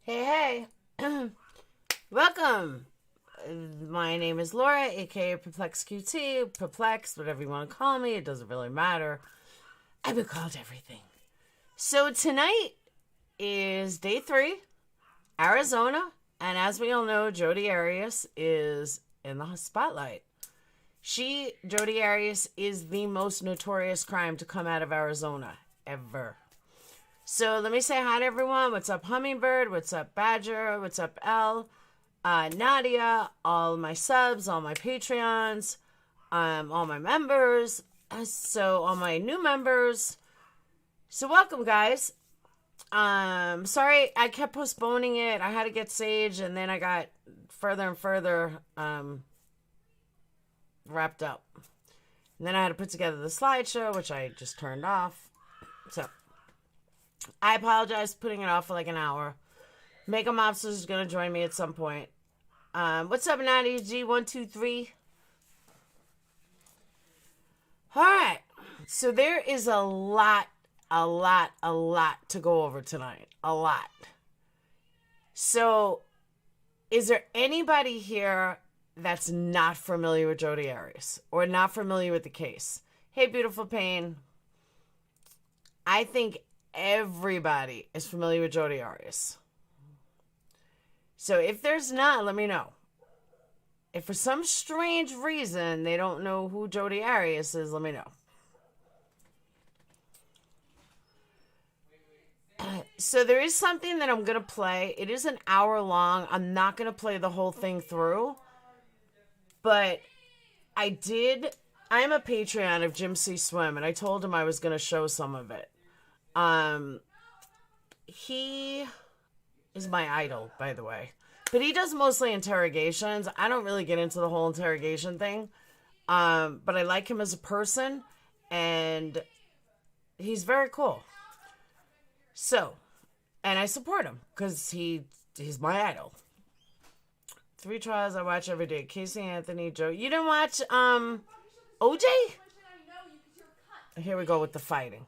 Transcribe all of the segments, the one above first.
Hey, hey. Welcome. My name is Laura, aka PurplexedQT, Perplexed, whatever you want to call me. It doesn't really matter. I've been called everything. So tonight is day 3, Arizona, and as we all know, Jodi Arias is in the spotlight. Jodi Arias, is the most notorious crime to come out of Arizona ever. So let me say hi to everyone. What's up, Hummingbird? What's up, Badger? What's up, Elle? Nadia, all my subs, all my Patreons, all my members, so all my new members. So welcome, guys. Sorry, I kept postponing it. I had to get Sage, and then I got further and further wrapped up. And then I had to put together the slideshow, which I just turned off. So I apologize for putting it off for like an hour. Makeup Mobster is going to join me at some point. What's up, Natty G123? Alright. So there is a lot to go over tonight. A lot. So, is there anybody here that's not familiar with Jodi Arias? Or not familiar with the case? Hey, beautiful Pain. I think everybody is familiar with Jodi Arias. So if there's not, let me know. If for some strange reason they don't know who Jodi Arias is, let me know. So there is something that I'm going to play. It is an hour long. I'm not going to play the whole thing through. But I'm a Patreon of Jim C. Swim, and I told him I was going to show some of it. He is my idol, by the way. But he does mostly interrogations. I don't really get into the whole interrogation thing. But I like him as a person. And he's very cool. So, and I support him. Because he's my idol. 3 trials I watch every day. Casey Anthony, Joe. You didn't watch OJ? Here we go with the fighting.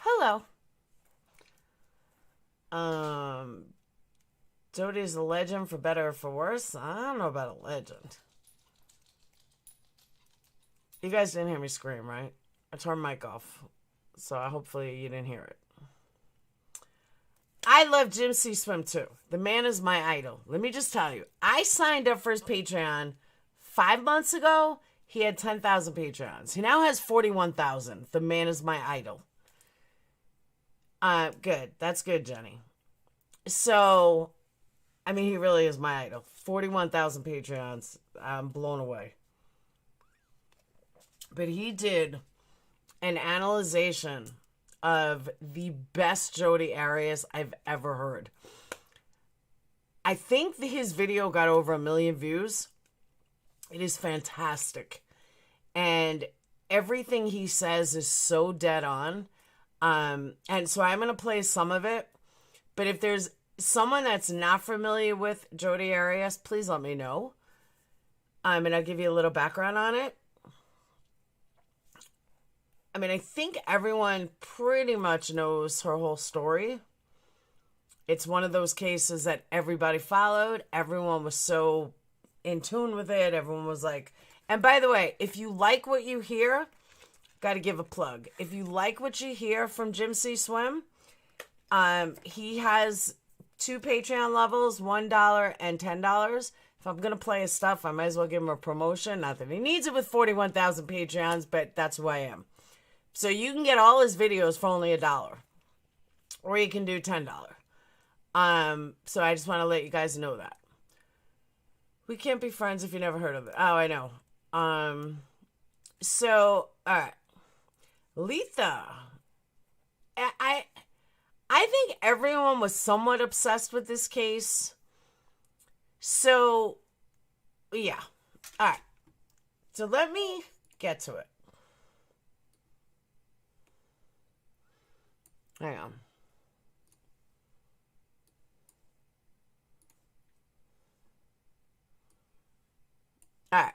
Hello. Jodi's a legend for better or for worse. I don't know about a legend. You guys didn't hear me scream, right? I turned mic off. So hopefully you didn't hear it. I love Jim C. Swim too. The man is my idol. Let me just tell you. I signed up for his Patreon 5 months ago. He had 10,000 Patreons. He now has 41,000. The man is my idol. Good. That's good, Jenny. So, I mean, he really is my idol. 41,000 Patreons. I'm blown away. But he did an analyzation of the best Jodi Arias I've ever heard. I think his video got over 1 million views. It is fantastic. And everything he says is so dead on. And so I'm going to play some of it. But if there's someone that's not familiar with Jodi Arias, please let me know. And I'll give you a little background on it. I mean, I think everyone pretty much knows her whole story. It's one of those cases that everybody followed. Everyone was so in tune with it. Everyone was like... And by the way, if you like what you hear... Got to give a plug. If you like what you hear from Jim C. Swim, he has 2 Patreon levels, $1 and $10. If I'm going to play his stuff, I might as well give him a promotion. Not that he needs it with 41,000 Patreons, but that's who I am. So you can get all his videos for only $1. Or you can do $10. So I just want to let you guys know that. We can't be friends if you never heard of it. Oh, I know. So, all right. Letha. I think everyone was somewhat obsessed with this case. So, yeah. All right. So let me get to it. Hang on. All right.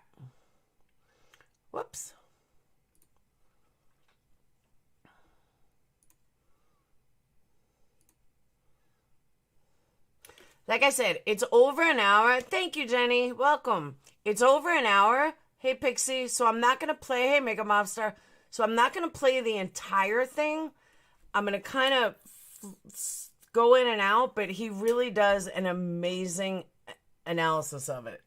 Whoops. Like I said, it's over an hour. Thank you, Jenny. Welcome. It's over an hour. Hey, Pixie. So I'm not going to play. Hey, Makeup Mobster. So I'm not going to play the entire thing. I'm going to kind of go in and out, but he really does an amazing analysis of it.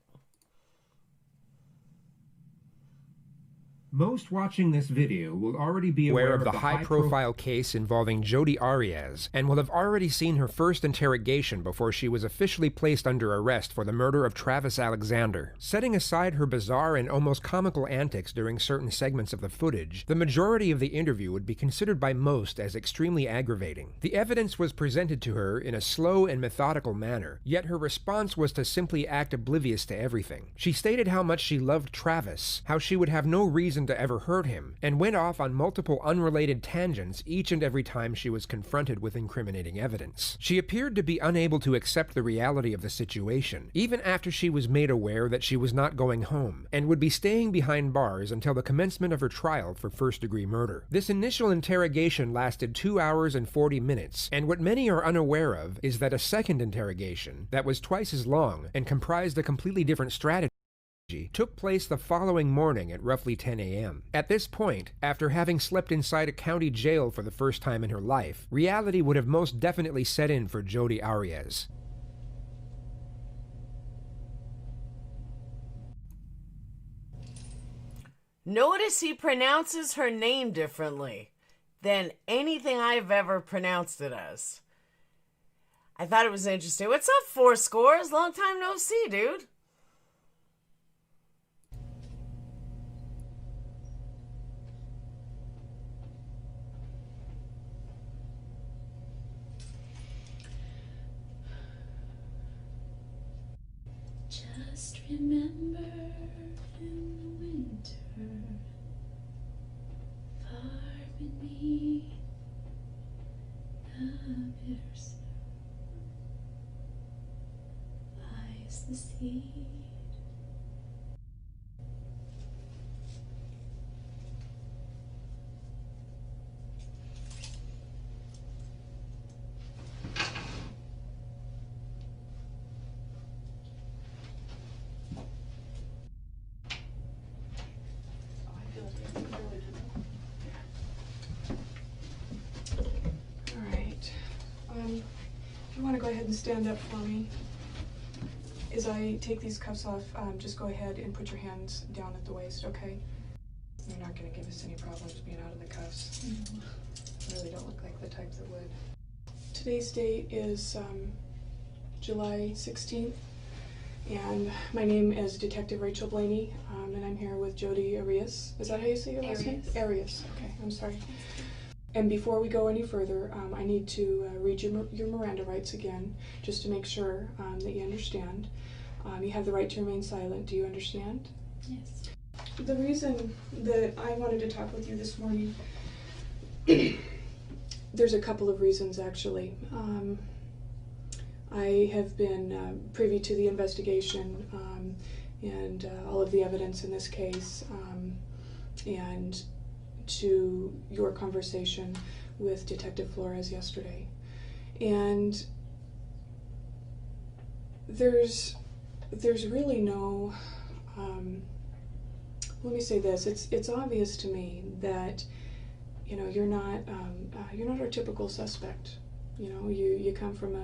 Most watching this video will already be aware of the high-profile case involving Jodi Arias and will have already seen her first interrogation before she was officially placed under arrest for the murder of Travis Alexander. Setting aside her bizarre and almost comical antics during certain segments of the footage, the majority of the interview would be considered by most as extremely aggravating. The evidence was presented to her in a slow and methodical manner, yet her response was to simply act oblivious to everything. She stated how much she loved Travis, how she would have no reason to ever hurt him, and went off on multiple unrelated tangents each and every time she was confronted with incriminating evidence. She appeared to be unable to accept the reality of the situation, even after she was made aware that she was not going home, and would be staying behind bars until the commencement of her trial for first-degree murder. This initial interrogation lasted 2 hours and 40 minutes, and what many are unaware of is that a second interrogation, that was twice as long and comprised a completely different strategy, took place the following morning at roughly 10 a.m. At this point, after having slept inside a county jail for the first time in her life, reality would have most definitely set in for Jodi Arias. Notice he pronounces her name differently than anything I've ever pronounced it as. I thought it was interesting. What's up, Four Scores? Long time no see, dude. Just remember in winter, far beneath the bitter snow lies the seed. If you want to go ahead and stand up for me, as I take these cuffs off, just go ahead and put your hands down at the waist, okay? You're not going to give us any problems being out of the cuffs. You really don't look like the type that would. Today's date is July 16th, and my name is Detective Rachel Blaney, and I'm here with Jodi Arias. Is that how you say your last name? Arias. Okay, I'm sorry. And before we go any further, I need to read your Miranda rights again, just to make sure that you understand. You have the right to remain silent. Do you understand? Yes. The reason that I wanted to talk with you this morning, there's a couple of reasons actually. I have been privy to the investigation and all of the evidence in this case, and to your conversation with Detective Flores yesterday. And there's really no, let me say this, it's obvious to me that, you know, you're not our typical suspect. You know, you come from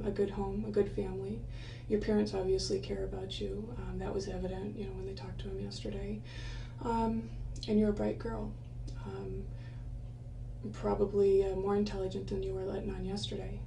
a good home, a good family. Your parents obviously care about you. That was evident, you know, when they talked to him yesterday. And you're a bright girl. Probably more intelligent than you were letting on yesterday.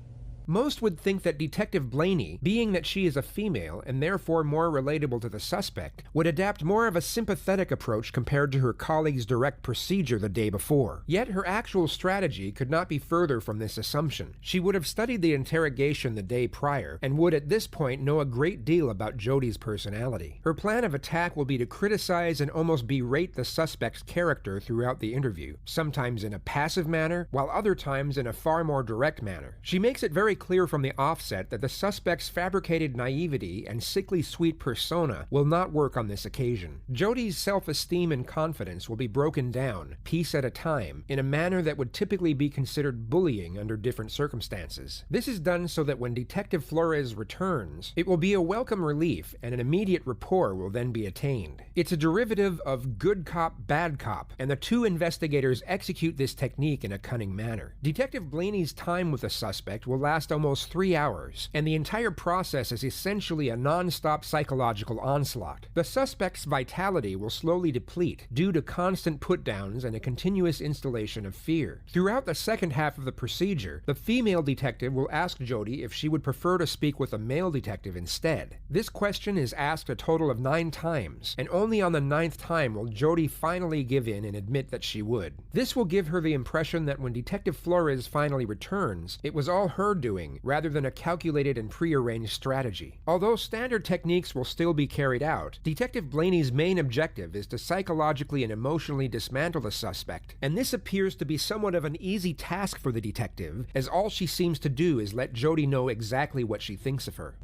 Most would think that Detective Blaney, being that she is a female and therefore more relatable to the suspect, would adapt more of a sympathetic approach compared to her colleague's direct procedure the day before. Yet her actual strategy could not be further from this assumption. She would have studied the interrogation the day prior and would at this point know a great deal about Jodi's personality. Her plan of attack will be to criticize and almost berate the suspect's character throughout the interview, sometimes in a passive manner, while other times in a far more direct manner. She makes it very clear from the offset that the suspect's fabricated naivety and sickly sweet persona will not work on this occasion. Jodi's self-esteem and confidence will be broken down, piece at a time, in a manner that would typically be considered bullying under different circumstances. This is done so that when Detective Flores returns, it will be a welcome relief and an immediate rapport will then be attained. It's a derivative of good cop, bad cop, and the two investigators execute this technique in a cunning manner. Detective Blaney's time with the suspect will last almost 3 hours, and the entire process is essentially a non-stop psychological onslaught. The suspect's vitality will slowly deplete due to constant put-downs and a continuous installation of fear. Throughout the second half of the procedure, the female detective will ask Jodi if she would prefer to speak with a male detective instead. This question is asked a total of 9 times, and only on the 9th time will Jodi finally give in and admit that she would. This will give her the impression that when Detective Flores finally returns, it was all her doing, rather than a calculated and prearranged strategy. Although standard techniques will still be carried out, Detective Blaney's main objective is to psychologically and emotionally dismantle the suspect, and this appears to be somewhat of an easy task for the detective, as all she seems to do is let Jodi know exactly what she thinks of her.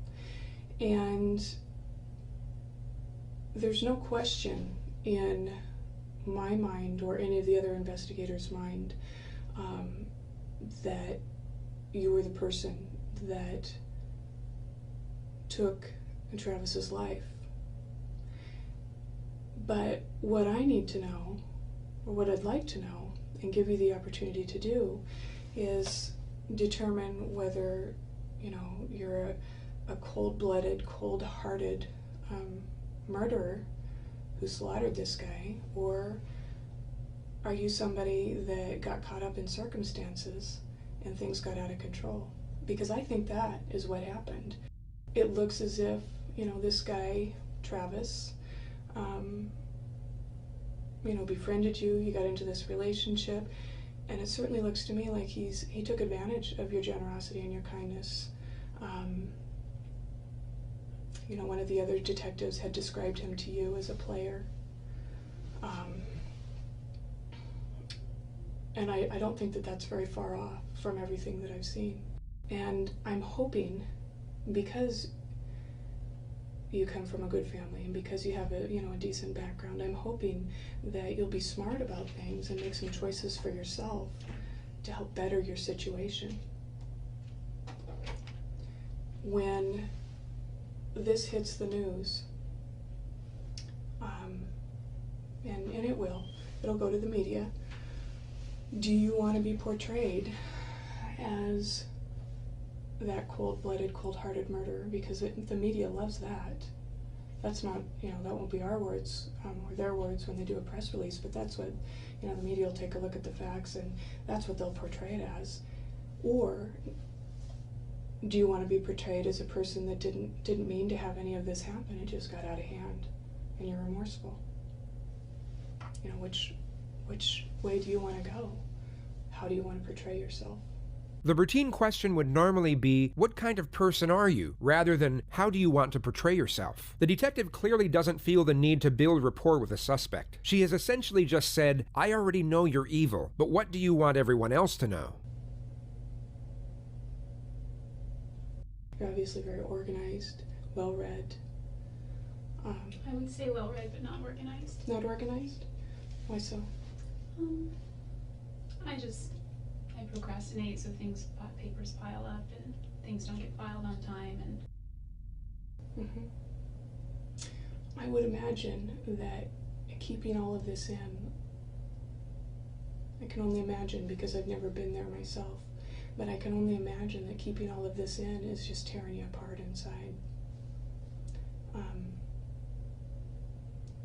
And there's no question in my mind or any of the other investigators' mind that you were the person that took Travis's life. But what I need to know, or what I'd like to know, and give you the opportunity to do, is determine whether, you're a cold-blooded, cold-hearted murderer who slaughtered this guy, or are you somebody that got caught up in circumstances and things got out of control? Because I think that is what happened. It looks as if, this guy, Travis, befriended you, you got into this relationship, and it certainly looks to me like he took advantage of your generosity and your kindness. One of the other detectives had described him to you as a player. And I don't think that that's very far off from everything that I've seen. And I'm hoping, because you come from a good family and because you have a decent background, I'm hoping that you'll be smart about things and make some choices for yourself to help better your situation. When this hits the news, and it'll go to the media, do you want to be portrayed as that cold-blooded, cold-hearted murderer? Because the media loves that. That's not, that won't be our words or their words when they do a press release, but that's what, the media will take a look at the facts and that's what they'll portray it as. Or do you want to be portrayed as a person that didn't mean to have any of this happen? It just got out of hand and you're remorseful. Which way do you want to go? How do you want to portray yourself? The routine question would normally be, what kind of person are you, rather than how do you want to portray yourself? The detective clearly doesn't feel the need to build rapport with a suspect. She has essentially just said, I already know you're evil, but what do you want everyone else to know? You're obviously very organized, well-read. I would say well-read, but not organized. Not organized? Why so? I procrastinate, so papers pile up and things don't get filed on time. And I would imagine that keeping all of this in, I can only imagine because I've never been there myself, but I can only imagine that keeping all of this in is just tearing you apart inside.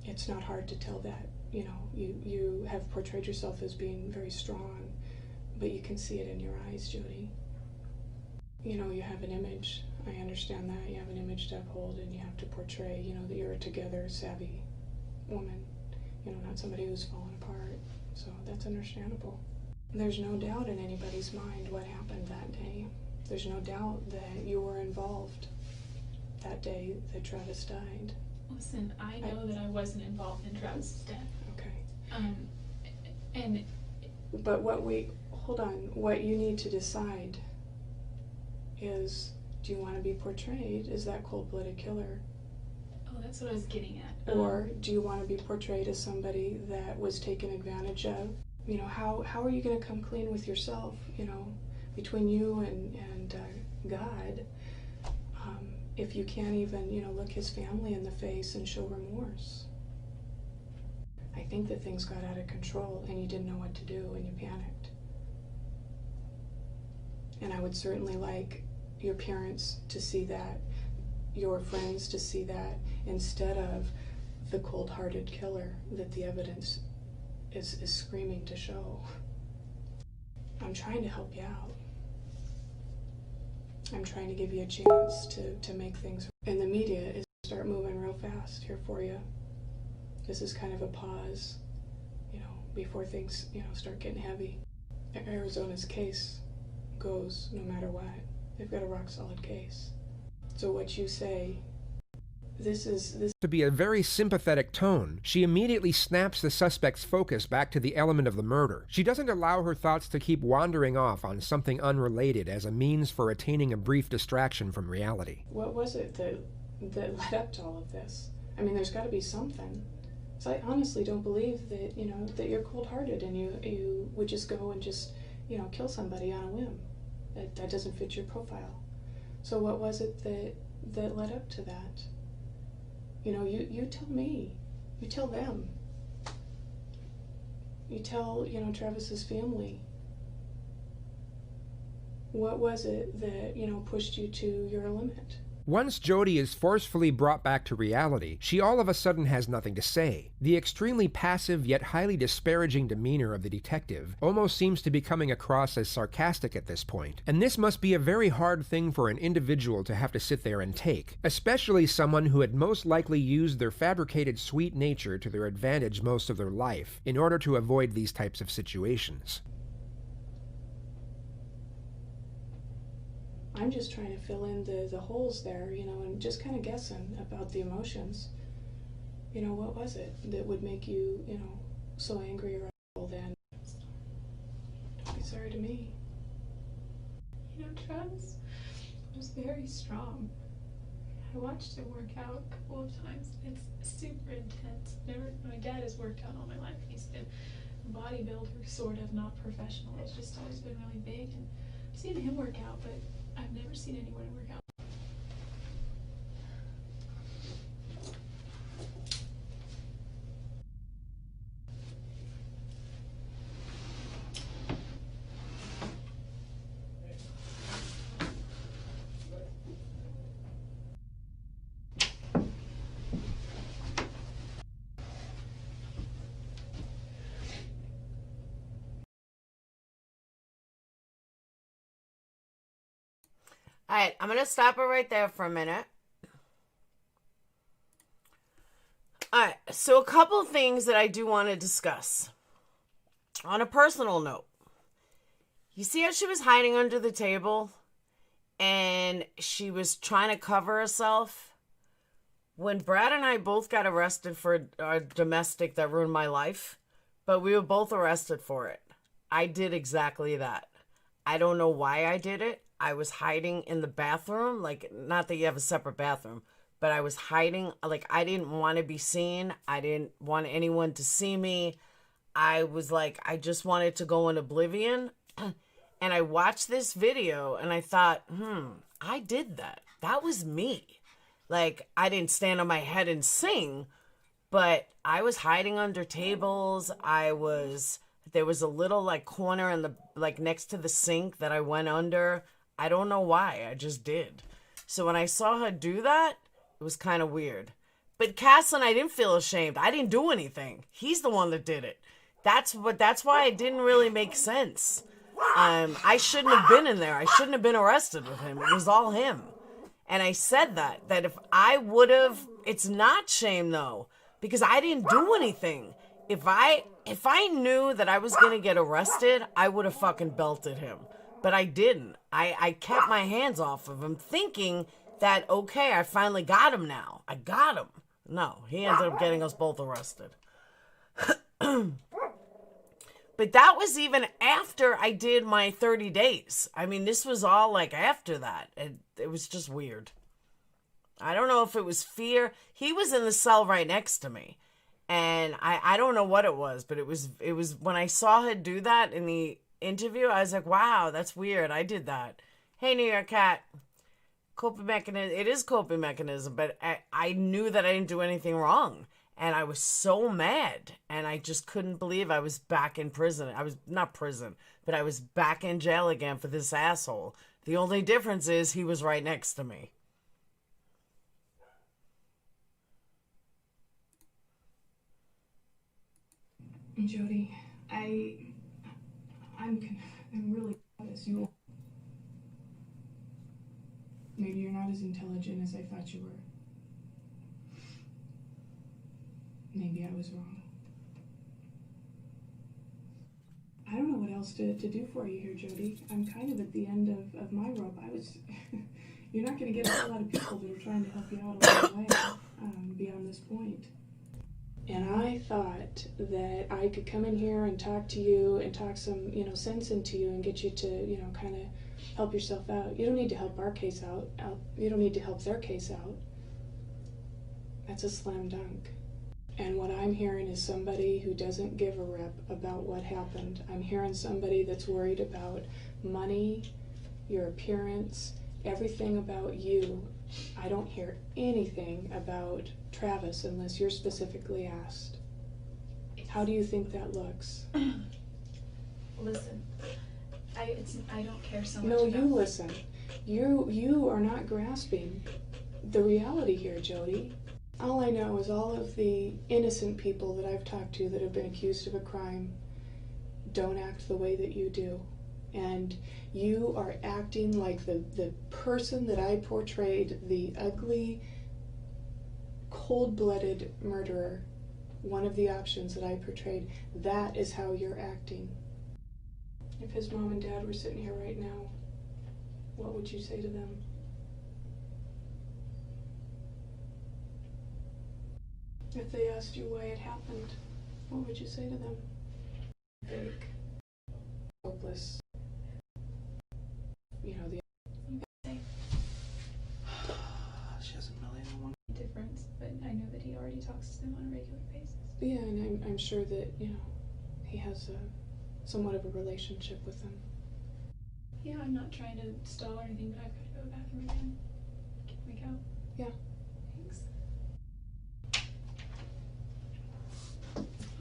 It's not hard to tell that, you have portrayed yourself as being very strong, but you can see it in your eyes, Jodi. You have an image. I understand that. You have an image to uphold, and you have to portray, that you're a together, savvy woman, not somebody who's fallen apart. So that's understandable. There's no doubt in anybody's mind what happened that day. There's no doubt that you were involved that day that Travis died. Listen, I know that I wasn't involved in Travis's death. Okay. But what you need to decide is, do you want to be portrayed as that cold-blooded killer? Oh, that's what I was getting at. Or do you want to be portrayed as somebody that was taken advantage of? You know, how are you going to come clean with yourself, you know, between you and God, if you can't even, you know, look his family in the face and show remorse? I think that things got out of control and you didn't know what to do and you panicked. And I would certainly like your parents to see that, your friends to see that, instead of the cold-hearted killer that the evidence is screaming to show. I'm trying to help you out. I'm trying to give you a chance to make things. And the media is start moving real fast here for you. This is kind of a pause, you know, before things, you know, start getting heavy. Arizona's case goes no matter what. They've got a rock solid case. So what you say, this to be a very sympathetic tone, she immediately snaps the suspect's focus back to the element of the murder. She doesn't allow her thoughts to keep wandering off on something unrelated as a means for attaining a brief distraction from reality. What was it that led up to all of this? I mean, there's got to be something. So I honestly don't believe that, you know, that you're cold-hearted and you would just go and just, you know, kill somebody on a whim. That doesn't fit your profile. So what was it that led up to that? You know, you tell me. You tell them. You tell, you know, Travis's family. What was it that, you know, pushed you to your limit? Once Jodi is forcefully brought back to reality, she all of a sudden has nothing to say. The extremely passive yet highly disparaging demeanor of the detective almost seems to be coming across as sarcastic at this point, and this must be a very hard thing for an individual to have to sit there and take, especially someone who had most likely used their fabricated sweet nature to their advantage most of their life in order to avoid these types of situations. I'm just trying to fill in the holes there, you know, and just kind of guessing about the emotions. You know, what was it that would make you, you know, so angry or upset then? Don't be sorry to me. You know, Travis was very strong. I watched him work out a couple of times. It's super intense. My dad has worked out all my life. He's been a bodybuilder, sort of, not professional. It's just always been really big. And I've seen him work out, but I've never seen anyone work out. All right, I'm going to stop it right there for a minute. All right, so a couple things that I do want to discuss. On a personal note, you see how she was hiding under the table and she was trying to cover herself? When Brad and I both got arrested for a domestic that ruined my life, but we were both arrested for it, I did exactly that. I don't know why I did it. I was hiding in the bathroom, like, not that you have a separate bathroom, but I was hiding, like, I didn't want to be seen. I didn't want anyone to see me. I was like, I just wanted to go in oblivion. And I watched this video and I thought, I did that. That was me. Like, I didn't stand on my head and sing, but I was hiding under tables. There was a little, like, corner in the, like, next to the sink that I went under. I don't know why. I just did. So when I saw her do that, it was kind of weird. But Castlin, I didn't feel ashamed. I didn't do anything. He's the one that did it. That's why it didn't really make sense. I shouldn't have been in there. I shouldn't have been arrested with him. It was all him. And I said that if I would have, it's not shame though, because I didn't do anything. If I knew that I was going to get arrested, I would have fucking belted him. But I didn't. I kept my hands off of him thinking that, okay, I finally got him now. I got him. No, he ended up getting us both arrested. But But that was even after I did my 30 days. I mean, this was all like after that. It was just weird. I don't know if it was fear. He was in the cell right next to me. And I don't know what it was, but it was when I saw her do that in the interview, I was like, wow, that's weird. I did that. Hey, New York Cat. Coping mechanism. It is coping mechanism, but I knew that I didn't do anything wrong. And I was so mad. And I just couldn't believe I was back in prison. I was not prison, but I was back in jail again for this asshole. The only difference is he was right next to me. Jodi, I'm really nervous. Maybe you're not as intelligent as I thought you were. Maybe I was wrong. I don't know what else to do for you here, Jodi. I'm kind of at the end of my rope. You're not going to get a whole lot of people that are trying to help you out along the way beyond this point. And I thought that I could come in here and talk to you and talk some, sense into you and get you to, kind of help yourself out. You don't need to help our case out. You don't need to help their case out. That's a slam dunk. And what I'm hearing is somebody who doesn't give a rip about what happened. I'm hearing somebody that's worried about money, your appearance, everything about you. I don't hear anything about Travis unless you're specifically asked. How do you think that looks? Listen, I don't care so much. No, you listen. You are not grasping the reality here, Jodi. All I know is all of the innocent people that I've talked to that have been accused of a crime don't act the way that you do. And you are acting like the person that I portrayed, the ugly, cold-blooded murderer, one of the options that I portrayed. That is how you're acting. If his mom and dad were sitting here right now, what would you say to them? If they asked you why it happened, what would you say to them? Fake. Hopeless. The she has a million and one difference, but I know that he already talks to them on a regular basis. Yeah, and I'm sure that, he has somewhat of a relationship with them. Yeah, I'm not trying to stall or anything, but I've got to go to the bathroom again. Can we go? Yeah. Thanks.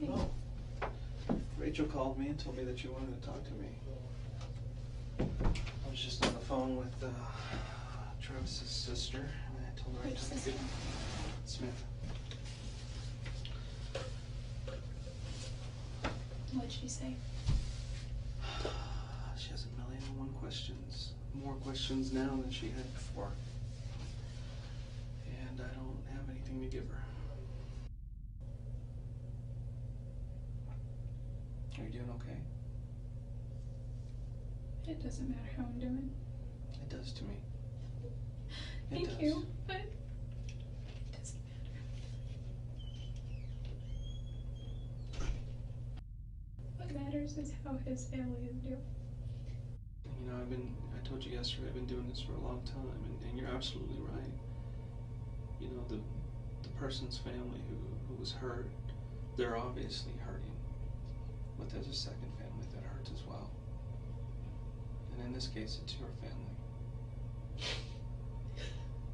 Oh. Rachel called me and told me that you wanted to talk to me. I was just on the phone with Travis's sister, and I told her I took a good Smith. What'd she say? She has a million and one questions. More questions now than she had before. And I don't have anything to give her. Are you doing okay? It doesn't matter how I'm doing. It does to me. Thank you, but it doesn't matter. What matters is how his family is doing. I told you yesterday, I've been doing this for a long time, and you're absolutely right. The person's family who was hurt, they're obviously hurting. But there's a second family that hurts as well. And in this case, it's your family.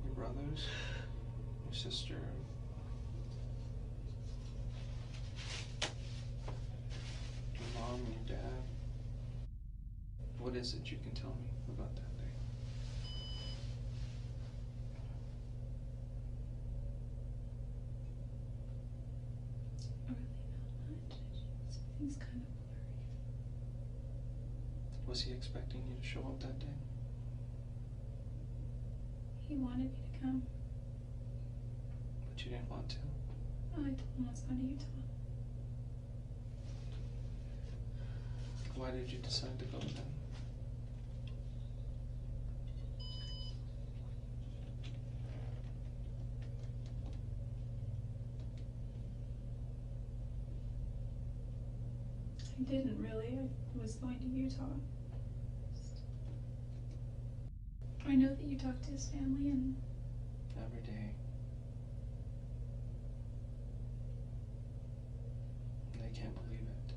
Your brothers, your sister. Your mom and your dad. What is it you can tell me about that day? Really not much. Something's kind of blurry. Was he expecting you to show up that day? He wanted me to come. But you didn't want to? Oh, I told him I was going to Utah. Why did you decide to go then? I didn't really. I was going to Utah. I know that you talked to his family and... Every day. They can't believe it.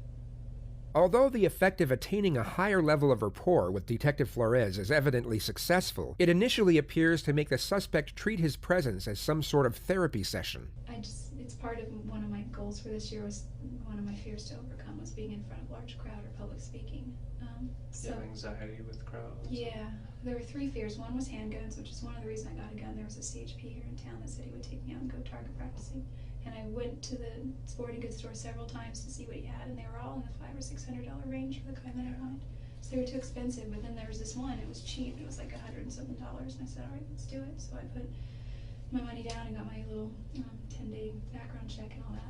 Although the effect of attaining a higher level of rapport with Detective Flores is evidently successful, it initially appears to make the suspect treat his presence as some sort of therapy session. It's part of one of my goals for this year. Was one of my fears to overcome was being in front of a large crowd or public speaking. You have anxiety with crowds? Yeah, there were 3 fears. One was handguns, which is one of the reasons I got a gun. There was a CHP here in town that said he would take me out and go target practicing. And I went to the sporting goods store several times to see what he had, and they were all in the $500 or $600 range for the kind that I wanted. So they were too expensive, but then there was this one, it was cheap, it was like $100 and something, and I said, all right, let's do it. So I put my money down and got my little 10-day background check and all that,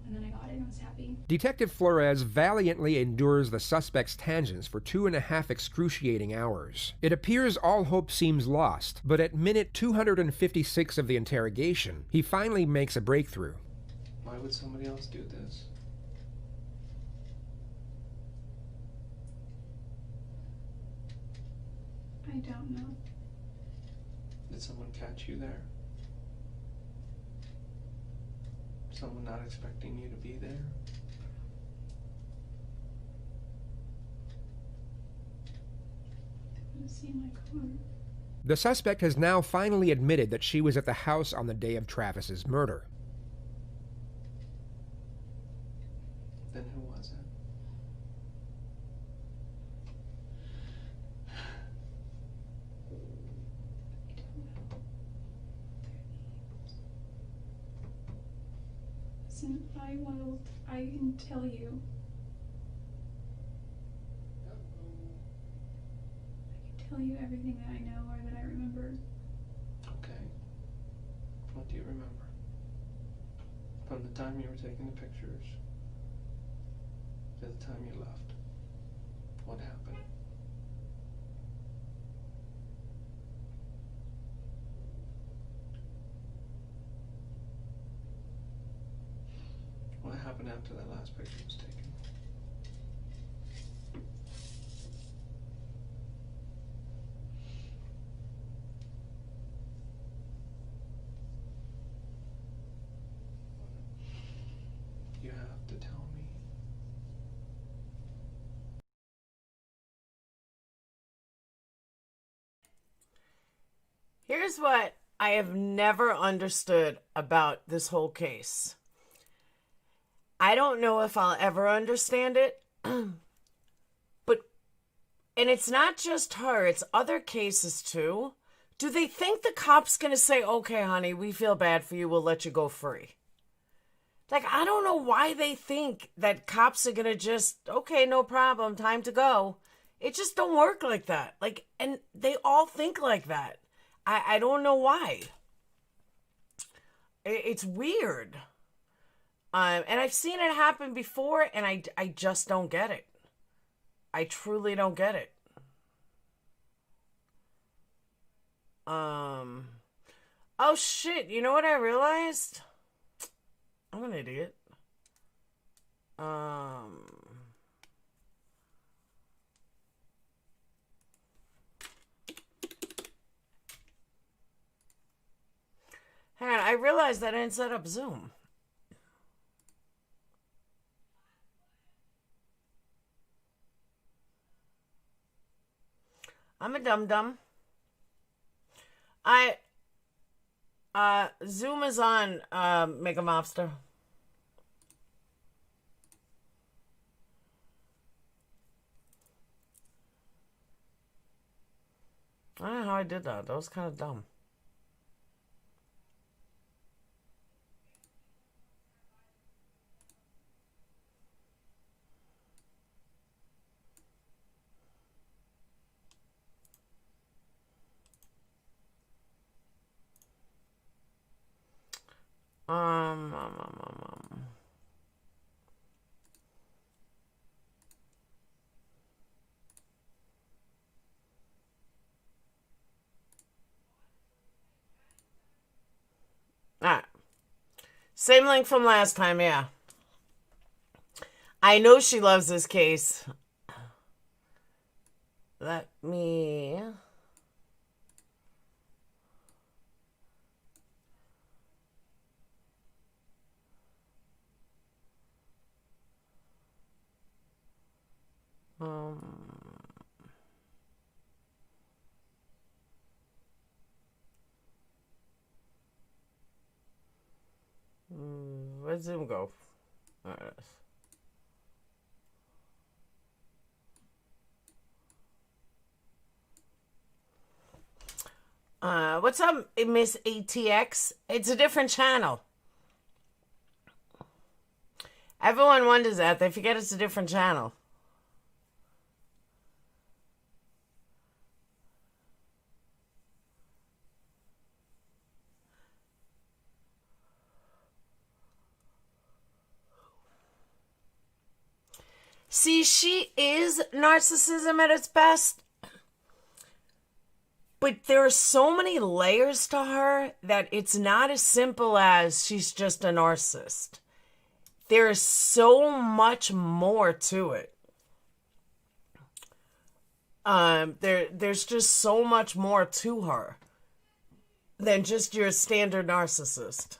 and then I got it and I was happy. Detective Flores valiantly endures the suspect's tangents for 2.5 excruciating hours. It appears all hope seems lost, but at minute 256 of the interrogation, he finally makes a breakthrough. Why would somebody else do this? I don't know. Did someone catch you there? Someone not expecting you to be there? They want to see my car. The suspect has now finally admitted that she was at the house on the day of Travis's murder. Then who was it? I don't know. Listen, I can tell you. I can tell you everything that I know or that I remember. Okay. What do you remember? From the time you were taking the pictures to the time you left. What happened? What happened after that last picture was taken? You have to tell me. Here's what I have never understood about this whole case. I don't know if I'll ever understand it, but, and it's not just her, it's other cases too. Do they think the cop's going to say, okay, honey, we feel bad for you, we'll let you go free? Like, I don't know why they think that cops are going to just, okay, no problem, time to go. It just don't work like that. Like, and they all think like that. I don't know why. It's weird. And I've seen it happen before, and I just don't get it. I truly don't get it. Oh shit, you know what I realized? I'm an idiot. Hang on, I realized that I didn't set up Zoom. I'm a dum-dum. Zoom is on, Mega Mobster. I don't know how I did that. That was kind of dumb. Um, um, um, um, um. Alright. Same link from last time, yeah. I know she loves this case. Let me... Where'd Zoom go? What's up, Miss ATX? It's a different channel. Everyone wonders that. They forget it's a different channel. See, she is narcissism at its best. But there are so many layers to her that it's not as simple as she's just a narcissist. There is so much more to it. There's just so much more to her than just your standard narcissist.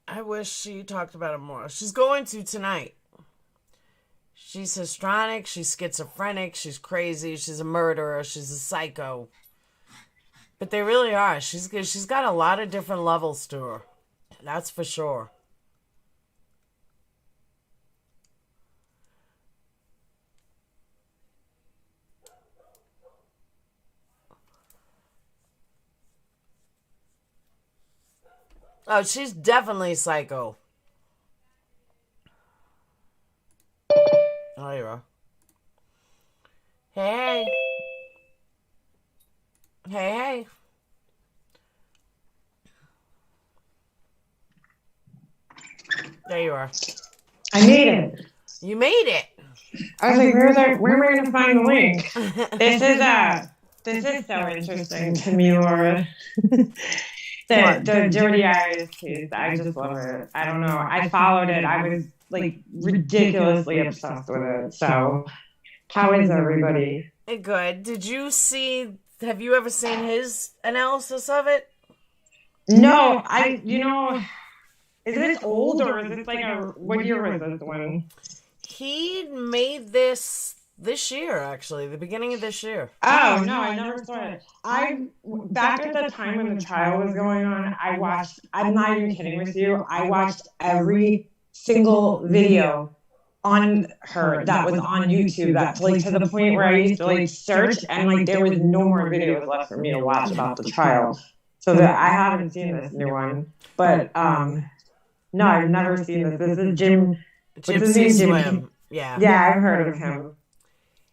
I wish she talked about it more. She's going to tonight. She's histrionic, she's schizophrenic, she's crazy, she's a murderer, she's a psycho. But they really are. She's got a lot of different levels to her. That's for sure. Oh, she's definitely psycho. Oh, you are. Hey. Hey. There you are. I made it. You made it. I was like, where am I going to find the link? This is so interesting to me, Laura. The Jodi Arias case, I just love it. I don't know. I followed it. I was like ridiculously obsessed with it. So, how is everybody? Good. Have you ever seen his analysis of it? No, is it old or is it like what year was this one? He made this year, actually, the beginning of this year. Oh, no, I never saw it. Back at the time when the trial was going on, I'm not even kidding with you, I watched every single video on her that was on YouTube, that like to the point where I used to like search and like there was no more videos left for me to watch about the trial. So that I haven't seen this new one. But no, I've never seen this. This is Jim Swim. Yeah. Yeah, I've heard of him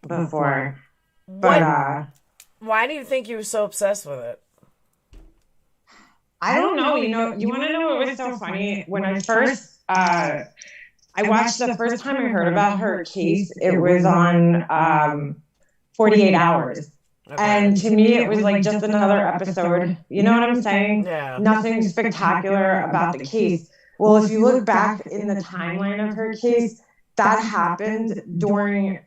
before. But why do you think you were so obsessed with it? I don't know. You want to know what was so funny? When I first I watched the first time I heard about her case, it was on 48 Hours. Okay. And to me, it was like just another episode. You know what I'm saying? Yeah. Nothing spectacular about the case. Well, if you look back in the timeline of her case, that happened during,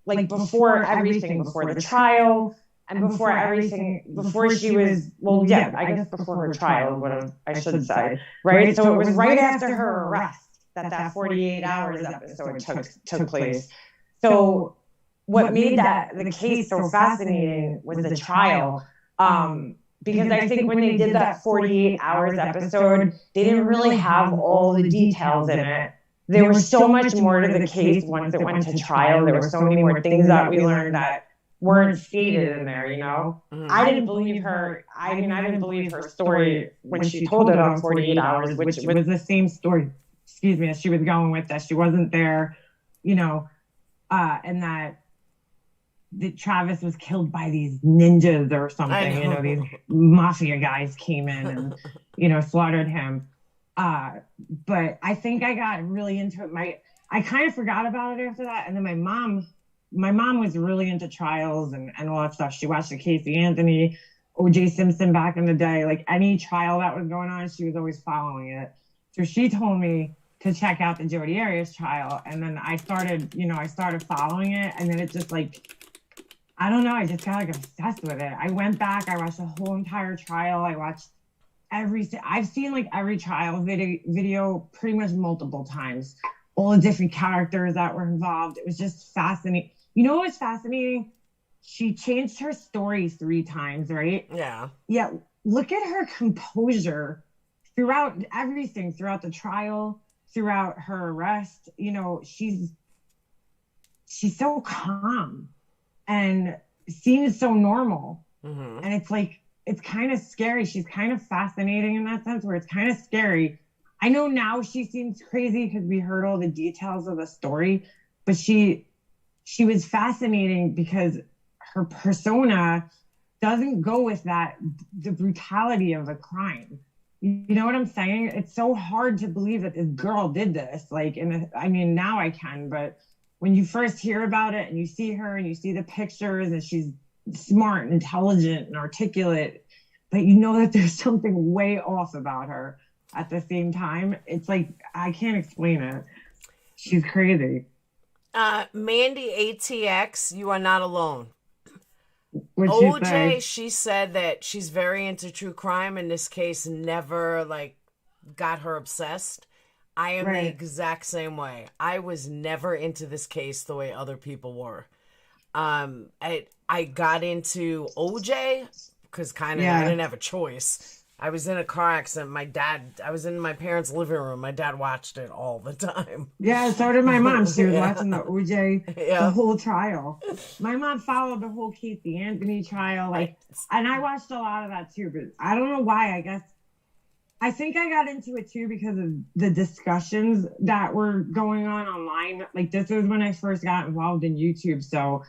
like, before everything, before the trial, and before everything, before she was, well, yeah, I guess before her trial, what I should say, right? So it was right after her arrest that 48 Hours episode took place. So what made the case so fascinating was the trial, because I think when they did that 48 Hours episode, they didn't really have all the details in it. There was so much more to the case once it went to trial. There were so many more things that we learned that weren't stated in there, you know? I didn't believe her. I didn't believe her story when she told it on 48 Hours, which was the same story, as she was going with, that she wasn't there, you know, and that Travis was killed by these ninjas or something, you know, these mafia guys came in and, you know, slaughtered him. But I think I got really into it. I kind of forgot about it after that. And then my mom was really into trials and all that stuff. She watched the Casey Anthony, O.J. Simpson back in the day. Like any trial that was going on, she was always following it. So she told me to check out the Jodi Arias trial. And then I started following it, and then it just like, I don't know, I just got like obsessed with it. I went back, I watched the whole entire trial. I've seen like every trial video pretty much multiple times. All the different characters that were involved. It was just fascinating. You know what was fascinating? She changed her story 3 times, right? Yeah. Yeah. Look at her composure throughout everything, throughout the trial, throughout her arrest. You know, she's so calm and seems so normal. Mm-hmm. And it's like, it's kind of scary. She's kind of fascinating in that sense, where it's kind of scary. I know now she seems crazy because we heard all the details of the story, but she was fascinating because her persona doesn't go with the brutality of a crime. You know what I'm saying? It's so hard to believe that this girl did this. Like, I mean, now I can, but when you first hear about it and you see her and you see the pictures and she's smart and intelligent and articulate, but you know that there's something way off about her at the same time. It's like, I can't explain it. She's crazy. Mandy ATX, you are not alone. What'd OJ, say? she said that she's very into true crime, and this case never like got her obsessed. I am the exact same way. I was never into this case the way other people were. I got into OJ because I didn't have a choice. I was in a car accident. I was in my parents' living room. My dad watched it all the time. Yeah, so did my mom. She was watching the OJ, Yeah. the whole trial. My mom followed the whole Casey Anthony trial. And I watched a lot of that too, but I don't know why. I think I got into it too because of the discussions that were going on online. Like, this was when I first got involved in YouTube. So,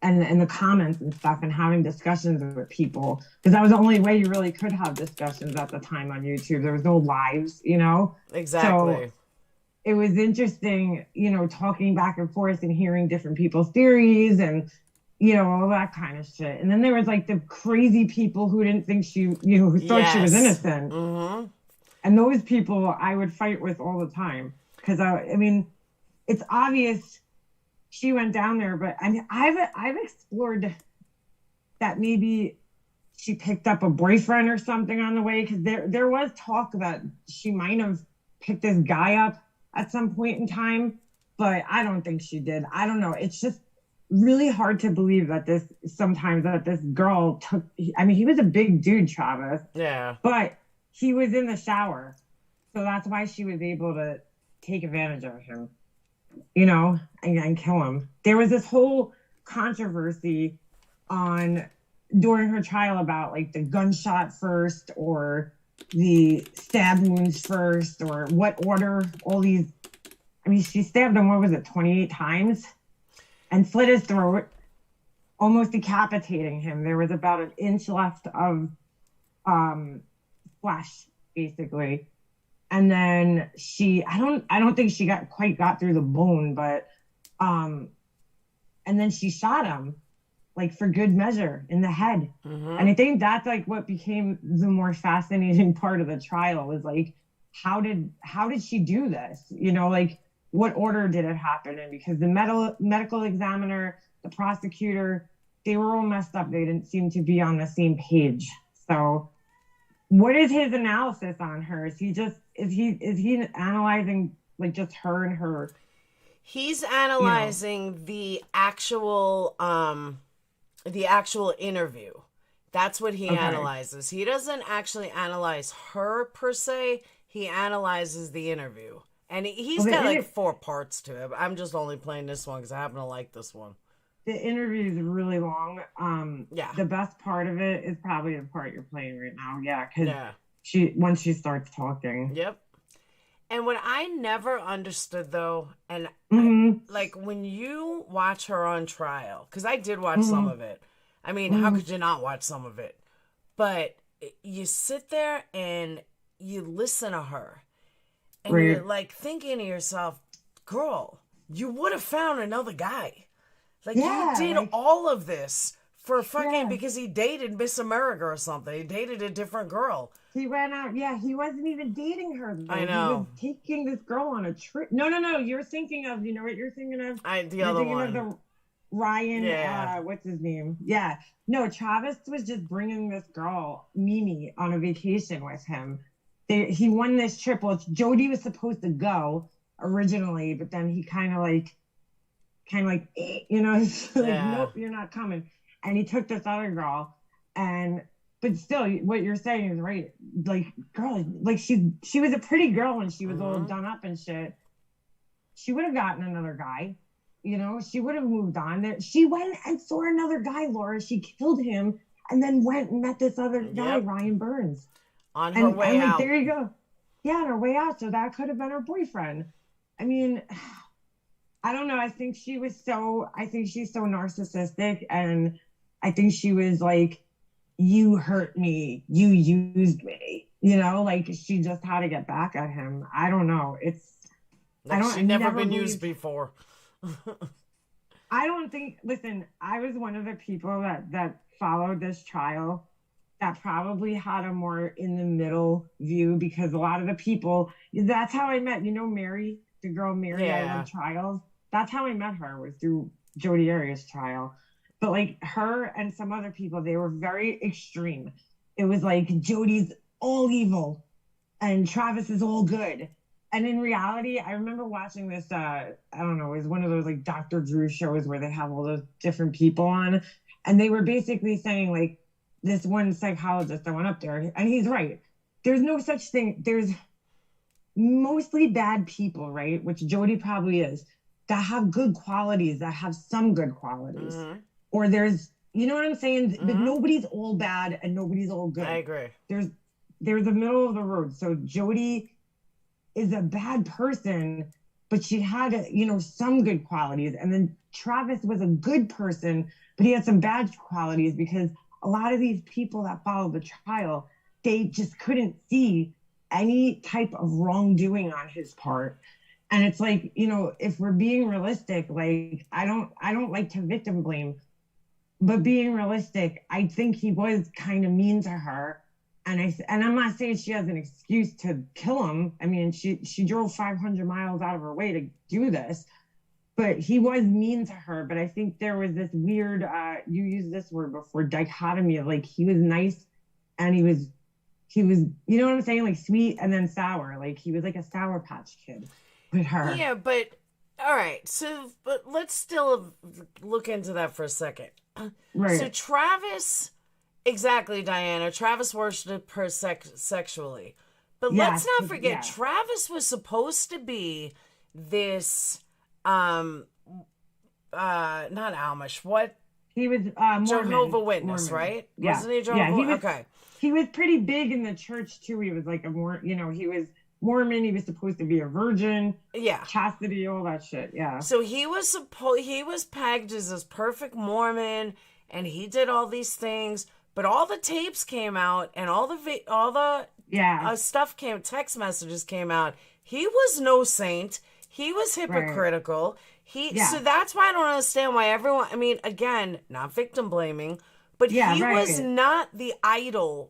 and the comments and stuff and having discussions with people, because that was the only way you really could have discussions at the time on YouTube. There was no lives, you know? Exactly. So it was interesting, you know, talking back and forth and hearing different people's theories and, you know, all that kind of shit. And then there was like the crazy people who didn't think who thought she was innocent. Mm-hmm. And those people I would fight with all the time. Because I mean, it's obvious she went down there, but I mean, I've explored that maybe she picked up a boyfriend or something on the way, because there was talk that she might have picked this guy up at some point in time, but I don't think she did. I don't know. It's just really hard to believe that this girl took. I mean, he was a big dude, Travis. Yeah. But he was in the shower, so that's why she was able to take advantage of him, you know, and kill him. There was this whole controversy during her trial about like the gunshot first or the stab wounds first, or what order all these. I mean, she stabbed him, what was it, 28 times, and slit his throat, almost decapitating him. There was about an inch left of flesh, basically. And then I don't think she quite got through the bone, but, and then she shot him, like, for good measure in the head. Mm-hmm. And I think that's like what became the more fascinating part of the trial, was like, how did she do this? You know, like, what order did it happen in? Because the medical examiner, the prosecutor, they were all messed up. They didn't seem to be on the same page. So what is his analysis on her? Is he analyzing like just her and her? He's analyzing the actual interview. That's what he analyzes. He doesn't actually analyze her per se. He analyzes the interview. And he's got like 4 parts to it. I'm just only playing this one because I happen to like this one. The interview is really long. Yeah. The best part of it is probably the part you're playing right now. Yeah, because once she starts talking. Yep. And what I never understood, though, and like when you watch her on trial, because I did watch some of it. I mean, how could you not watch some of it? But you sit there and you listen to her, and you're like thinking to yourself, girl, you would have found another guy. Like, you did all of this for fucking because he dated Miss America or something. He dated a different girl. He went out. Yeah, he wasn't even dating her. Though. I know. He was taking this girl on a trip. No. You're thinking of. You know what you're thinking of? The other one. Of the Ryan. Yeah. What's his name? Yeah. No, Travis was just bringing this girl Mimi on a vacation with him. He won this trip. Well, Jodi was supposed to go originally, but then he kind of like, you know, he's like, nope, you're not coming. And he took this other girl, but still, what you're saying is right. Like, girl, like she was a pretty girl when she was all done up and shit. She would have gotten another guy, you know. She would have moved on. She went and saw another guy, Laura. She killed him and then went and met this other guy, Ryan Burns. On her way out. There you go. Yeah, on her way out. So that could have been her boyfriend. I mean, I don't know. I think she's so narcissistic, and I think she was like, you hurt me, you used me, you know, like she just had to get back at him. I don't know. She'd never been used before. I don't think, listen, I was one of the people that followed this trial that probably had a more in the middle view, because a lot of the people, that's how I met, you know, Mary, the girl Mary I love trials. That's how I met her, was through Jodi Arias' trial. But like her and some other people, they were very extreme. It was like Jodi's all evil and Travis is all good. And in reality, I remember watching this, I don't know, it was one of those like Dr. Drew shows where they have all those different people on. And they were basically saying like, this one psychologist that went up there, and he's right. There's no such thing. There's mostly bad people, right? Which Jodi probably is, that have good qualities, that have some good qualities. Or there's, you know what I'm saying? But nobody's all bad and nobody's all good. I agree. There's a middle of the road. So Jodi is a bad person, but she had, you know, some good qualities. And then Travis was a good person, but he had some bad qualities, because a lot of these people that followed the trial, they just couldn't see any type of wrongdoing on his part. And it's like, you know, if we're being realistic, like, I don't like to victim blame, but being realistic, I think he was kind of mean to her. And I'm not saying she has an excuse to kill him. I mean, she drove 500 miles out of her way to do this, but he was mean to her. But I think there was this weird, you used this word before, dichotomy of like, he was nice and he was, you know what I'm saying? Like sweet and then sour. Like he was like a Sour Patch Kid with her. Yeah, but all right. So, but let's still look into that for a second. Right. So Travis, exactly, Diana. Travis worshipped her sexually. But let's not forget, Travis was supposed to be this, not Amish, what? He was Jehovah Witness, Mormon. right? Yeah. Wasn't he Jehovah? Okay. He was pretty big in the church too. He was like he was Mormon. He was supposed to be a virgin. Yeah. Chastity, all that shit. Yeah. So he was pegged as this perfect Mormon, and he did all these things. But all the tapes came out, and all the stuff text messages came out. He was no saint. He was hypocritical. Right. So that's why I don't understand why everyone. I mean, again, not victim blaming, but he was not the idyllic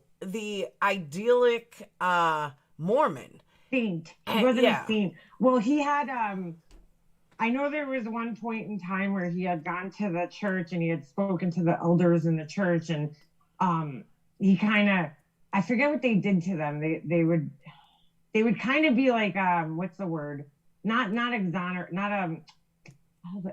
Mormon. Saint. He wasn't a saint. Well, he had. I know there was one point in time where he had gone to the church and he had spoken to the elders in the church, and he kind of, I forget what they did to them. They would kind of be like, what's the word? Not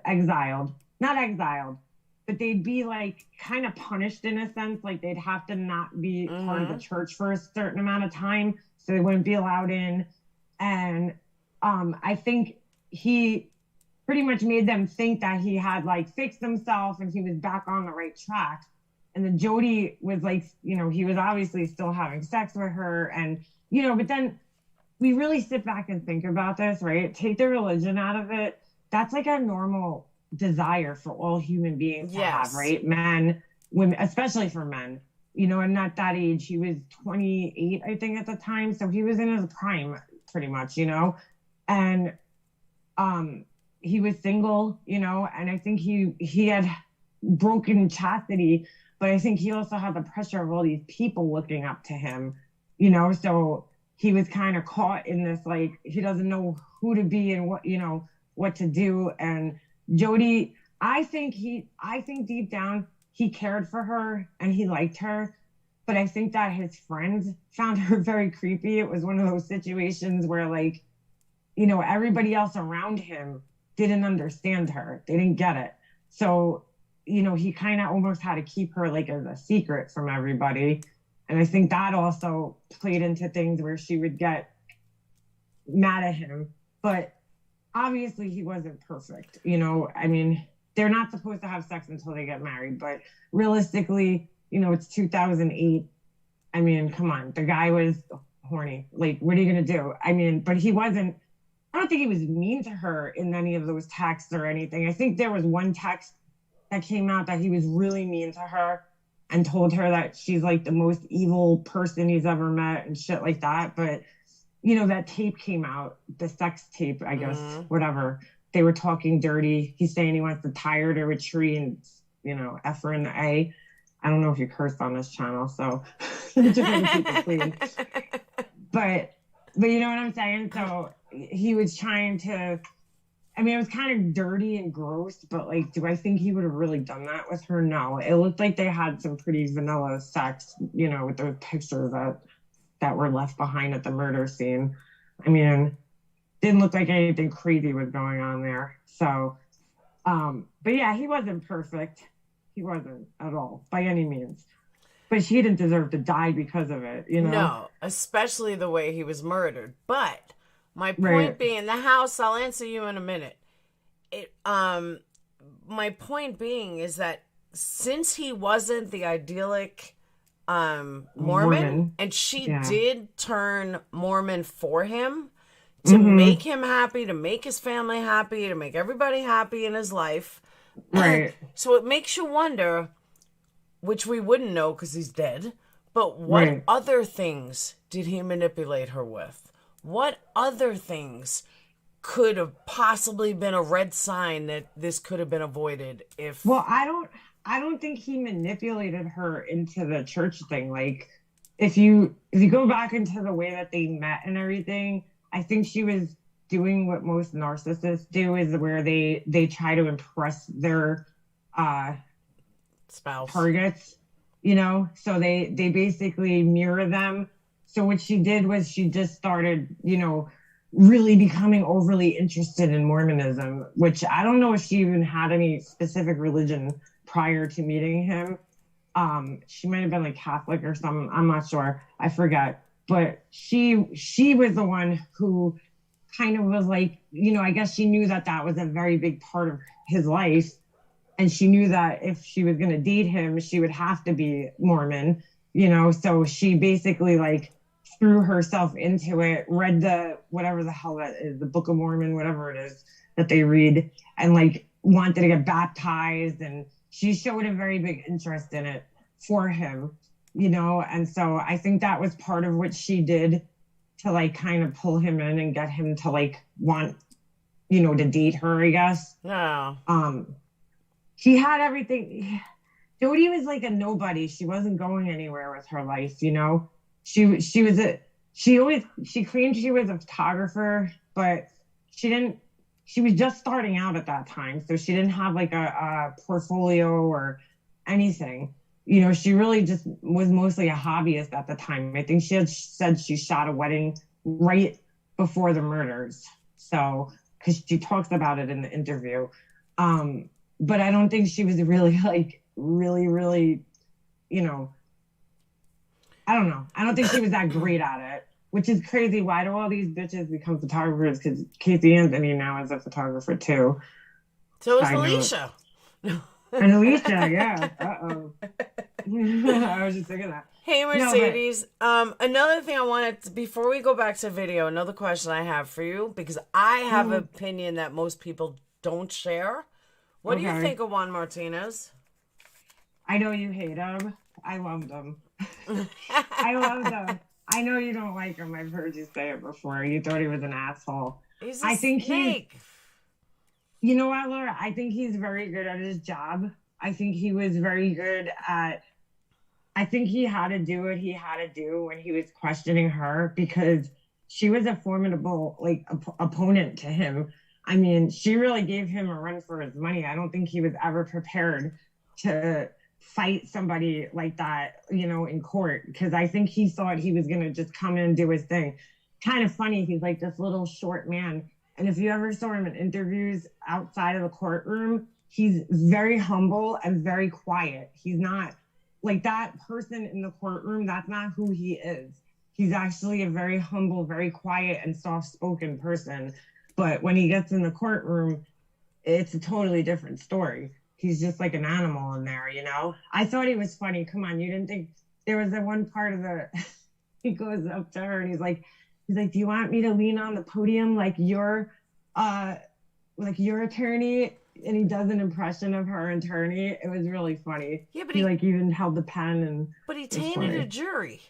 exiled, but they'd be like kind of punished in a sense. Like they'd have to not be part of the church for a certain amount of time, so they wouldn't be allowed in. And I think he pretty much made them think that he had like fixed himself and he was back on the right track. And then Jodi was like, you know, he was obviously still having sex with her. And, you know, but then we really sit back and think about this, right? Take the religion out of it. That's like a normal desire for all human beings to have, right? Men, women, especially for men, you know, and at that age, he was 28, I think at the time. So he was in his prime pretty much, you know, and he was single, you know, and I think he had broken chastity, but I think he also had the pressure of all these people looking up to him, you know, so he was kind of caught in this, like, he doesn't know who to be and what, you know, what to do. And Jodi, I think deep down he cared for her and he liked her, but I think that his friends found her very creepy. It was one of those situations where, like, you know, everybody else around him didn't understand her. They didn't get it. So, you know, he kind of almost had to keep her like as a secret from everybody. And I think that also played into things where she would get mad at him. But obviously he wasn't perfect. You know, I mean, they're not supposed to have sex until they get married, but realistically, you know, it's 2008. I mean, come on, the guy was horny. Like, what are you going to do? I mean, but he wasn't, I don't think he was mean to her in any of those texts or anything. I think there was one text that came out that he was really mean to her and told her that she's like the most evil person he's ever met and shit like that. But, you know, that tape came out, the sex tape, I guess, whatever. They were talking dirty. He's saying he wants to tie her to a tree and, you know, F her in the A. I don't know if you cursed on this channel, so just want to keep it clean. But you know what I'm saying? So he was trying to, I mean, it was kind of dirty and gross, but like, do I think he would have really done that with her? No. It looked like they had some pretty vanilla sex, you know, with those pictures that were left behind at the murder scene. I mean, didn't look like anything crazy was going on there. So, but yeah, he wasn't perfect. He wasn't at all, by any means. But she didn't deserve to die because of it, you know? No, especially the way he was murdered. But my point being, the house, I'll answer you in a minute. My point being is that since he wasn't the idyllic Mormon, and she did turn Mormon for him to make him happy, to make his family happy, to make everybody happy in his life. Right. So it makes you wonder, which we wouldn't know because he's dead, but what other things did he manipulate her with? What other things could have possibly been a red sign that this could have been avoided if... Well, I don't think he manipulated her into the church thing. Like, if you go back into the way that they met and everything, I think she was doing what most narcissists do, is where they try to impress their spouse targets, you know, so they basically mirror them. So what she did was she just started, you know, really becoming overly interested in Mormonism, which I don't know if she even had any specific religion prior to meeting him. She might have been like Catholic or something. I'm not sure. I forget. But she was the one who kind of was like, you know, I guess she knew that was a very big part of his life. And she knew that if she was going to date him, she would have to be Mormon, you know? So she basically like threw herself into it, read the, whatever the hell that is, the Book of Mormon, whatever it is that they read, and like wanted to get baptized. And she showed a very big interest in it for him, you know? And so I think that was part of what she did to like kind of pull him in and get him to like want, you know, to date her, I guess. No. She had everything. Jodi was like a nobody. She wasn't going anywhere with her life, you know? She claimed she was a photographer, but she was just starting out at that time. So she didn't have like a portfolio or anything. You know, she really just was mostly a hobbyist at the time. I think she had said she shot a wedding right before the murders. So, because she talks about it in the interview. But I don't think she was really really, you know, I don't know. I don't think she was that great at it, which is crazy. Why do all these bitches become photographers? Because Casey Anthony now is a photographer too. So is Alicia. And Alicia, yeah. Uh-oh. I was just thinking that. Hey, Mercedes. Another thing I wanted to, before we go back to video, another question I have for you, because I have an opinion that most people don't share. What do you think of Juan Martinez? I know you hate him. I loved him. I loved him. I know you don't like him. I've heard you say it before. You thought he was an asshole. He's a snake. You know what, Laura? I think he's very good at his job. I think he was very good at, I think he had to do what he had to do when he was questioning her, because she was a formidable like opponent to him. I mean, she really gave him a run for his money. I don't think he was ever prepared to fight somebody like that, you know, in court, because I think he thought he was going to just come in and do his thing. Kind of funny. He's like this little short man. And if you ever saw him in interviews outside of the courtroom, he's very humble and very quiet. He's not like that person in the courtroom. That's not who he is. He's actually a very humble, very quiet and soft-spoken person. But when he gets in the courtroom, it's a totally different story. He's just like an animal in there, you know? I thought he was funny. Come on, you didn't think there was that one part of the, he goes up to her and he's like, do you want me to lean on the podium like your attorney? And he does an impression of her attorney. It was really funny. Yeah, but he like even held the pen and. But he tainted a jury.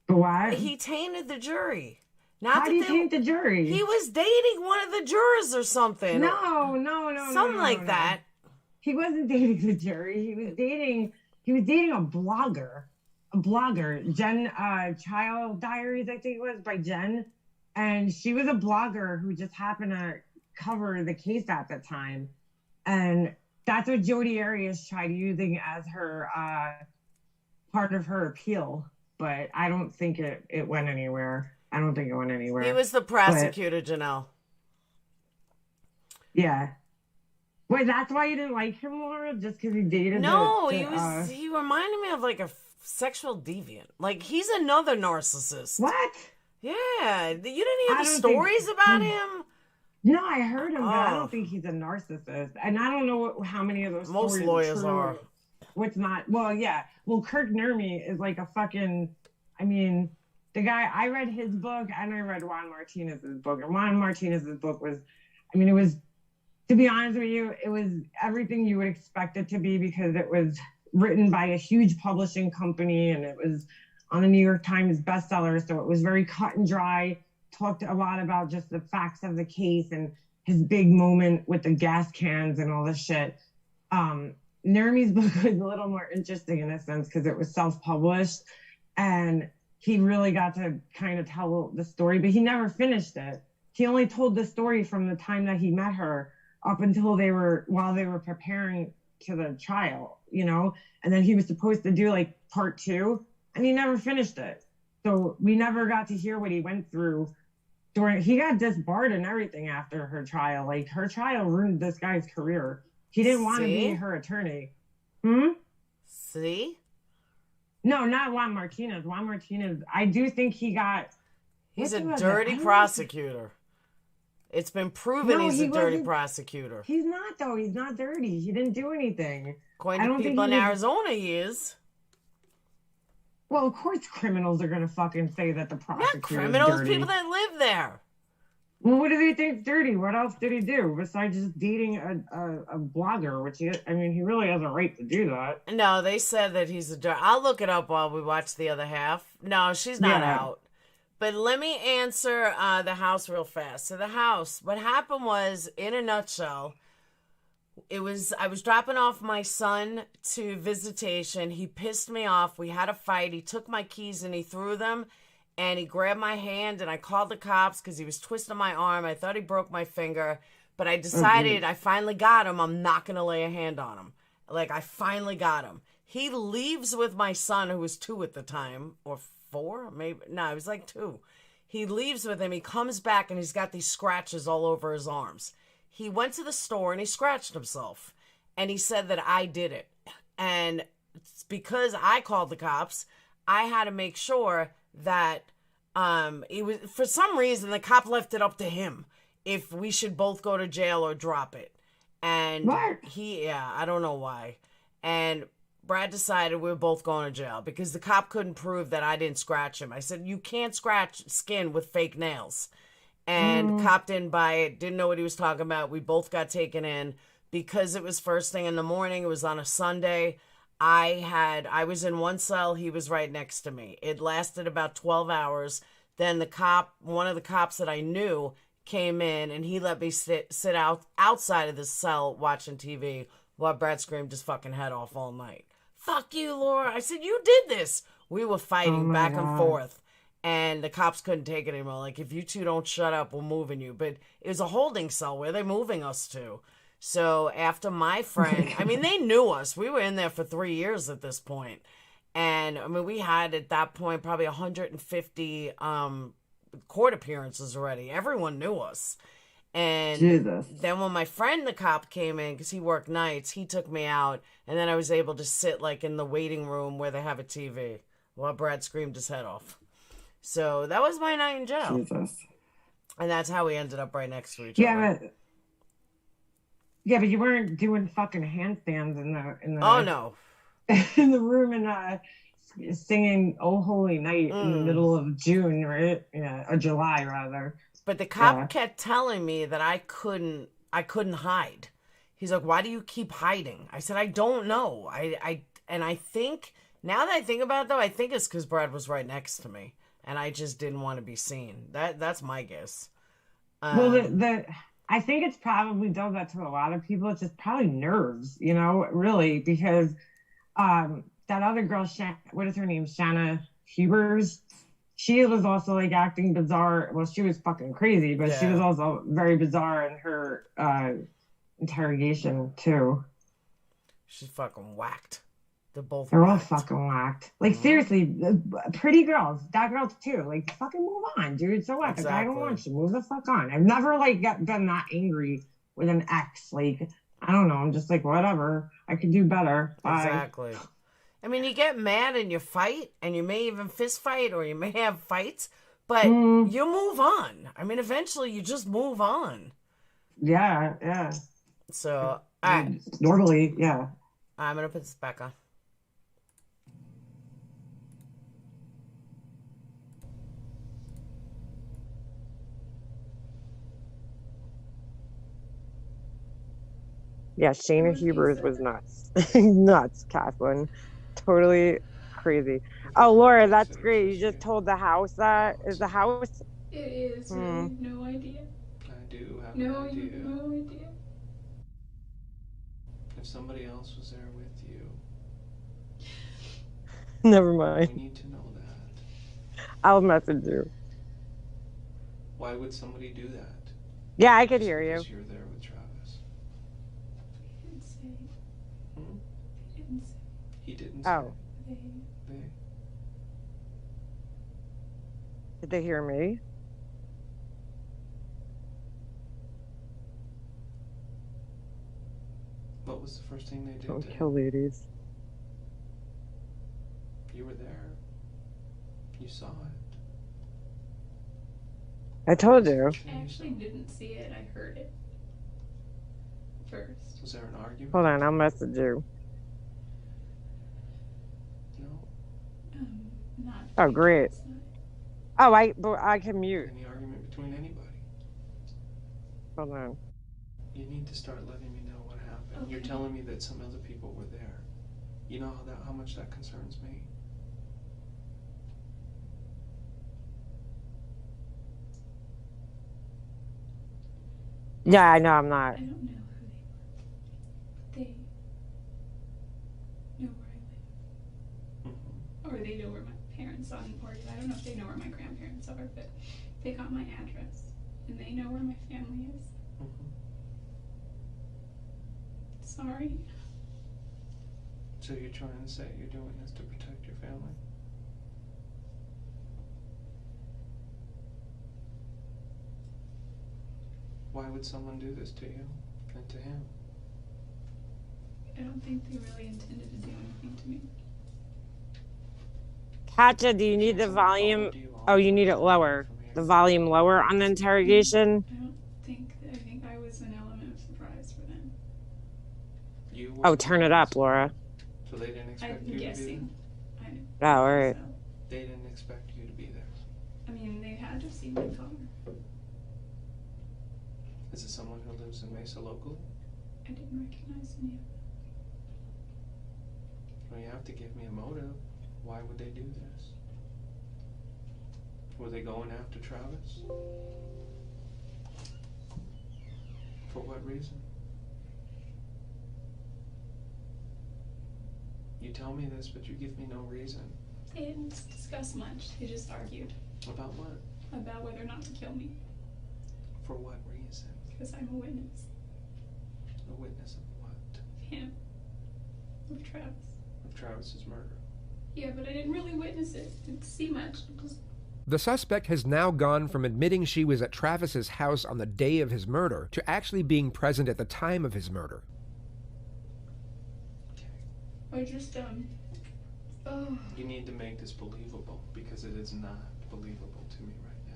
What? He tainted the jury. How do you taint the jury? He was dating one of the jurors or something. No. Something like that. He wasn't dating the jury. He was dating a blogger. Jen, Child Diaries, I think it was, by Jen. And she was a blogger who just happened to cover the case at the time. And that's what Jodi Arias tried using as her part of her appeal. But I don't think it went anywhere. I don't think it went anywhere. He was the prosecutor, Janelle. Yeah. Wait, that's why you didn't like him, Laura? Just because he dated? No, he reminded me of like a sexual deviant. Like, he's another narcissist. What? Yeah. You didn't hear the stories about him? No, I heard him, but I don't think he's a narcissist. And I don't know how many of those most stories lawyers are. What's not? Well, yeah. Well, Kirk Nermy is like a fucking, I mean, the guy, I read his book and I read Juan Martinez's book. And Juan Martinez's book was, I mean, it was, to be honest with you, it was everything you would expect it to be, because it was written by a huge publishing company and it was on the New York Times bestseller. So it was very cut and dry, talked a lot about just the facts of the case and his big moment with the gas cans and all this shit. Nermy's book was a little more interesting in a sense because it was self-published and he really got to kind of tell the story, but he never finished it. He only told the story from the time that he met her up until while they were preparing to the trial, you know? And then he was supposed to do like part 2 and he never finished it. So we never got to hear what he went through he got disbarred and everything after her trial. Like, her trial ruined this guy's career. He didn't want to be her attorney. See? No, not Juan Martinez. Juan Martinez, I do think he's a dirty prosecutor. It's been proven he's a dirty prosecutor. He's not, though. He's not dirty. He didn't do anything. According to people in Arizona, he is. Well, of course criminals are going to fucking say that the prosecutor Not criminals, is dirty. people that live there. Well, what do they think's dirty? What else did he do besides just dating a blogger? Which he really has a right to do that. No, they said that he's a dirty. I'll look it up while we watch the other half. No, she's not out. But let me answer the house real fast. So the house, what happened was, in a nutshell, I was dropping off my son to visitation. He pissed me off. We had a fight. He took my keys and he threw them. And he grabbed my hand and I called the cops because he was twisting my arm. I thought he broke my finger. But I decided I finally got him. I'm not going to lay a hand on him. Like, I finally got him. He leaves with my son, who was 2 at the time, or 4, maybe. No, he was like 2. He leaves with him. He comes back and he's got these scratches all over his arms. He went to the store and he scratched himself. And he said that I did it. And because I called the cops, I had to make sure that it was, for some reason, the cop left it up to him if we should both go to jail or drop it. And what? I don't know why. And Brad decided we were both going to jail because the cop couldn't prove that I didn't scratch him. I said, you can't scratch skin with fake nails. And cop didn't buy it, didn't know what he was talking about. We both got taken in because it was first thing in the morning. It was on a Sunday. I was in one cell. He was right next to me. It lasted about 12 hours. Then one of the cops that I knew came in and he let me sit outside of the cell watching TV while Brad screamed his fucking head off all night. Fuck you, Laura. I said, you did this. We were fighting back and forth, and the cops couldn't take it anymore. Like, if you two don't shut up, we're moving you. But it was a holding cell. Where are they moving us to? So after my friend, I mean, they knew us. We were in there for 3 years at this point. And, I mean, we had at that point probably 150 court appearances already. Everyone knew us. And Jesus. Then when my friend, the cop, came in, because he worked nights, he took me out. And then I was able to sit, like, in the waiting room where they have a TV while Brad screamed his head off. So that was my night in jail. Jesus. And that's how we ended up right next to each other. But you weren't doing fucking handstands in the Oh no. in the room and singing "Oh Holy Night" in the middle of June, right? Yeah, or July rather. But the cop kept telling me that I couldn't hide. He's like, "Why do you keep hiding?" I said, "I don't know." I think now that I think about it, though, I think it's because Brad was right next to me, and I just didn't want to be seen. That's my guess. Well, I think it's probably does that to a lot of people. It's just probably nerves, really, because that other girl, what is her name? Shanna Hubers. She was also like acting bizarre. Well, she was fucking crazy, but she was also very bizarre in her interrogation too. She's fucking whacked. They're all fucking whacked. Like, seriously, pretty girls. That girl, too. Like, fucking move on, dude. So what? Exactly. The guy don't want you. Move the fuck on. I've never, like, been that angry with an ex. Like, I don't know. I'm just like, whatever. I could do better. Bye. Exactly. I mean, you get mad and you fight, and you may even fist fight, or you may have fights, but you move on. I mean, eventually, you just move on. Yeah. So, all right. Normally, yeah. I'm going to put this back on. Yeah, Shayna Hubers was nuts. Nuts, Kathleen. Totally crazy. Oh, Laura, that's great. You just told the house that. Is the house? It is. Really, no idea. I do have No, an idea. you have no idea. If somebody else was there with you, Never we mind. need to know that. I'll message you. Why would somebody do that? Yeah, I could hear you. Because you're there with Travis. He didn't say. Hmm? He didn't say. He didn't say. Oh, They. They. did they hear me? What was the first thing they did? Don't to kill him? ladies. You were there. You saw it. I told you. I actually didn't see it. I heard it first. Was there an argument? Hold on, I'll message you. No. Not. Oh, great. It's not- Oh, I can mute. Any argument between anybody? Hold on. You need to start letting me know what happened. You're Okay. telling me that some other people were there. You know how much that concerns me. Yeah, I know I'm not. I don't know who they were. They know where I live. Mm-hmm. Or they know where my parents are, or I don't know if they know where my grandparents are, but they got my address and they know where my family is. Mm-hmm. Sorry. So you're trying to say you're doing this to protect your family? Why would someone do this to you and to him? I don't think they really intended to do anything to me. Katja, do you need the volume? Oh, you need it lower. The volume lower on the interrogation? I think I was an element of surprise for them. You Oh, turn it up, Laura. So they didn't expect I'm you to be there? guessing. Oh, alright. So, They didn't expect you to be there. I mean, they had to see my car. Is it someone who lives in Mesa locally? I didn't recognize any of them. Well, you have to give me a motive. Why would they do this? Were they going after Travis? For what reason? You tell me this, but you give me no reason. They didn't discuss much. They just argued About what? about whether or not to kill me. For what reason? Because I'm a witness. A witness of what? Him. Of Travis. Of Travis's murder. Yeah, but I didn't really witness it. Didn't see much. Just... The suspect has now gone from admitting she was at Travis's house on the day of his murder to actually being present at the time of his murder. I just, oh. You need to make this believable, because it is not believable to me right now.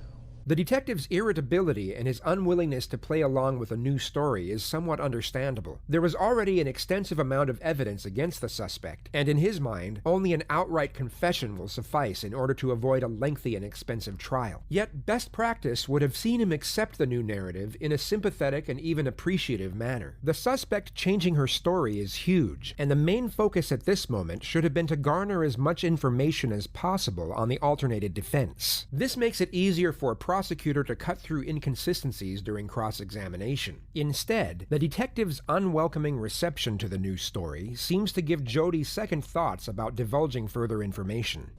The detective's irritability and his unwillingness to play along with a new story is somewhat understandable. There was already an extensive amount of evidence against the suspect, and in his mind, only an outright confession will suffice in order to avoid a lengthy and expensive trial. Yet, best practice would have seen him accept the new narrative in a sympathetic and even appreciative manner. The suspect changing her story is huge, and the main focus at this moment should have been to garner as much information as possible on the alternated defense. This makes it easier for a prosecutor to cut through inconsistencies during cross-examination. Instead, the detective's unwelcoming reception to the new story seems to give Jodi second thoughts about divulging further information.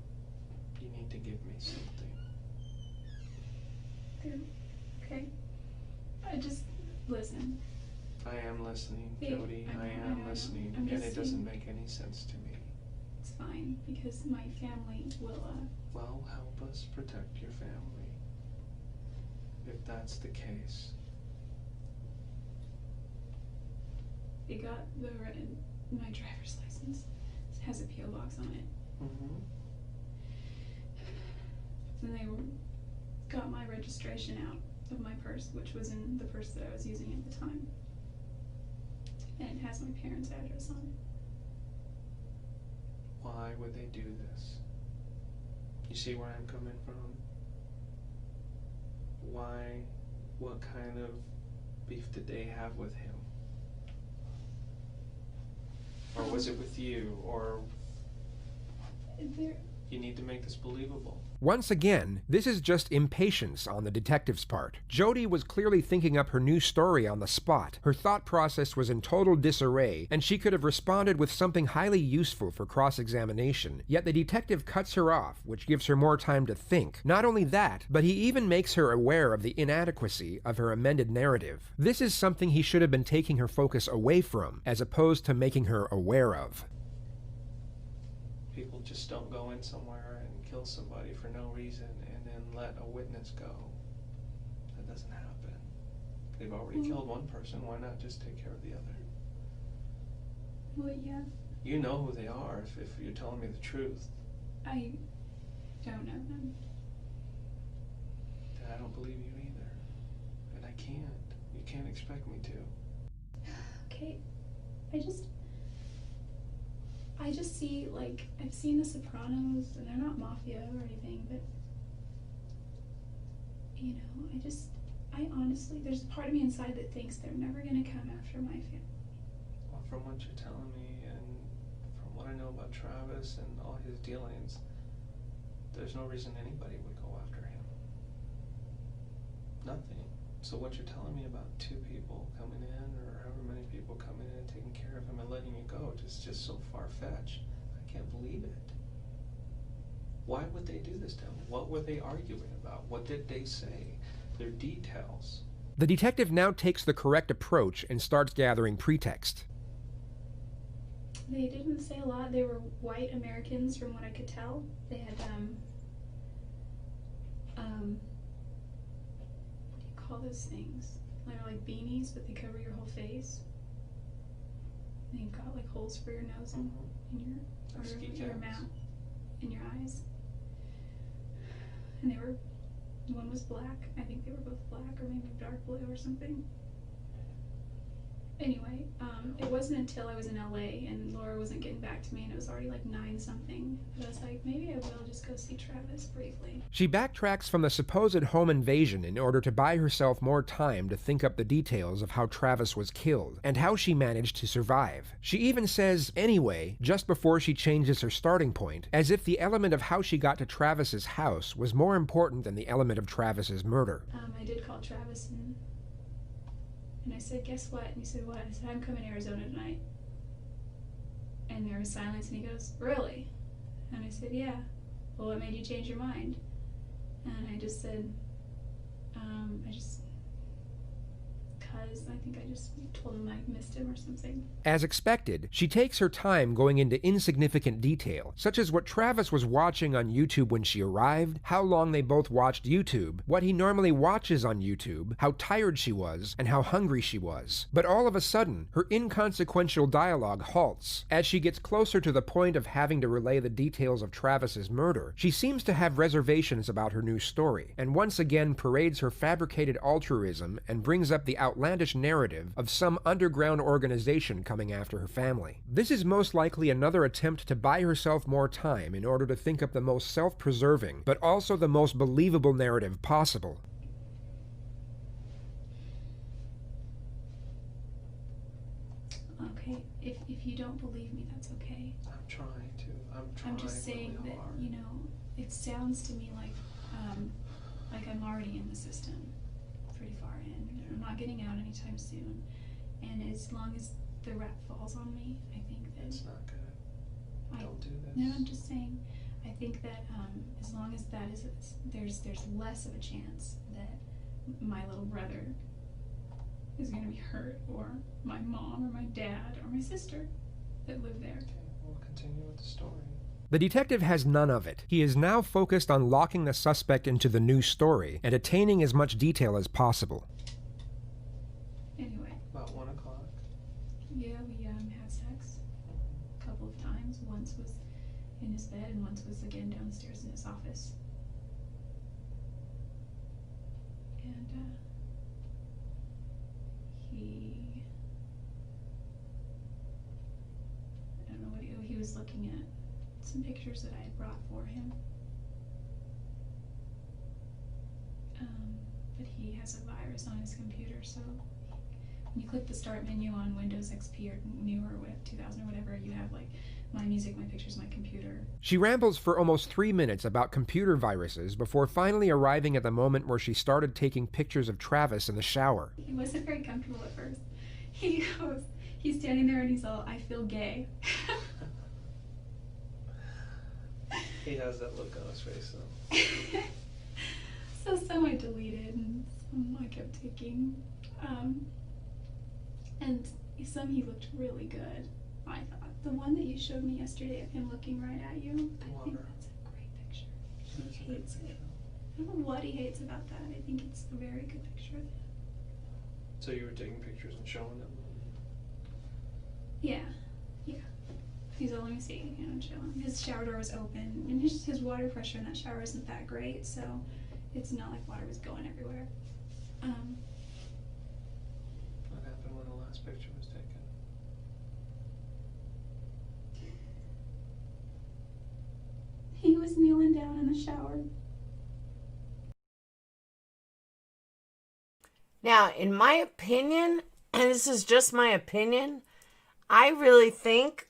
You need to give me something. Okay. I just... Listen. I am listening, Yeah, Jodi. I I know, am listening, I'm and just it doesn't saying- make any sense to me. It's fine, because my family will, Well, help us protect your family. If that's the case. they got my driver's license. It has a P.O. box on it. Mm-hmm. Then they got my registration out of my purse, which was in the purse that I was using at the time. And it has my parents' address on it. Why would they do this? You see where I'm coming from? Why? What kind of beef did they have with him? Or was it with you? Or you need to make this believable. Once again, this is just impatience on the detective's part. Jodi was clearly thinking up her new story on the spot. Her thought process was in total disarray, and she could have responded with something highly useful for cross-examination. Yet the detective cuts her off, which gives her more time to think. Not only that, but he even makes her aware of the inadequacy of her amended narrative. This is something he should have been taking her focus away from, as opposed to making her aware of. People just don't go in somewhere and kill somebody for no reason and then let a witness go. That doesn't happen. They've already killed one person, why not just take care of the other? Well, yeah. You know who they are if you're telling me the truth. I don't know them. Then I don't believe you either. And I can't. You can't expect me to. Okay. I just see, like, I've seen The Sopranos, and they're not mafia or anything, but, you know, I honestly, there's a part of me inside that thinks they're never gonna come after my family. Well, from what you're telling me and from what I know about Travis and all his dealings, there's no reason anybody would go after him. Nothing. So what you're telling me about two people coming in, or however many people coming in and taking care of him and letting you go, is just so far-fetched. I can't believe it. Why would they do this to him? What were they arguing about? What did they say? Their details. The detective now takes the correct approach and starts gathering pretext. They didn't say a lot. They were white Americans from what I could tell. They had, what do you call those things? They're like beanies, but they cover your whole face. And you've got like holes for your nose and your mouth and your eyes. And one was black. I think they were both black or maybe dark blue or something. Anyway, it wasn't until I was in LA and Laura wasn't getting back to me and it was already like 9-something that I was like, maybe I will just go see Travis briefly. She backtracks from the supposed home invasion in order to buy herself more time to think up the details of how Travis was killed and how she managed to survive. She even says, anyway, just before she changes her starting point, as if the element of how she got to Travis's house was more important than the element of Travis's murder. I did call Travis and I said, guess what? And he said, what? I said, I'm coming to Arizona tonight. And there was silence, and he goes, really? And I said, yeah. Well, what made you change your mind? And I just said, because I think I just told him I missed him or something. As expected, she takes her time going into insignificant detail, such as what Travis was watching on YouTube when she arrived, how long they both watched YouTube, what he normally watches on YouTube, how tired she was, and how hungry she was. But all of a sudden, her inconsequential dialogue halts. As she gets closer to the point of having to relay the details of Travis's murder, she seems to have reservations about her new story, and once again parades her fabricated altruism and brings up the outlandish narrative of some underground organization coming after her family. This is most likely another attempt to buy herself more time in order to think up the most self-preserving, but also the most believable narrative possible. Okay, if you don't believe me, that's okay. I'm trying to. I'm just saying really that, hard. you know, it sounds to me like I'm already in the system, pretty far in. I'm not getting out anytime soon, and as long as the rap falls on me, I think that It's not good. Don't do this. No, I'm just saying. I think that as long as that is, there's less of a chance that my little brother is going to be hurt, or my mom, or my dad, or my sister that live there. Okay, we'll continue with the story. The detective has none of it. He is now focused on locking the suspect into the new story and attaining as much detail as possible. Anyway. About 1 o'clock. Yeah, we had sex a couple of times. Once was in his bed, and once was again downstairs in his office. And I don't know what he was looking at some pictures that I had brought for him. But he has a virus on his computer, so when you click the start menu on Windows XP or newer, 2000 or whatever, you have like my music, my pictures, my computer. She rambles for almost 3 minutes about computer viruses before finally arriving at the moment where she started taking pictures of Travis in the shower. He wasn't very comfortable at first. He's standing there and he's all, I feel gay. He has that look on his face, though. So some I deleted and some I kept taking. And some he looked really good, I thought. The one that you showed me yesterday of him looking right at you, I think that's a great picture. He hates it. I don't know what he hates about that. I think it's a very good picture of him. So you were taking pictures and showing them? Yeah. He's all, let me see, I'm chilling. His shower door was open, and his water pressure in that shower isn't that great, so it's not like water was going everywhere. What happened when the last picture was taken? He was kneeling down in the shower. Now, in my opinion, and this is just my opinion, I really think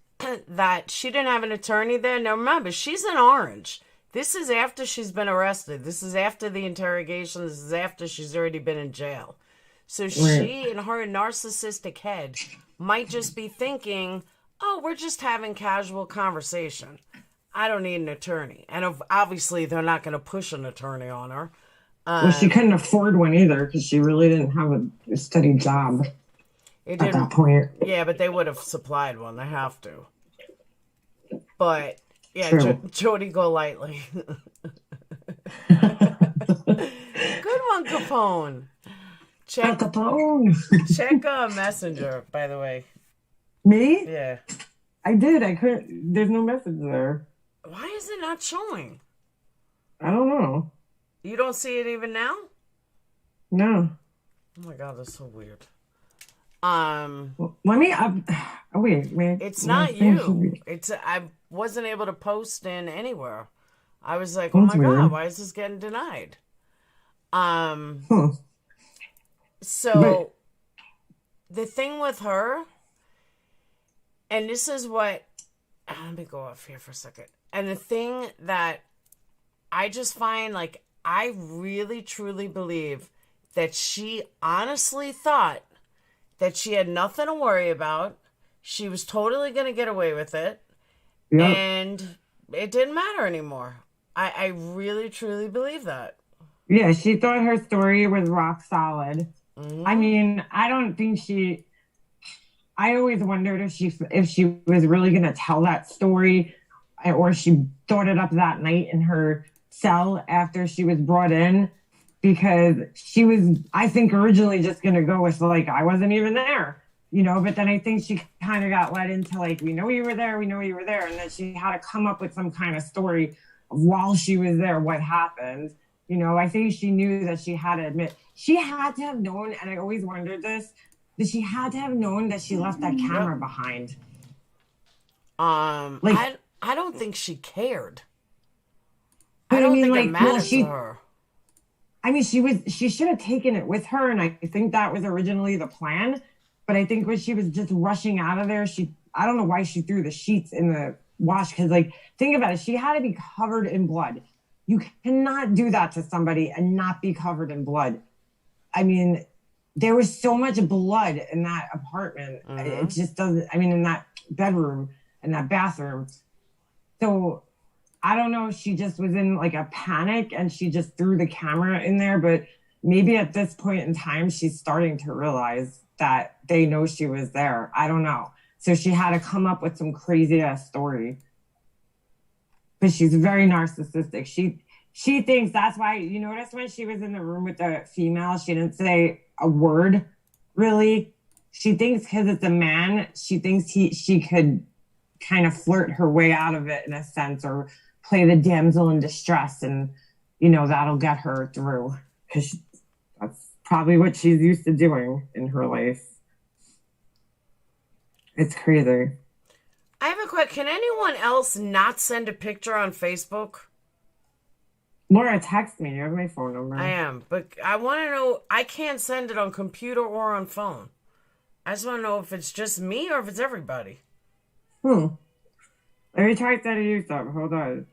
that she didn't have an attorney there. Now, remember, she's in Orange. This is after she's been arrested. This is after the interrogation. This is after she's already been in jail. So she, in her narcissistic head, might just be thinking, oh, we're just having casual conversation. I don't need an attorney. And obviously, they're not going to push an attorney on her. Well, she couldn't afford one either because she really didn't have a steady job at that point. Yeah, but they would have supplied one. They have to. But, yeah, Jodi, go lightly. Good one, Capone. Check Messenger, by the way. Me? Yeah. I did. I couldn't. There's no message there. Why is it not showing? I don't know. You don't see it even now? No. Oh my God, that's so weird. Let me. Wait. It's not you. I wasn't able to post in anywhere. I was like, oh my God, why is this getting denied? So the thing with her, and this is what, let me go off here for a second. And the thing that I just find, like, I really truly believe that she honestly thought that she had nothing to worry about. She was totally going to get away with it. Yep. And it didn't matter anymore. I really, truly believe that. Yeah, she thought her story was rock solid. Mhm. I mean, I don't think I always wondered if she was really going to tell that story, or she thought it up that night in her cell after she was brought in, because she was, I think, originally just going to go with, like, I wasn't even there, you know, but then I think she kind of got led into, like, we know you were there, and then she had to come up with some kind of story of while she was there, what happened. You know, I think she knew that she had to admit, she had to have known, and I always wondered this, that she had to have known that she left that camera behind. Like, I don't think she cared. But I don't think like, it mattered to her. I mean, she should have taken it with her, and I think that was originally the plan. But I think when she was just rushing out of there, I don't know why she threw the sheets in the wash, because, like, think about it, she had to be covered in blood. You cannot do that to somebody and not be covered in blood. I mean, there was so much blood in that apartment. It just doesn't, I mean, in that bedroom, in that bathroom. So I don't know if she just was in, like, a panic and she just threw the camera in there, but maybe at this point in time, she's starting to realize that they know she was there. I don't know. So she had to come up with some crazy ass story. But she's very narcissistic. She thinks, that's why, you notice when she was in the room with the female, she didn't say a word, really. She thinks because it's a man, she thinks she could kind of flirt her way out of it in a sense, or play the damsel in distress, and, you know, that'll get her through. Because that's probably what she's used to doing in her life. It's crazy. I have a question. Can anyone else not send a picture on Facebook? Laura, text me. You have my phone number. I am, but I want to know, I can't send it on computer or on phone. I just want to know if it's just me or if it's everybody. Let me try setting you something. Hold on.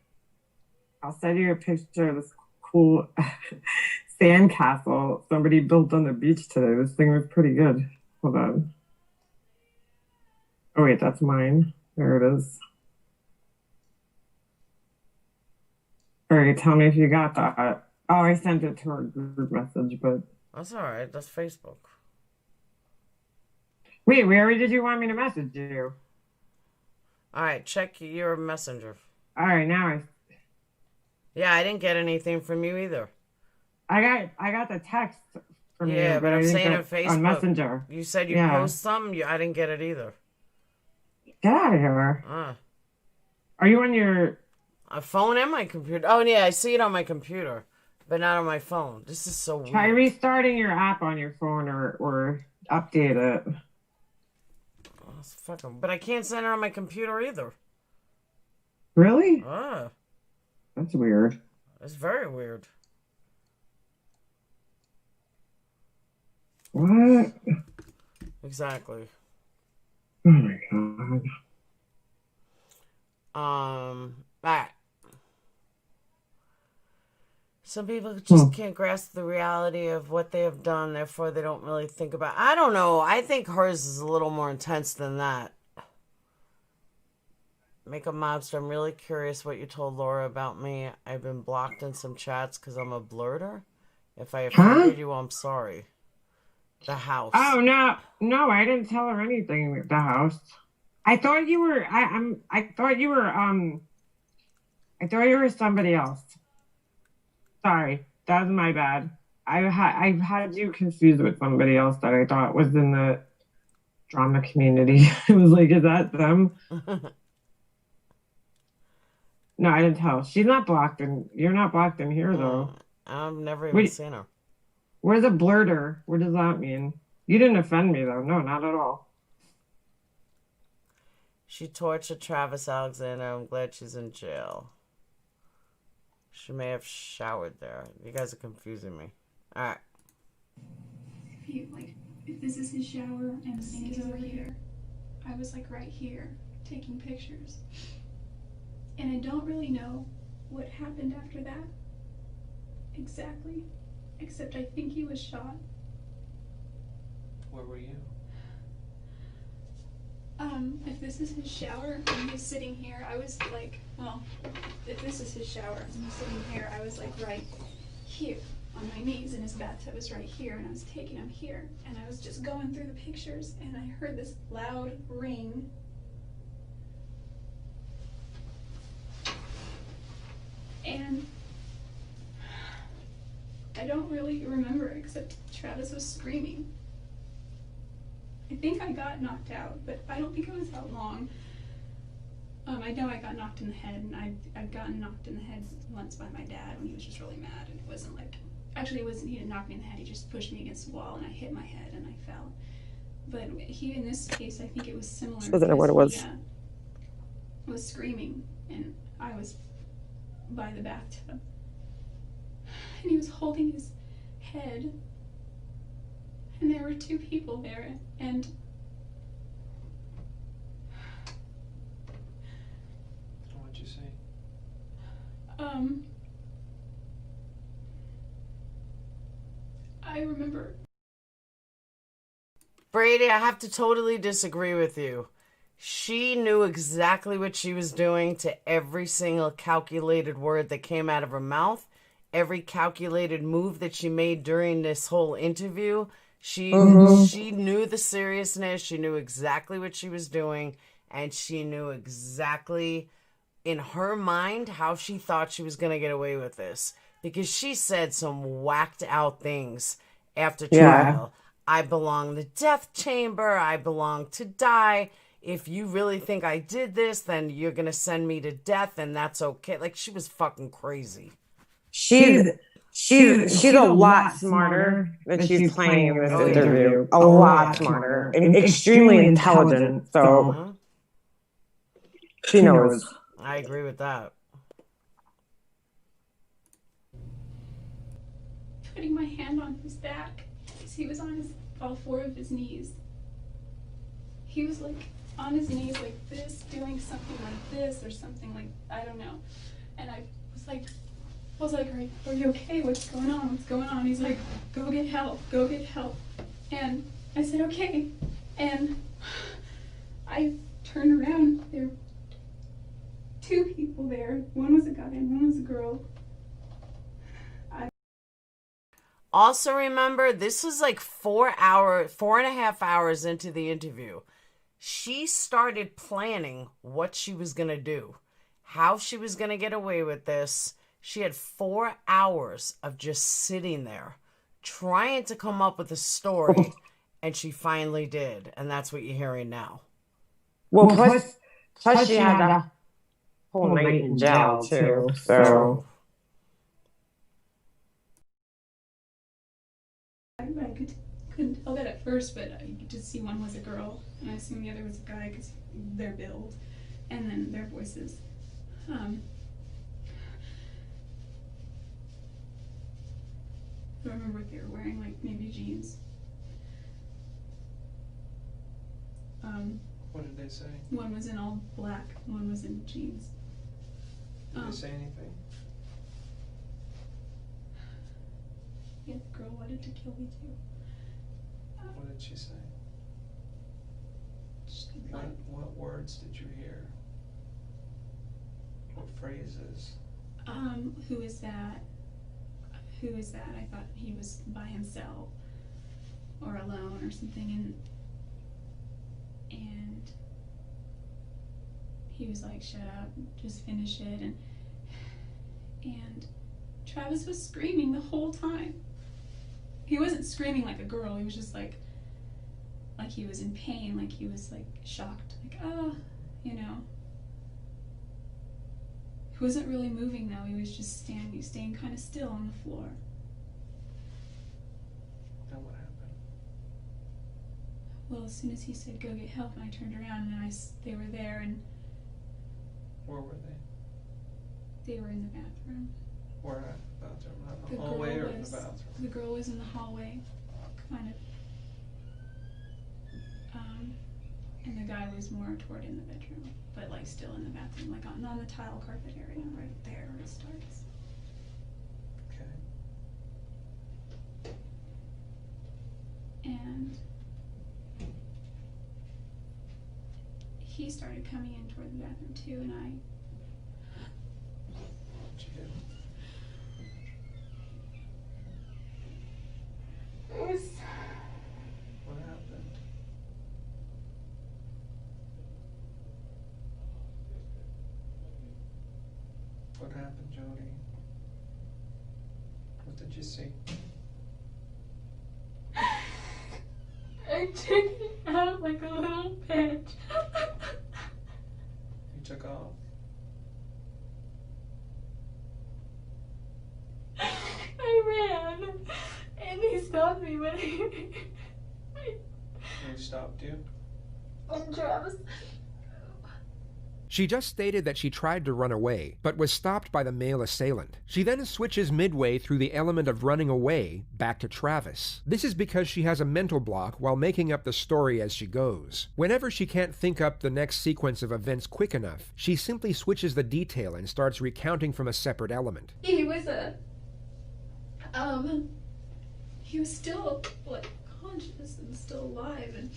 I'll send you a picture of this cool sandcastle somebody built on the beach today. This thing was pretty good. Hold on. Oh, wait, that's mine. There it is. All right, tell me if you got that. Oh, I sent it to our group message, but... That's all right. That's Facebook. Wait, where did you want me to message you? All right, check your messenger. All right, now Yeah, I didn't get anything from you either. I got the text from you, Yeah, but I'm saying on Facebook. On Messenger. You said you post some. I didn't get it either. Get out of here. Are you on your... A phone and my computer. Oh, yeah, I see it on my computer, but not on my phone. This is so weird. Try restarting your app on your phone, or update it. Oh, but I can't send it on my computer either. Really? That's weird. It's very weird. What? Exactly. Oh my god. All right. Some people just can't grasp the reality of what they have done, therefore they don't really think about... I don't know. I think hers is a little more intense than that. Makeup Mobster, I'm really curious what you told Laura about me. I've been blocked in some chats because I'm a blurter. If I offended you, I'm sorry. The house. Oh, no, I didn't tell her anything with the house. I thought you were... I thought you were somebody else. Sorry, that was my bad. I've had you confused with somebody else that I thought was in the drama community. It was like, is that them? No, I didn't tell. She's not blocked, and you're not blocked in here, though. I've never even seen her. Where's a blurter? What does that mean? You didn't offend me, though. No, not at all. She tortured Travis Alexander. I'm glad she's in jail. She may have showered there. You guys are confusing me. All right. If this is his shower and the sink is over here, I was like right here taking pictures. And I don't really know what happened after that. Exactly. Except I think he was shot. Where were you? If this is his shower and he's sitting here, I was like, well, if this is his shower and he's sitting here, I was like right here on my knees, and his bathtub is right here, and I was taking him here, and I was just going through the pictures, and I heard this loud ring. And I don't really remember except Travis was screaming. I think I got knocked out, but I don't think it was that long. I know I got knocked in the head, and I've gotten knocked in the head once by my dad when he was just really mad, and it wasn't like, actually it wasn't, he didn't knock me in the head, he just pushed me against the wall and I hit my head and I fell. But he, in this case, I think it was similar. I don't know what it was. He was screaming, and I was by the bathtub. And he was holding his head, and there were two people there, and what'd you say? I remember. Brady, I have to totally disagree with you. She knew exactly what she was doing to every single calculated word that came out of her mouth, every calculated move that she made during this whole interview. She knew the seriousness, she knew exactly what she was doing, and she knew exactly in her mind how she thought she was going to get away with this, because she said some whacked out things after trial. Yeah. I belong in the death chamber. I belong to die. If you really think I did this, then you're going to send me to death, and that's okay. Like, she was fucking crazy. She's a lot smarter than she's playing in this interview. A lot smarter and extremely intelligent. So she knows. I agree with that. Putting my hand on his back, because he was on all four of his knees. He was like on his knees like this, doing something like this or something like, I don't know. And I was like, are you okay? What's going on? What's going on? He's like, go get help, go get help. And I said, okay. And I turned around. There were two people there. One was a guy and one was a girl. Also remember, this was like 4.5 hours into the interview. She started planning what she was going to do, how she was going to get away with this. She had 4 hours of just sitting there trying to come up with a story, and she finally did. And that's what you're hearing now. Well, plus she had a whole night in jail, too. So. I couldn't tell that at first, but I could just see one was a girl, and I assumed the other was a guy because their build, and then their voices. I don't remember what they were wearing, like maybe jeans. What did they say? One was in all black, one was in jeans. Did they say anything? Yeah, the girl wanted to kill me too. What did she say? What words did you hear? What phrases? Who is that? Who is that? I thought he was by himself or alone or something, and he was like, shut up, just finish it, and Travis was screaming the whole time. He wasn't screaming like a girl, he was just like he was in pain, like he was like shocked, like, you know. He wasn't really moving though, he was just staying kind of still on the floor. Then what happened? Well, as soon as he said go get help, and I turned around and they were there, and Where were they? they were in the bathroom. Where at the bathroom? Not in the hallway or in the bathroom? The girl was in the hallway, kind of. And the guy was more toward in the bedroom, but like still in the bathroom, like on the tile carpet area, right there where it starts. Okay. And he started coming in toward the bathroom too, and What'd you do? it was, What happened? What happened, Jodi? What did you see? I took it out like a little bitch. You took off? I ran, and he stopped me when He stopped you? and Travis. She just stated that she tried to run away, but was stopped by the male assailant. She then switches midway through the element of running away back to Travis. This is because she has a mental block while making up the story as she goes. Whenever she can't think up the next sequence of events quick enough, she simply switches the detail and starts recounting from a separate element. He was he was still like conscious and still alive, and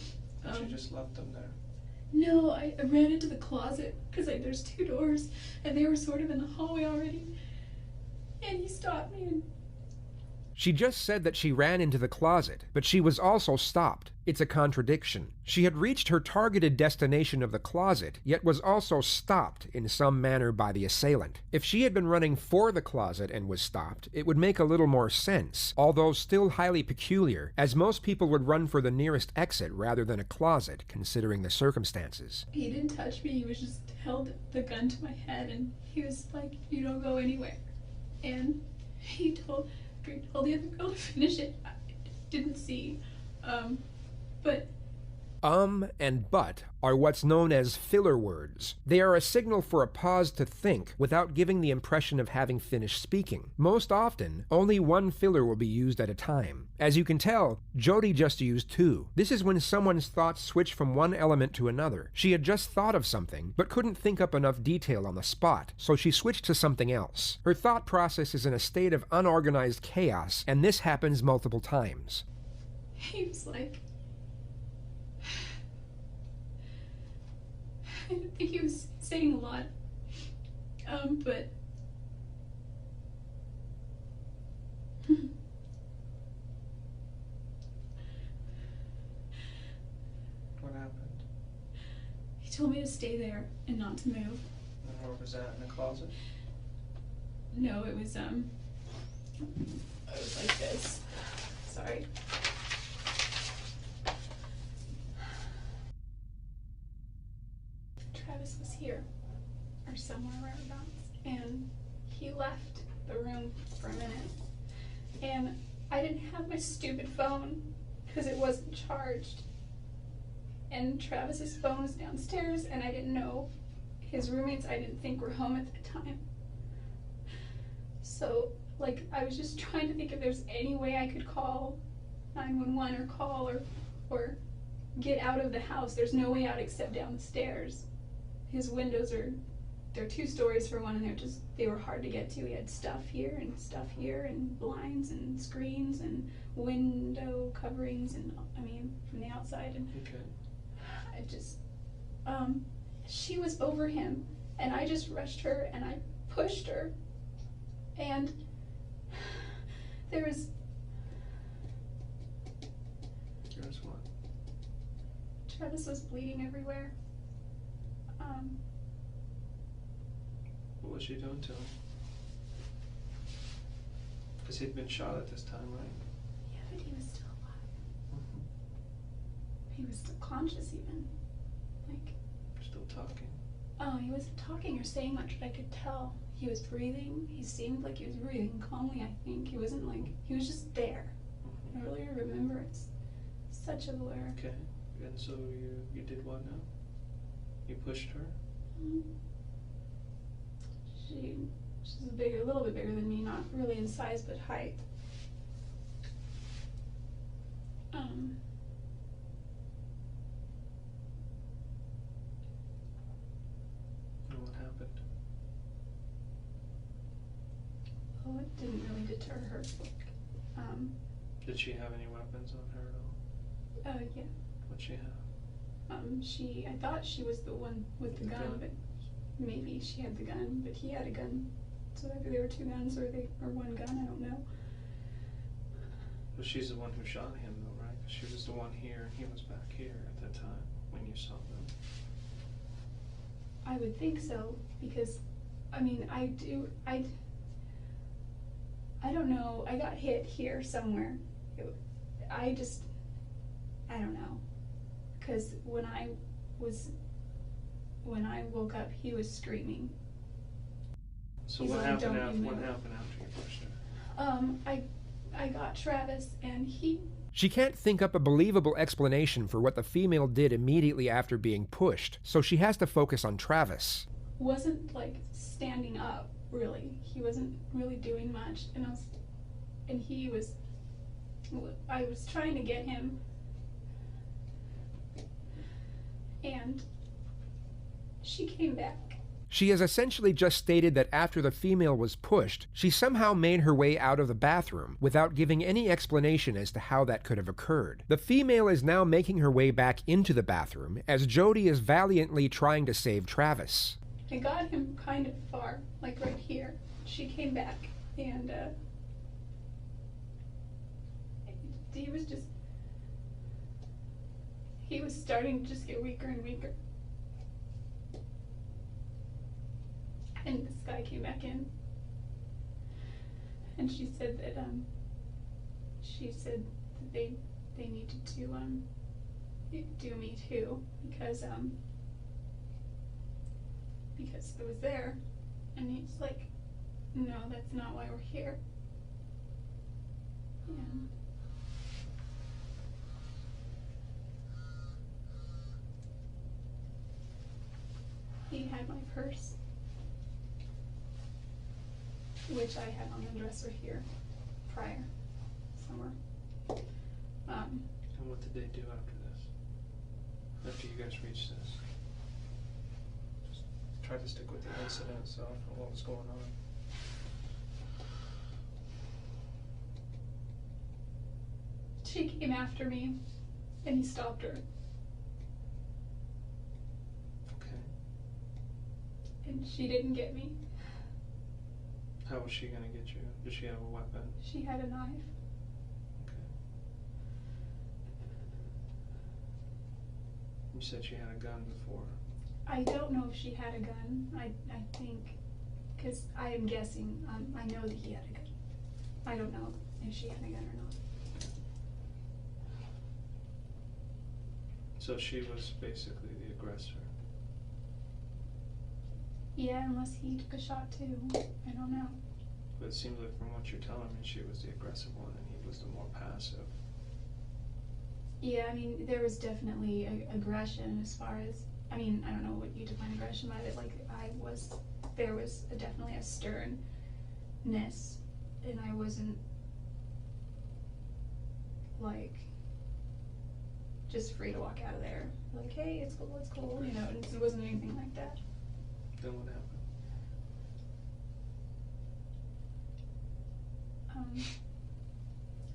But you just left them there. no, I ran into the closet because there's 2 doors, and they were sort of in the hallway already, and he stopped me. And She just said that she ran into the closet, but she was also stopped. It's a contradiction. She had reached her targeted destination of the closet, yet was also stopped in some manner by the assailant. If she had been running for the closet and was stopped, it would make a little more sense, although still highly peculiar, as most people would run for the nearest exit rather than a closet, considering the circumstances. he didn't touch me. He was just held the gun to my head, and he was like, "You don't go anywhere." And he told the other girl to finish it. I didn't see, but And but are what's known as filler words. They are a signal for a pause to think without giving the impression of having finished speaking. Most often, only one filler will be used at a time. As you can tell, Jodi just used 2. This is when someone's thoughts switch from one element to another. She had just thought of something, but couldn't think up enough detail on the spot, so she switched to something else. Her thought process is in a state of unorganized chaos, and this happens multiple times. he was like, I think he was saying a lot, but What happened? he told me to stay there and not to move. And where was that, in the closet? No, it was like this. Sorry. Travis was here, or somewhere whereabouts, and he left the room for a minute, and I didn't have my stupid phone because it wasn't charged, and Travis's phone was downstairs, and I didn't know his roommates, I didn't think were home at the time. So, like, I was just trying to think if there's any way I could call 911 or call or get out of the house. There's no way out except down the stairs. His windows they're 2 stories for one, and they were hard to get to. He had stuff here and blinds and screens and window coverings and, from the outside. And Okay. I just, she was over him, and I just rushed her and I pushed her, and There's what? Travis was bleeding everywhere. What was she doing to him? Because he'd been shot at this time, right? Yeah, but he was still alive. Mm-hmm. He was still conscious even. Like, Still talking. he wasn't talking or saying much, but I could tell. He was breathing. He seemed like he was breathing calmly, I think. He wasn't like, he was just there. Mm-hmm. I really remember. It's such a blur. Okay. And so you did what now? You pushed her? She's bigger, a little bit bigger than me, not really in size, but height. And what happened? Well, it didn't really deter her. Did she have any weapons on her at all? Yeah. What'd she have? I thought she was the one with the gun, but maybe she had the gun, but he had a gun. So either there were two guns or one gun, I don't know. But she's the one who shot him, though, right? 'Cause she was the one here, and he was back here at that time when you saw them. I would think so, because, I mean, I don't know, I got hit here somewhere. I don't know. Because when I woke up, he was screaming. So He's what like, happened "Don't you after know?" you pushed her? I got Travis, and he She can't think up a believable explanation for what the female did immediately after being pushed, so she has to focus on Travis. wasn't like standing up, really. He wasn't really doing much, and I was trying to get him, and she came back. She has essentially just stated that after the female was pushed, she somehow made her way out of the bathroom without giving any explanation as to how that could have occurred. The female is now making her way back into the bathroom as Jodi is valiantly trying to save Travis. I got him kind of far, like right here. She came back, and he was starting to just get weaker and weaker. And this guy came back in, and she said that they needed to do me too, because it was there, and he's like, no, that's not why we're here. And he had my purse, which I had on the dresser here prior, somewhere. And what did they do after this? After you guys reached this? Just try to stick with the incident itself and what was going on. She came after me, and he stopped her. Okay. And she didn't get me. How was she gonna get you? Did she have a weapon? She had a knife. Okay. You said she had a gun before. I don't know if she had a gun. I think, because I am guessing, I know that he had a gun. I don't know if she had a gun or not. So she was basically the aggressor. Yeah, unless he took a shot too. I don't know. But it seems like from what you're telling me, she was the aggressive one and he was the more passive. Yeah, I mean, there was definitely aggression as far as, I mean, I don't know what you define aggression by, but like there was definitely a sternness, and I wasn't like just free to walk out of there. Like, hey, it's cool, you know, it wasn't anything like that. Then what happened?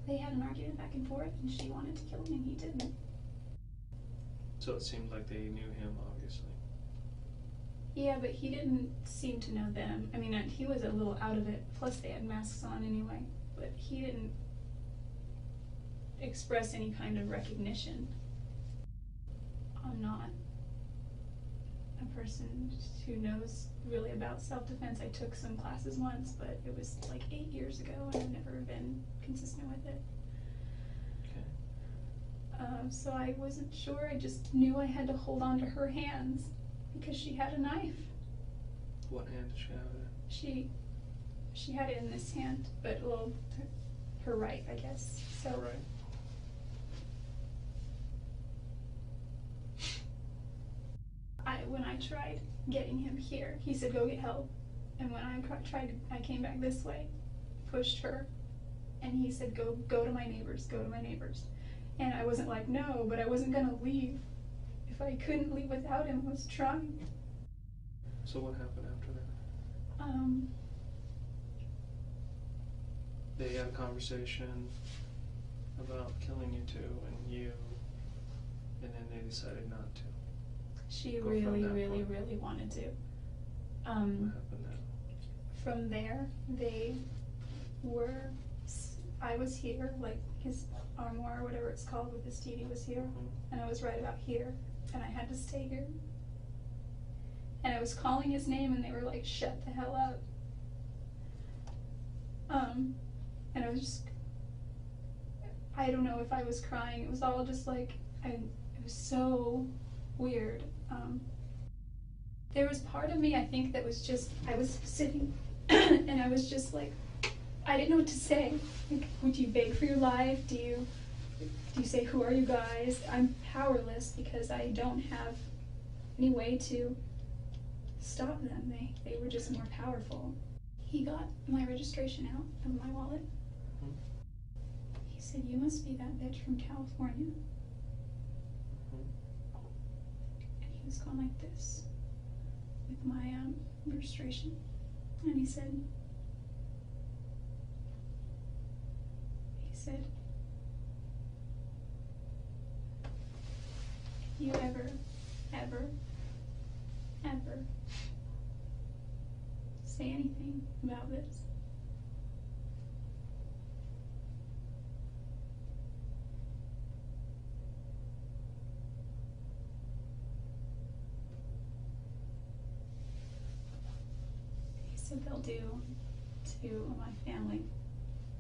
They had an argument back and forth, and she wanted to kill him, and he didn't. So it seemed like they knew him, obviously. Yeah, but he didn't seem to know them. I mean, he was a little out of it, plus they had masks on anyway, but he didn't express any kind of recognition. I'm not a person who knows really about self-defense. I took some classes once, but it was like 8 years ago, and I've never been consistent with it. Okay. So I wasn't sure. I just knew I had to hold on to her hands because she had a knife. What hand did she have it in? She had it in this hand, but well, her right, I guess. So Right. when I tried getting him here, he said, go get help. And when I came back this way, pushed her, and he said, go to my neighbors, go to my neighbors. And I wasn't like, no, but I wasn't gonna leave. If I couldn't leave without him, I was trying. So what happened after that? They had a conversation about killing you two, and you And then they decided not to. She Go from really, that really, point. really wanted to. What happened then? From there, they were, I was here, like his armoire or whatever it's called with his TV was here, and I was right about here, and I had to stay here. And I was calling his name and they were like, shut the hell up. And I was just, I don't know if I was crying. It was all just like, it was so weird. There was part of me, I think, that was just, I was sitting and I was just like, I didn't know what to say. Like, would you beg for your life? Do you say, who are you guys? I'm powerless because I don't have any way to stop them. They were just more powerful. He got my registration out of my wallet. He said, you must be that bitch from California. And he was going like this with my registration. And he said, if you ever say anything about this, he said they'll do to my family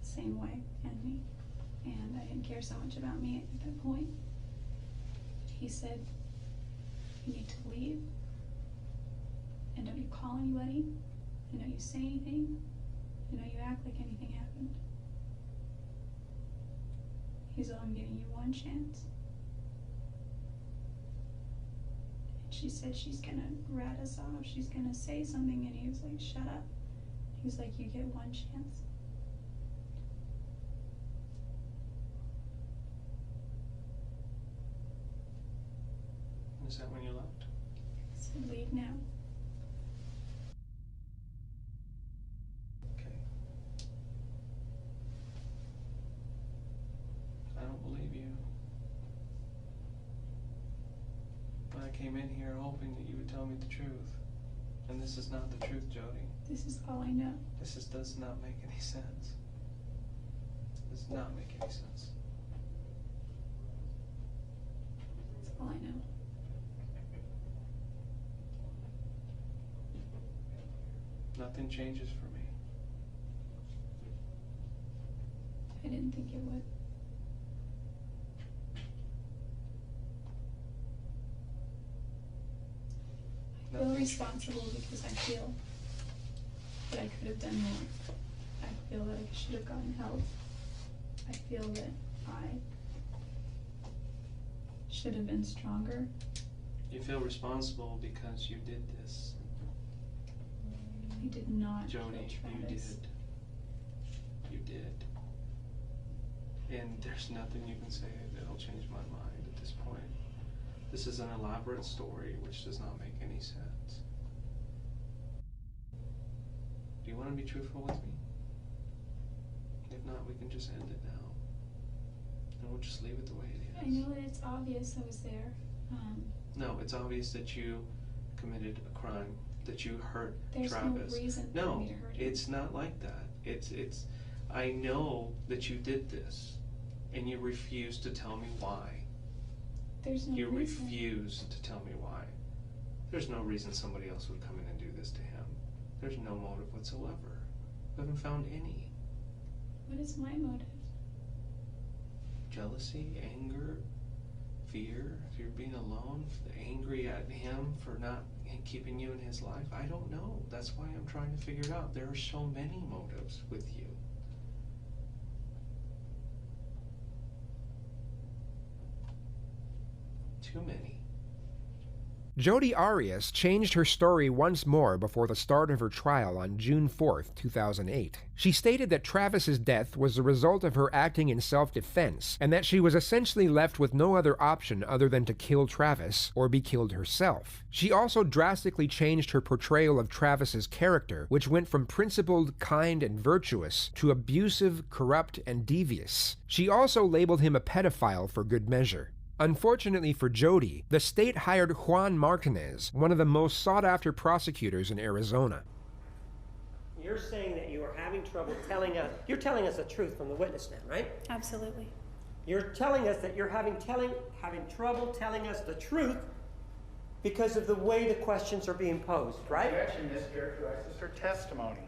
the same way and me. And I didn't care so much about me at that point. He said, you need to leave, and don't you call anybody, and don't you say anything, and don't you act like anything happened. He said, I'm giving you one chance. And she said she's gonna rat us off, she's gonna say something, and he was like, shut up. He was like, you get one chance. Is that when you left? So leave now. Okay. I don't believe you. I came in here hoping that you would tell me the truth. And this is not the truth, Jodi. This is all I know. This does not make any sense. Does not make any sense. That's all I know. Nothing changes for me. I didn't think it would. I feel responsible because I feel that I could have done more. I feel that I should have gotten help. I feel that I should have been stronger. You feel responsible because you did this. I did not Jodi, kill you Travis. did. You did. And there's nothing you can say that'll change my mind at this point. This is an elaborate story which does not make any sense. Do you want to be truthful with me? If not, we can just end it now. And we'll just leave it the way it is. I know that it's obvious I was there. No, it's obvious that you committed a crime, that you hurt There's Travis. no reason for No, me to hurt him. it's not like that. It's I know that you did this, and you refuse to tell me why. There's no You reason. refuse to tell me why. There's no reason somebody else would come in and do this to him. There's no motive whatsoever. We haven't found any. What is my motive? Jealousy, anger, fear, fear of being alone, angry at him for not keeping you in his life. I don't know. That's why I'm trying to figure it out. There are so many motives with you. Too many. Jodi Arias changed her story once more before the start of her trial on June 4th, 2008. She stated that Travis's death was the result of her acting in self-defense, and that she was essentially left with no other option other than to kill Travis or be killed herself. She also drastically changed her portrayal of Travis's character, which went from principled, kind, and virtuous to abusive, corrupt, and devious. She also labeled him a pedophile for good measure. Unfortunately for Jodi, the state hired Juan Martinez, one of the most sought-after prosecutors in Arizona. You're saying that you are having trouble telling us, you're telling us the truth from the witness stand, right? Absolutely. You're telling us that you're having trouble telling us the truth because of the way the questions are being posed, right? Objection mischaracterizes her testimony.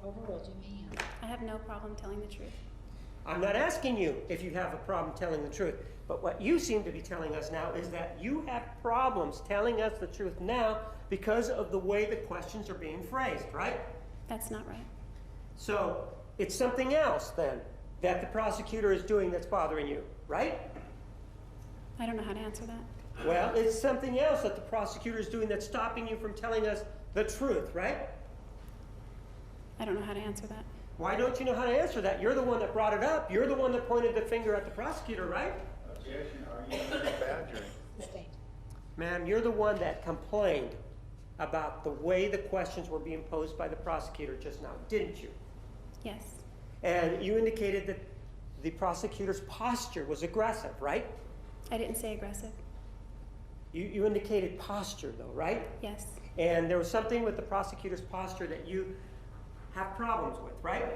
Overruled, you may have. I have no problem telling the truth. I'm not asking you if you have a problem telling the truth, but what you seem to be telling us now is that you have problems telling us the truth now because of the way the questions are being phrased, right? That's not right. So it's something else then that the prosecutor is doing that's bothering you, right? I don't know how to answer that. Well, it's something else that the prosecutor is doing that's stopping you from telling us the truth, right? I don't know how to answer that. Why don't you know how to answer that? You're the one that brought it up. You're the one that pointed the finger at the prosecutor, right? Objection, argument is badgering. Sustained. Ma'am, you're the one that complained about the way the questions were being posed by the prosecutor just now, didn't you? Yes. And you indicated that the prosecutor's posture was aggressive, right? I didn't say aggressive. You indicated posture, though, right? Yes. And there was something with the prosecutor's posture that you have problems with, right?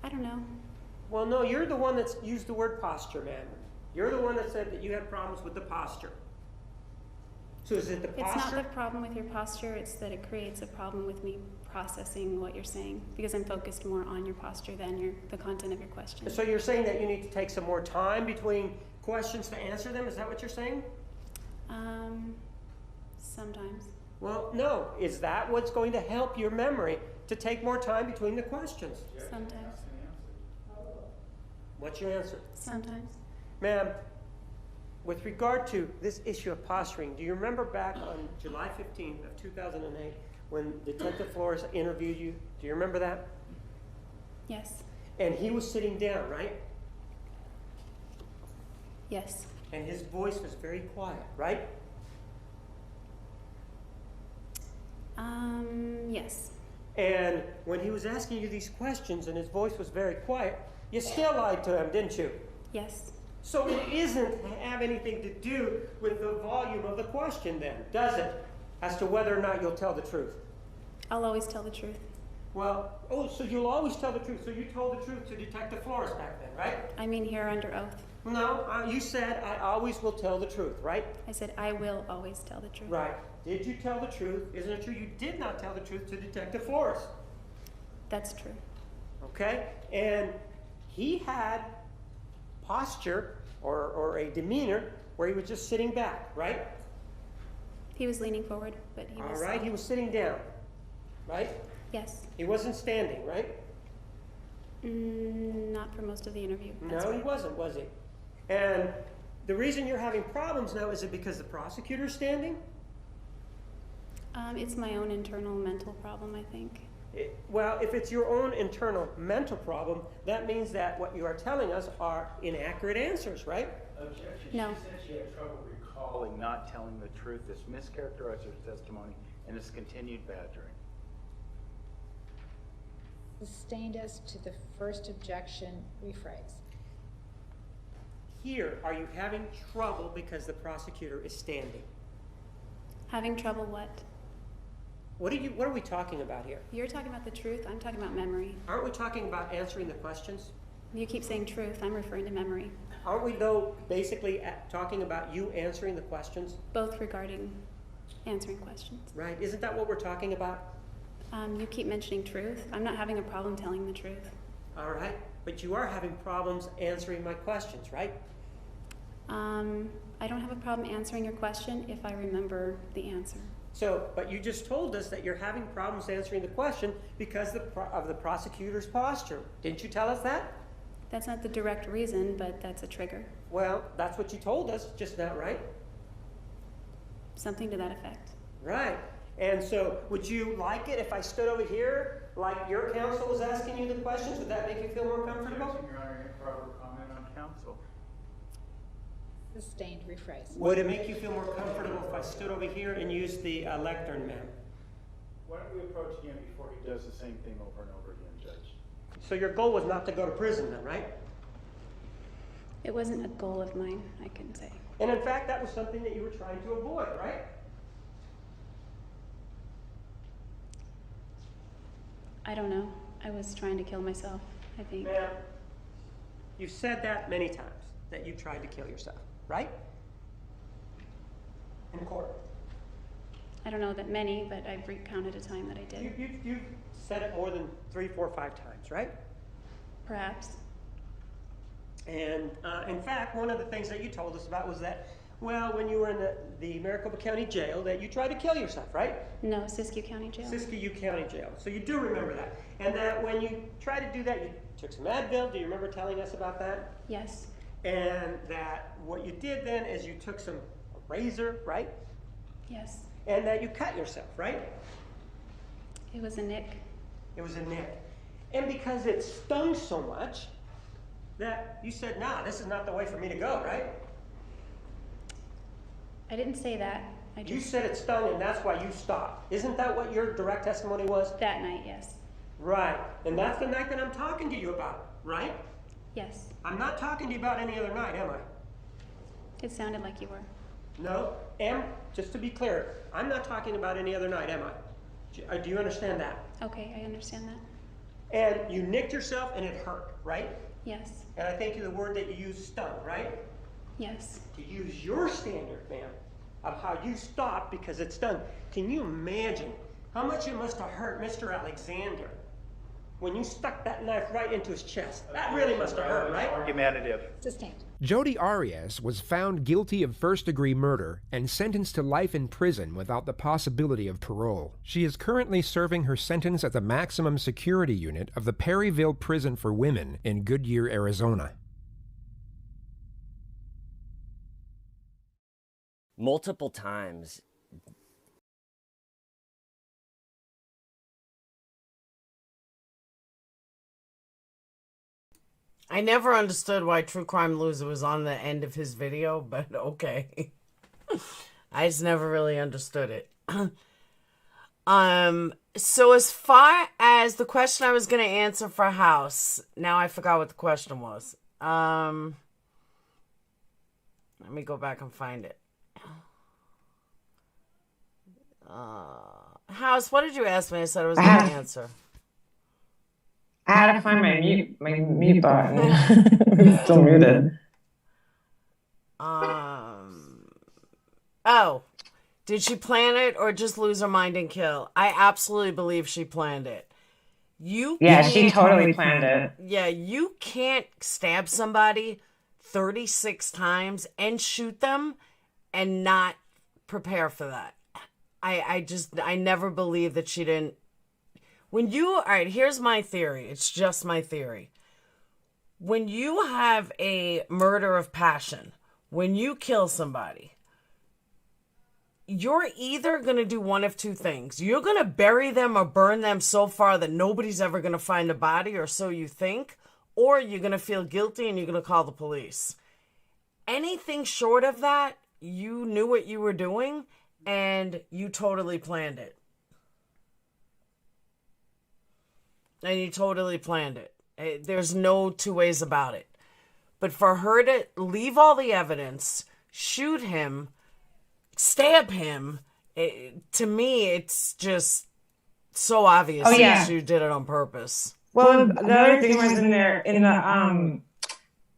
I don't know. Well, no, you're the one that's used the word posture, ma'am. You're the one that said that you had problems with the posture. So is it the posture? It's not the problem with your posture, it's that it creates a problem with me processing what you're saying because I'm focused more on your posture than the content of your question. So you're saying that you need to take some more time between questions to answer them? Is that what you're saying? Sometimes. Well, no. Is that what's going to help your memory to take more time between the questions? Sometimes. What's your answer? Sometimes. Ma'am, with regard to this issue of posturing, do you remember back on July 15th of 2008 when Detective Flores interviewed you? Do you remember that? Yes. And he was sitting down, right? Yes. And his voice was very quiet, right? Yes. And when he was asking you these questions and his voice was very quiet, you still lied to him, didn't you? Yes. So it isn't have anything to do with the volume of the question then, does it? As to whether or not you'll tell the truth. I'll always tell the truth. Well, oh, so you'll always tell the truth. So you told the truth to Detective Flores back then, right? I mean here under oath. No, you said I always will tell the truth, right? I said I will always tell the truth. Right. Did you tell the truth? Isn't it true you did not tell the truth to Detective Flores? That's true. Okay? And he had posture or a demeanor where he was just sitting back, right? He was leaning forward, but he was... All right, he was sitting down, right? Yes. He wasn't standing, right? Not for most of the interview. That's No, right. he wasn't, was he? And the reason you're having problems now, is it because the prosecutor's standing? It's my own internal mental problem, I think. Well, if it's your own internal mental problem, that means that what you are telling us are inaccurate answers, right? Objection. No. She said she had trouble recalling not telling the truth. This mischaracterized her testimony and this continued badgering. Sustained as to the first objection, rephrase. Here, are you having trouble because the prosecutor is standing? Having trouble what? What are we talking about here? You're talking about the truth, I'm talking about memory. Aren't we talking about answering the questions? You keep saying truth, I'm referring to memory. Aren't we, though, basically talking about you answering the questions? Both regarding answering questions. Right, isn't that what we're talking about? You keep mentioning truth. I'm not having a problem telling the truth. All right, but you are having problems answering my questions, right? I don't have a problem answering your question if I remember the answer. So, but you just told us that you're having problems answering the question because of the prosecutor's posture. Didn't you tell us that? That's not the direct reason, but that's a trigger. Well, that's what you told us just now, right? Something to that effect. Right. And so, would you like it if I stood over here, like your counsel was asking you the questions? Would that make you feel more comfortable? Objection, Your Honor, improper comment on counsel. Sustained, rephrase. Would it make you feel more comfortable if I stood over here and used the lectern, ma'am? Why don't we approach him before he does the same thing over and over again, Judge? So your goal was not to go to prison then, right? It wasn't a goal of mine, I can say. And in fact, that was something that you were trying to avoid, right? I don't know. I was trying to kill myself, I think. Ma'am, you've said that many times, that you tried to kill yourself, right? In court. I don't know that many, but I've recounted a time that I did. You've said it more than 3, 4, 5 times, right? Perhaps. And in fact, one of the things that you told us about was that, well, when you were in the Maricopa County Jail, that you tried to kill yourself, right? No, Siskiyou County Jail. Siskiyou County Jail. So you do remember that. And that when you tried to do that, you took some Advil. Do you remember telling us about that? Yes. And that what you did then is you took a razor, right? Yes. And that you cut yourself, right? It was a nick. It was a nick. And because it stung so much, that you said, nah, this is not the way for me to go, right? I didn't say that. You said it stung and that's why you stopped. Isn't that what your direct testimony was? That night, yes. Right. And that's the night that I'm talking to you about, right? Yes. I'm not talking to you about any other night, am I? It sounded like you were. No. Just to be clear, I'm not talking about any other night, am I? Do you understand that? Okay, I understand that. And you nicked yourself and it hurt, right? Yes. And I think the word that you used, stung, right? Yes. To use your standard, ma'am, of how you stopped because it stung. Can you imagine how much it must have hurt Mr. Alexander when you stuck that knife right into his chest? That really must have hurt, right? Argumentative. Sustained. Jodi Arias was found guilty of first-degree murder and sentenced to life in prison without the possibility of parole. She is currently serving her sentence at the maximum security unit of the Perryville Prison for Women in Goodyear, Arizona. Multiple times. I never understood why True Crime Loser was on the end of his video, but okay. I just never really understood it. So as far as the question I was going to answer for House, now I forgot what the question was. Let me go back and find it. House, what did you ask me? I said I was going to answer. I had to find my mute button. I'm still muted. Oh, did she plan it or just lose her mind and kill? I absolutely believe she planned it. She totally planned it. Yeah, you can't stab somebody 36 times and shoot them and not prepare for that. I never believe that she didn't. All right, here's my theory. It's just my theory. When you have a murder of passion, when you kill somebody, you're either going to do one of two things. You're going to bury them or burn them so far that nobody's ever going to find a body, or so you think, or you're going to feel guilty and you're going to call the police. Anything short of that, you knew what you were doing and you totally planned it. And you totally planned it. There's no two ways about it. But for her to leave all the evidence, shoot him, stab him, to me, it's just so obvious that she did it on purpose. Well, the other thing was in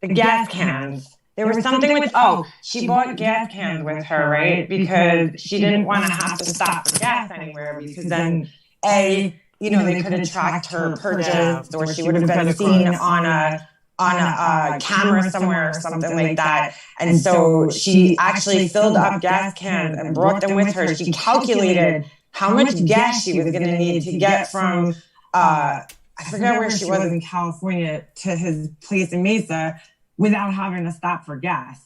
the gas cans. There was something with, she bought gas cans with her, right? Because she didn't want to have to stop for gas anywhere, because then, they could have tracked her purchase, or she would have been seen on a camera somewhere or something like that. And so she actually filled up gas cans and brought them with her. She calculated how much gas she was going to need to get from, I forget where she was in California, to his place in Mesa without having to stop for gas.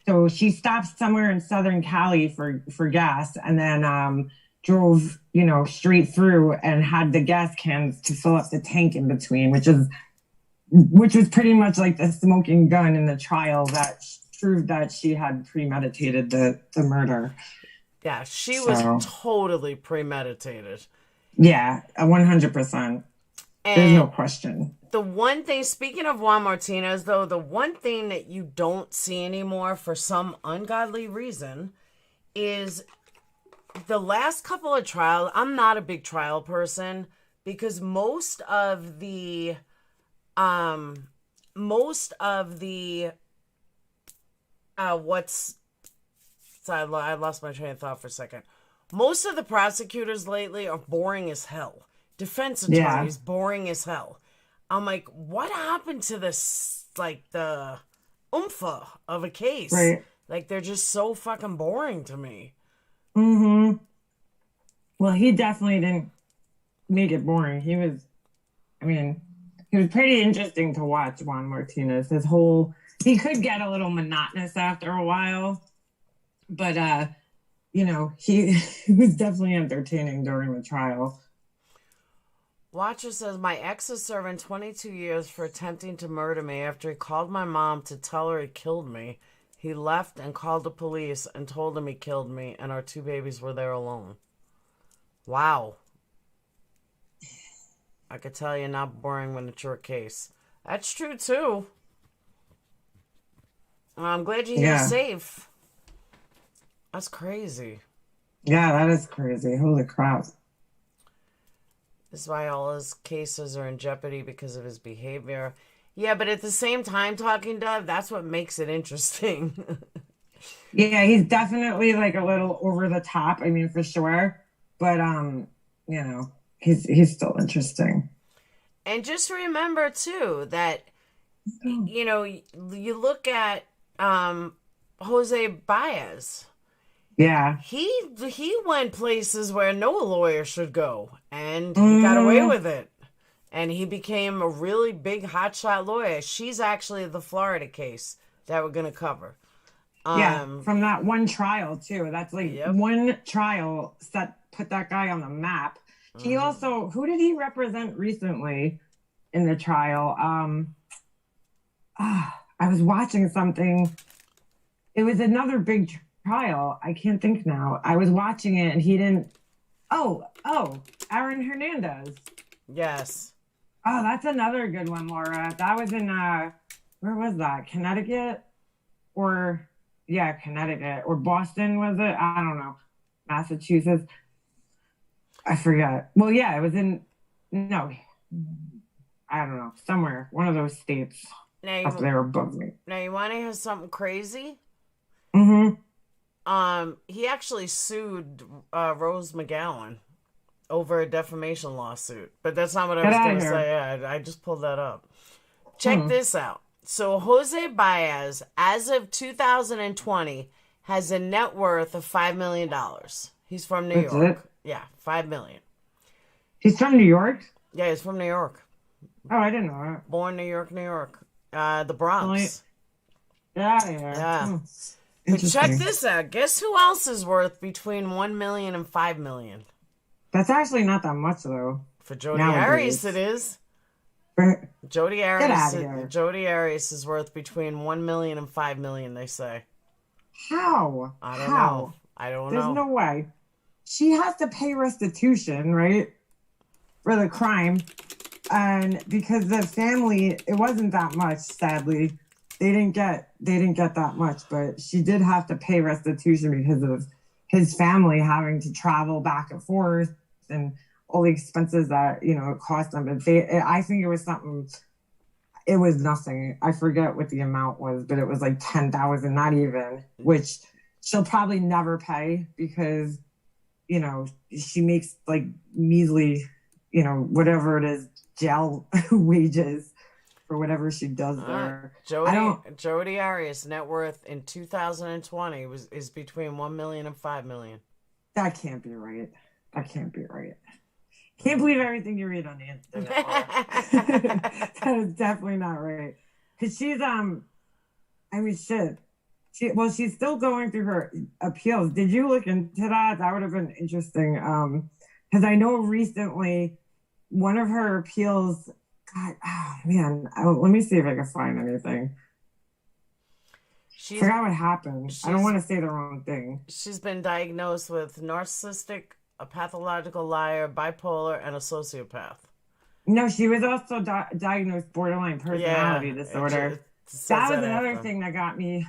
So she stopped somewhere in Southern Cali for gas, and then drove, straight through and had the gas cans to fill up the tank in between, which was pretty much like the smoking gun in the trial that proved that she had premeditated the murder. Yeah, she was totally premeditated. Yeah, 100%. There's no question. The one thing, speaking of Juan Martinez, though, the one thing that you don't see anymore for some ungodly reason is the last couple of trials. I'm not a big trial person because most of the I lost my train of thought for a second. Most of the prosecutors lately are boring as hell. Defense attorneys, boring as hell. I'm like, what happened to this, like, the oomph of a case? Right. Like, they're just so fucking boring to me. Mm-hmm. Well, he definitely didn't make it boring. He was pretty interesting to watch, Juan Martinez. He could get a little monotonous after a while, but, he was definitely entertaining during the trial. Watcher says, my ex is serving 22 years for attempting to murder me after he called my mom to tell her he killed me. He left and called the police and told them he killed me, and our 2 babies were there alone. Wow. I could tell you not boring when it's your case. That's true, too. I'm glad you're safe. That's crazy. Yeah, that is crazy. Holy crap. This is why all his cases are in jeopardy because of his behavior. Yeah, but at the same time, Talking Dove, that's what makes it interesting. Yeah, he's definitely like a little over the top. I mean, for sure. But, he's still interesting. And just remember, too, that, you look at Jose Baez. Yeah. He went places where no lawyer should go, and he got away with it. And he became a really big hotshot lawyer. She's actually the Florida case that we're going to cover. From that one trial, too. That's like one trial put that guy on the map. He also, who did he represent recently in the trial? I was watching something. It was another big trial. I can't think now. I was watching it and he didn't. Oh, Aaron Hernandez. Yes. Oh, that's another good one, Laura. That was in, where was that? Connecticut? Connecticut. Or Boston, was it? I don't know. Massachusetts. I forget. Well, yeah, it was I don't know. Somewhere. One of those states up there above me. Now, you want to hear something crazy? Mm-hmm. He actually sued Rose McGowan over a defamation lawsuit. But that's not what I was going to say. Yeah, I just pulled that up. Check this out. So Jose Baez, as of 2020, has a net worth of $5 million. He's from New York. Yeah, $5 million. He's from New York? Yeah, he's from New York. Oh, I didn't know that. Born New York. The Bronx. Yeah. But check this out. Guess who else is worth between $1 million and $5 million? That's actually not that much, though. For Jodi Arias, it is. Jodi Arias is worth between $1 million and $5 million, they say. How? I don't know. There's no way. She has to pay restitution, right? For the crime. And because the family, it wasn't that much, sadly. They didn't get that much, but she did have to pay restitution because of his family having to travel back and forth and all the expenses that, it cost them. But I think it was something, it was nothing. I forget what the amount was, but it was like $10,000, not even, which she'll probably never pay because, she makes like measly, whatever it is, jail wages for whatever she does there. Jodi Arias' net worth in 2020 is between $1 million and $5 million. That can't be right. Can't believe everything you read on the internet. That is definitely not right. Because she's she's still going through her appeals. Did you look into that? That would have been interesting. Because I know recently one of her appeals. God, let me see if I can find anything. I forgot what happened. I don't want to say the wrong thing. She's been diagnosed with narcissistic, a pathological liar, bipolar, and a sociopath. No, she was also diagnosed borderline personality disorder. That was another thing that got me.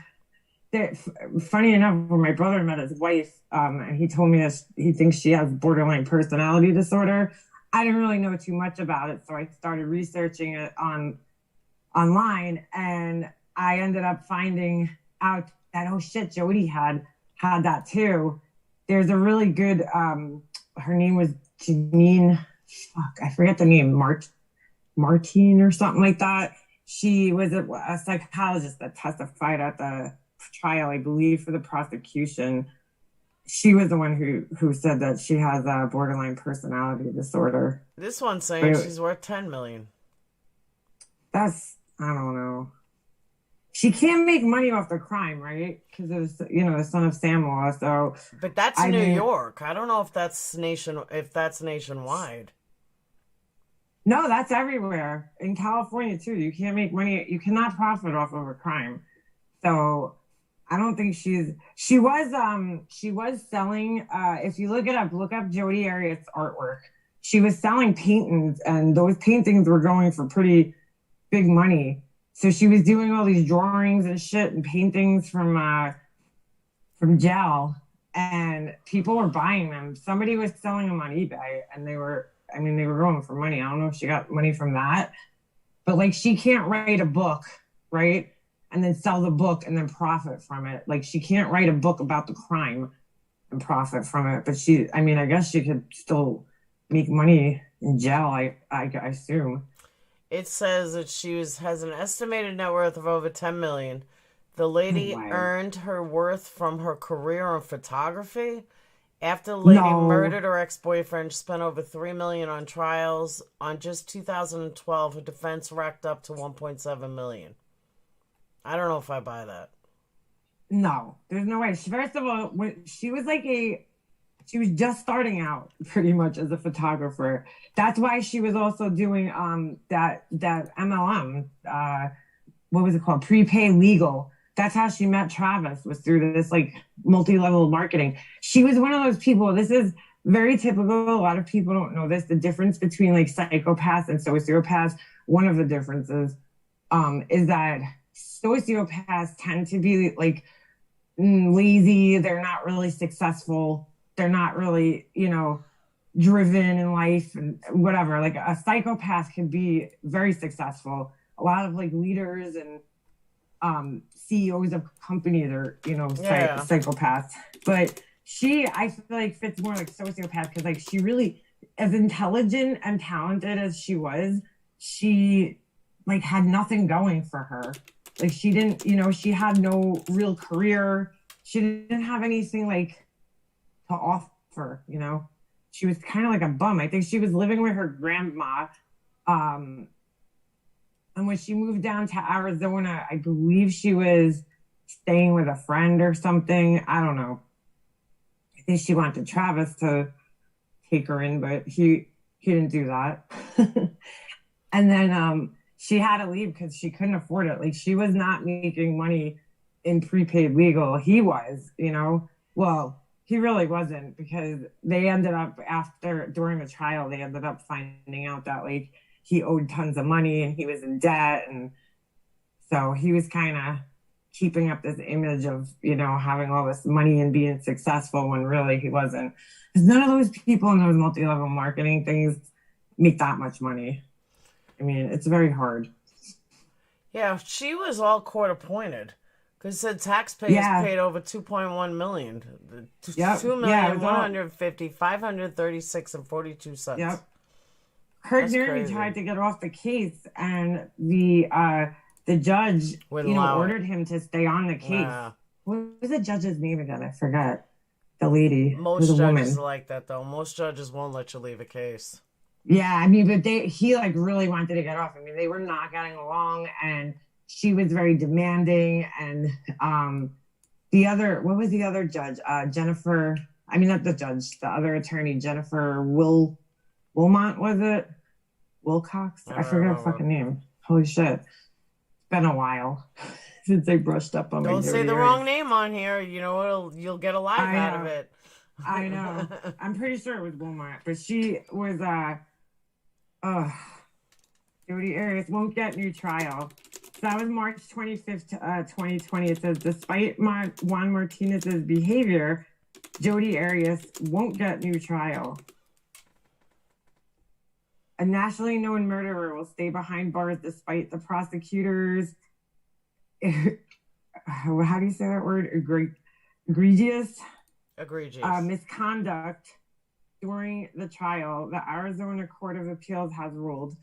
Funny enough, when my brother met his wife, and he told me that he thinks she has borderline personality disorder. I didn't really know too much about it, so I started researching it online, and I ended up finding out that, oh shit, Jodi had that too. There's a really good, her name was Janine, I forget the name, Martine or something like that. She was a psychologist that testified at the trial, I believe, for the prosecution. She was the one who said that she has a borderline personality disorder. This one's saying she's worth $10 million. That's, I don't know. She can't make money off the crime, right? Because it was, the son of Sam law. So, but that's New York. I don't know if that's nationwide. No, that's everywhere. In California too. You can't make money. You cannot profit off of a crime. So I don't think she was selling, if you look up Jodi Arias artwork. She was selling paintings, and those paintings were going for pretty big money. So she was doing all these drawings and shit and paintings from jail, and people were buying them. Somebody was selling them on eBay, and they were going for money. I don't know if she got money from that, but like, she can't write a book, right? And then sell the book and then profit from it. Like, she can't write a book about the crime and profit from it. But I guess she could still make money in jail, I assume. It says that she has an estimated net worth of over $10 million. The lady earned her worth from her career in photography. After the lady murdered her ex-boyfriend, she spent over $3 million on trials. On just 2012, her defense racked up to $1.7 million. I don't know if I buy that. No, there's no way. First of all, she was just starting out pretty much as a photographer. That's why she was also doing that MLM. What was it called? Prepaid legal. That's how she met Travis, was through this like multi-level marketing. She was one of those people. This is very typical. A lot of people don't know this. The difference between like psychopaths and sociopaths. One of the differences is that sociopaths tend to be like lazy. They're not really successful. They're not really, driven in life and whatever. Like, a psychopath can be very successful. A lot of like leaders and CEOs of companies are, psychopaths. But I feel like fits more like sociopath, because like, she really, as intelligent and talented as she was, she like had nothing going for her. Like, she didn't, she had no real career. She didn't have anything like to offer, She was kind of like a bum. I think she was living with her grandma. And when she moved down to Arizona, I believe she was staying with a friend or something. I don't know. I think she wanted Travis to take her in, but he didn't do that. And then she had to leave because she couldn't afford it. Like, she was not making money in prepaid legal. He was, well, he really wasn't, because they ended up during the trial, they ended up finding out that like he owed tons of money and he was in debt. And so he was kind of keeping up this image of, having all this money and being successful, when really he wasn't. Because none of those people in those multi-level marketing things make that much money. I mean, it's very hard. Yeah, she was all court appointed. Because the taxpayers paid over $2.1 million. Yep. $2,150,000, $536 and 42 cents. Yep. Her jury tried to get off the case, and the judge, ordered him to stay on the case. Wow. What was the judge's name again? I forgot. The lady. Most judges are like that, though. Most judges won't let you leave a case. Yeah, but he like really wanted to get off. I mean, they were not getting along, and she was very demanding. And what was the other judge? Jennifer, not the judge, the other attorney, Jennifer Wilmot, was it? Wilcox? I forget her fucking name. Holy shit. It's been a while since I brushed up on my Don't say the wrong name on here. You'll get a laugh out of it. I know. I'm pretty sure it was Wilmot, but she was Jodi Arias won't get new trial. So that was March 25th, 2020. It says, despite Juan Martinez's behavior, Jodi Arias won't get new trial. A nationally known murderer will stay behind bars despite the prosecutors. How do you say that word? Egregious misconduct during the trial. The Arizona Court of Appeals has ruled.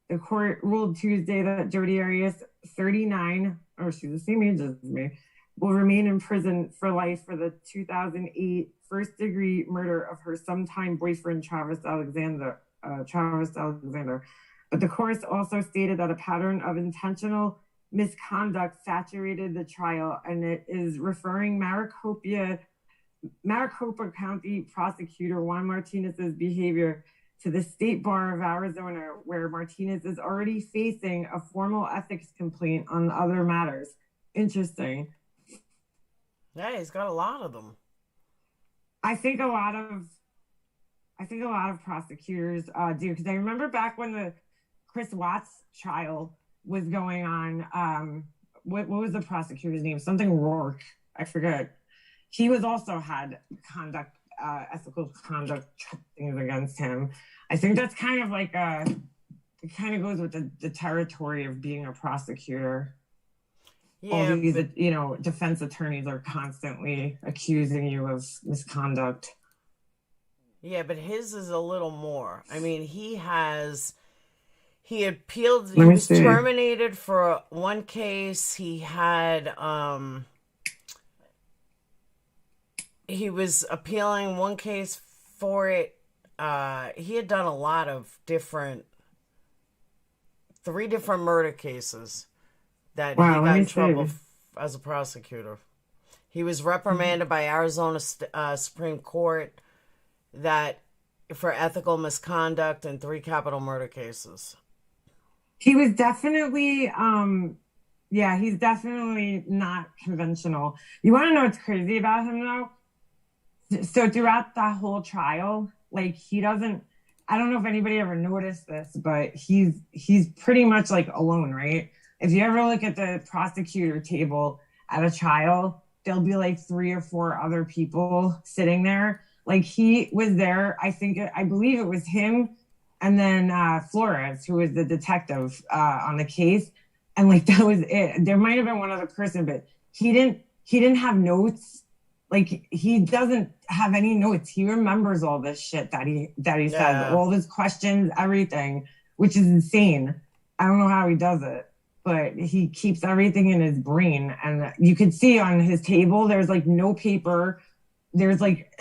The court ruled Tuesday that Jodi Arias, 39, she's the same age as me, will remain in prison for life for the 2008 first-degree murder of her sometime boyfriend, Travis Alexander. But the court also stated that a pattern of intentional misconduct saturated the trial, and it is referring Maricopa County prosecutor Juan Martinez's behavior to the State Bar of Arizona, where Martinez is already facing a formal ethics complaint on other matters. Interesting. Yeah, he's got a lot of them. I think a lot of prosecutors do, because I remember back when the Chris Watts trial was going on. What was the prosecutor's name? Something Rourke. I forget. He was also had ethical conduct things against him. I think that's kind of like it kind of goes with the territory of being a prosecutor. Yeah, all these, defense attorneys are constantly accusing you of misconduct. Yeah, but his is a little more. I mean, he appealed, he was terminated for one case. He had, he was appealing one case for it. He had done a lot of 3 different murder cases that he got in trouble as a prosecutor. He was reprimanded by Arizona Supreme Court for ethical misconduct and 3 capital murder cases. He was definitely, he's definitely not conventional. You want to know what's crazy about him, though? So throughout that whole trial, like, he doesn't, I don't know if anybody ever noticed this, but he's pretty much like alone, right? If you ever look at the prosecutor table at a trial, there'll be like 3 or 4 other people sitting there. Like, he was there, I believe it was him, and then Flores, who was the detective on the case. And like, that was it. There might have been one other person, but he didn't have notes. Like, he doesn't have any notes. He remembers all this shit that he says, all his questions, everything, which is insane. I don't know how he does it, but he keeps everything in his brain. And you could see on his table, there's like no paper. There's like,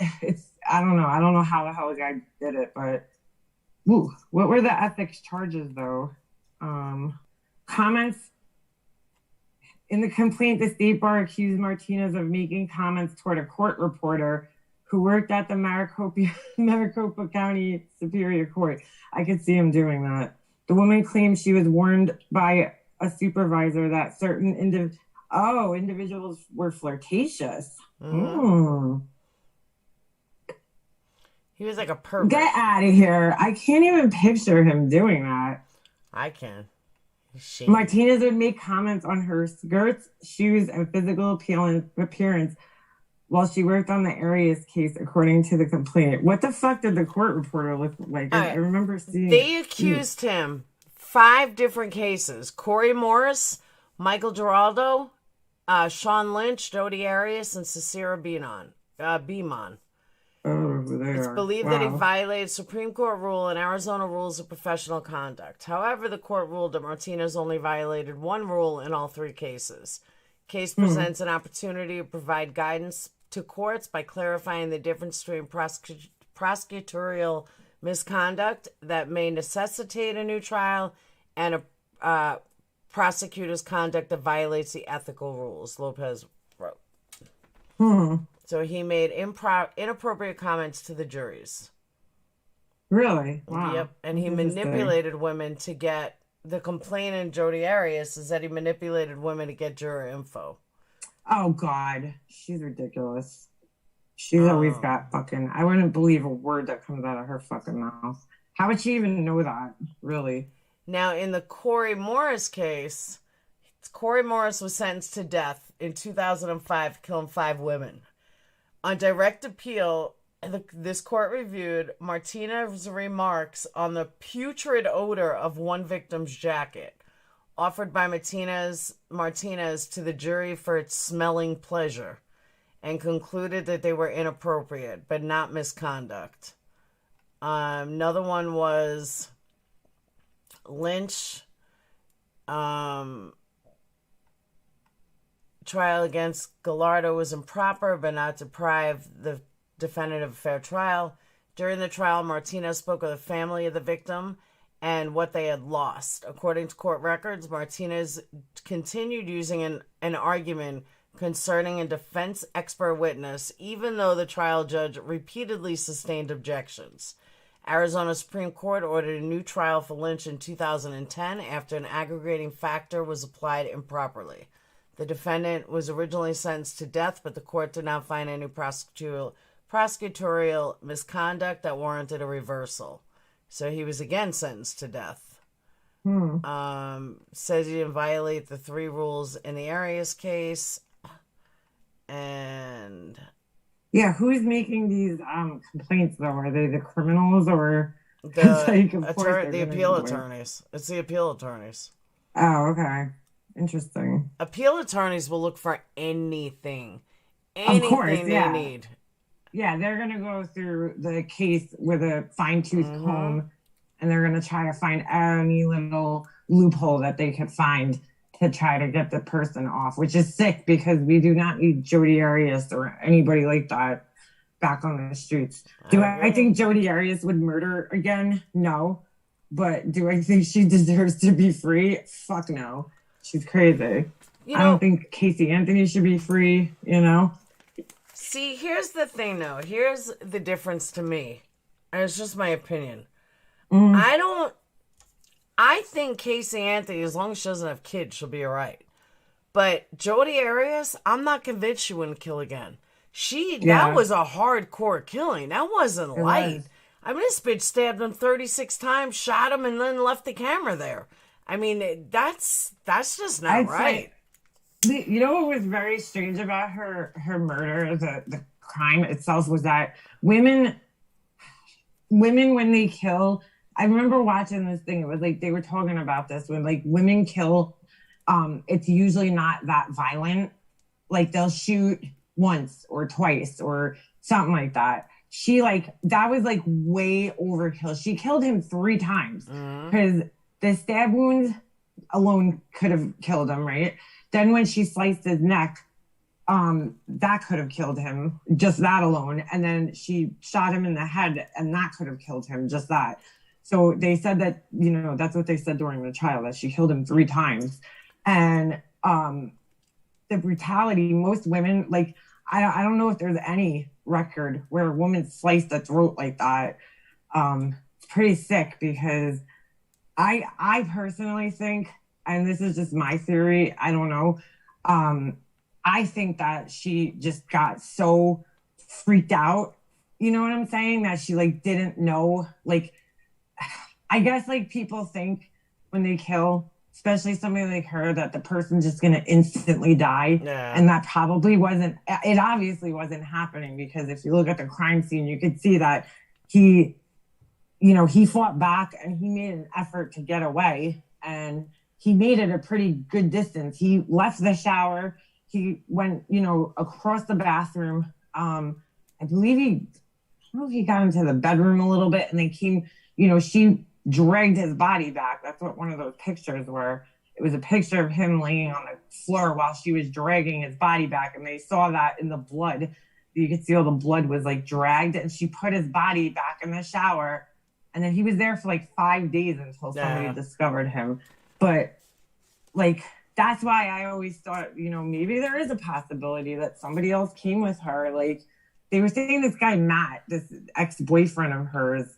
I don't know how the hell the guy did it, but what were the ethics charges though? Comments. In the complaint, the State Bar accused Martinez of making comments toward a court reporter who worked at the Maricopa County Superior Court. I could see him doing that. The woman claimed she was warned by a supervisor that certain individuals were flirtatious. Mm. He was like a pervert. Get out of here. I can't even picture him doing that. I can. Martinez would make comments on her skirts, shoes, and physical appearance while she worked on the Arias case, according to the complaint. What the fuck did the court reporter look like? I remember seeing They accused him 5 different cases. Corey Morris, Michael Giraldo, Sean Lynch, Jodi Arias, and Cicera Beamon. It's believed that he violated Supreme Court rule and Arizona rules of professional conduct. However, the court ruled that Martinez only violated 1 rule in all 3 cases. Case presents an opportunity to provide guidance to courts by clarifying the difference between prosecutorial misconduct that may necessitate a new trial and a prosecutor's conduct that violates the ethical rules, Lopez wrote. So he made inappropriate comments to the juries. Really? Wow. Yep. And he manipulated women to get, the complainant, Jodi Arias, is that he manipulated women to get juror info. Oh, God. She's ridiculous. She's always got fucking, I wouldn't believe a word that comes out of her fucking mouth. How would she even know that? Really? Now, in the Corey Morris case, Corey Morris was sentenced to death in 2005, killing 5 women. On direct appeal, this court reviewed Martinez's remarks on the putrid odor of one victim's jacket, offered by Martinez to the jury for its smelling pleasure, and concluded that they were inappropriate, but not misconduct. Another one was Lynch. Trial against Gallardo was improper, but not deprive the defendant of a fair trial. During the trial, Martinez spoke with the family of the victim and what they had lost. According to court records, Martinez continued using an argument concerning a defense expert witness, even though the trial judge repeatedly sustained objections. Arizona Supreme Court ordered a new trial for Lynch in 2010 after an aggravating factor was applied improperly. The defendant was originally sentenced to death, but the court did not find any prosecutorial misconduct that warranted a reversal. So he was again sentenced to death. Says he didn't violate the 3 rules in the Arias case. And yeah, who's making these complaints though? Are they the criminals or the appeal attorneys? It's the appeal attorneys. Oh, okay. Interesting. Appeal attorneys will look for anything Of course, they need. Yeah, they're going to go through the case with a fine-tooth comb, and they're going to try to find any little loophole that they could find to try to get the person off, which is sick because we do not need Jodi Arias or anybody like that back on the streets. I think Jodi Arias would murder again? No. But do I think she deserves to be free? Fuck no. She's crazy. I don't think Casey Anthony should be free, See, here's the thing, though. Here's the difference to me. And it's just my opinion. I think Casey Anthony, as long as she doesn't have kids, she'll be all right. But Jodi Arias, I'm not convinced she wouldn't kill again. That was a hardcore killing. That wasn't light. I mean, this bitch stabbed him 36 times, shot him, and then left the camera there. I mean, that's just not right. You know what was very strange about her murder, the crime itself, was that women when they kill, I remember watching this thing, it was like they were talking about this, when like women kill, it's usually not that violent. Like they'll shoot once or twice or something like that. That was like way overkill. She killed him 3 times because the stab wounds alone could have killed him, right? Then when she sliced his neck, that could have killed him, just that alone. And then she shot him in the head, and that could have killed him, just that. So they said that, that's what they said during the trial, that she killed him 3 times. And the brutality, most women, like, I don't know if there's any record where a woman sliced the throat like that. It's pretty sick because I personally think, and this is just my theory, I don't know, I think that she just got so freaked out, you know what I'm saying? That she didn't know, I guess people think when they kill, especially somebody like her, that the person's just going to instantly die. Yeah. And that it obviously wasn't happening, because if you look at the crime scene, you could see that he fought back and he made an effort to get away, and he made it a pretty good distance. He left the shower. He went, across the bathroom. I believe I don't know if he got into the bedroom a little bit, and they came, she dragged his body back. That's what one of those pictures were. It was a picture of him laying on the floor while she was dragging his body back, and they saw that in the blood. You could see all the blood was dragged, and she put his body back in the shower, and then he was there for 5 days until somebody discovered him. But that's why I always thought, maybe there is a possibility that somebody else came with her. They were saying this guy, Matt, this ex-boyfriend of hers,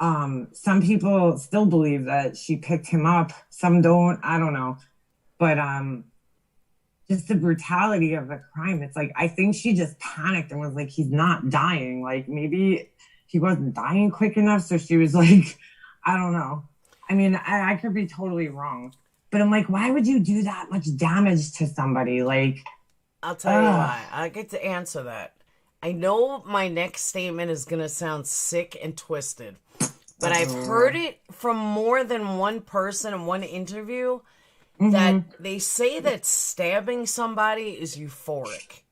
some people still believe that she picked him up. Some don't. I don't know. But just the brutality of the crime. It's I think she just panicked and was he's not dying. Maybe he wasn't dying quick enough. So she was I don't know. I mean, I could be totally wrong, but I'm like, why would you do that much damage to somebody? Like, I'll tell you why. I get to answer that. I know my next statement is going to sound sick and twisted, but I've heard it from more than one person in one interview that they say that stabbing somebody is euphoric.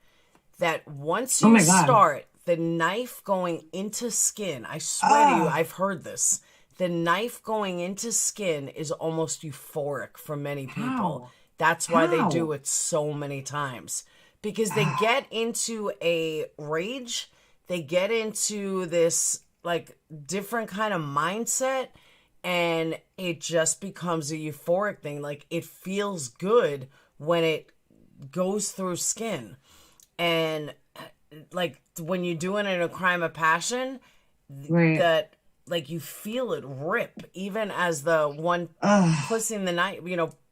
That once you start the knife going into skin, I swear to you, I've heard this. The knife going into skin is almost euphoric for many people. That's why they do it so many times. Because they get into a rage, they get into this like different kind of mindset, and it just becomes a euphoric thing. Like it feels good when it goes through skin. And like when you're doing it in a crime of passion, that like you feel it rip, even as the one pushing the knife,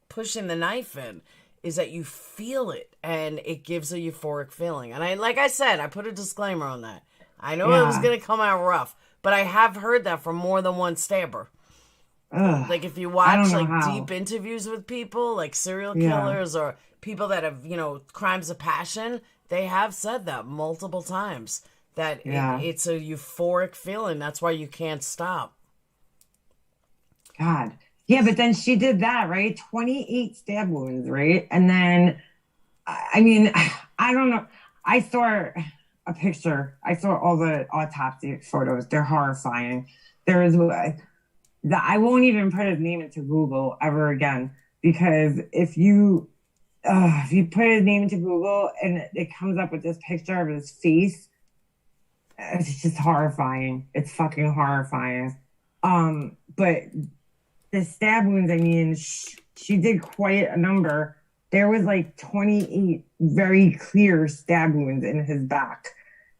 pushing the knife in, is that you feel it and it gives a euphoric feeling. And like I said, I put a disclaimer on that. I know it was going to come out rough, but I have heard that from more than one stabber. Like if you watch like deep interviews with people, like serial killers or people that have, crimes of passion, they have said that multiple times. That it's a euphoric feeling. That's why you can't stop. God. Yeah, but then she did that, right? 28 stab wounds, right? And then, I mean, I don't know. I saw a picture. I saw all the autopsy photos. They're horrifying. I won't even put his name into Google ever again, because if you put his name into Google and it comes up with this picture of his face, it's just horrifying. It's fucking horrifying. But the stab wounds, I mean, she did quite a number. There was like 28 very clear stab wounds in his back.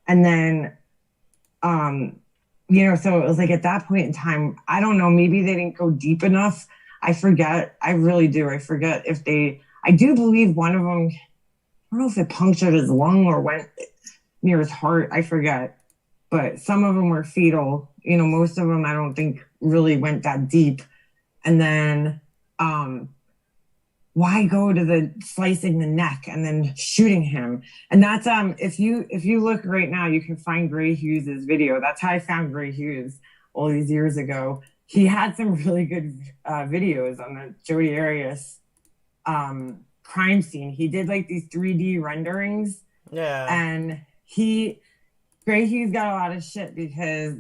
And then, so it was like at that point in time, I don't know, maybe they didn't go deep enough. I forget. I really do. I forget I do believe one of them, I don't know if it punctured his lung or went near his heart. I forget. But some of them were fatal. Most of them I don't think really went that deep. And then why go to the slicing the neck and then shooting him? And that's if you look right now, you can find Gray Hughes' video. That's how I found Gray Hughes all these years ago. He had some really good videos on the Jodi Arias crime scene. He did like these 3D renderings. Yeah. And Gray Hughes got a lot of shit because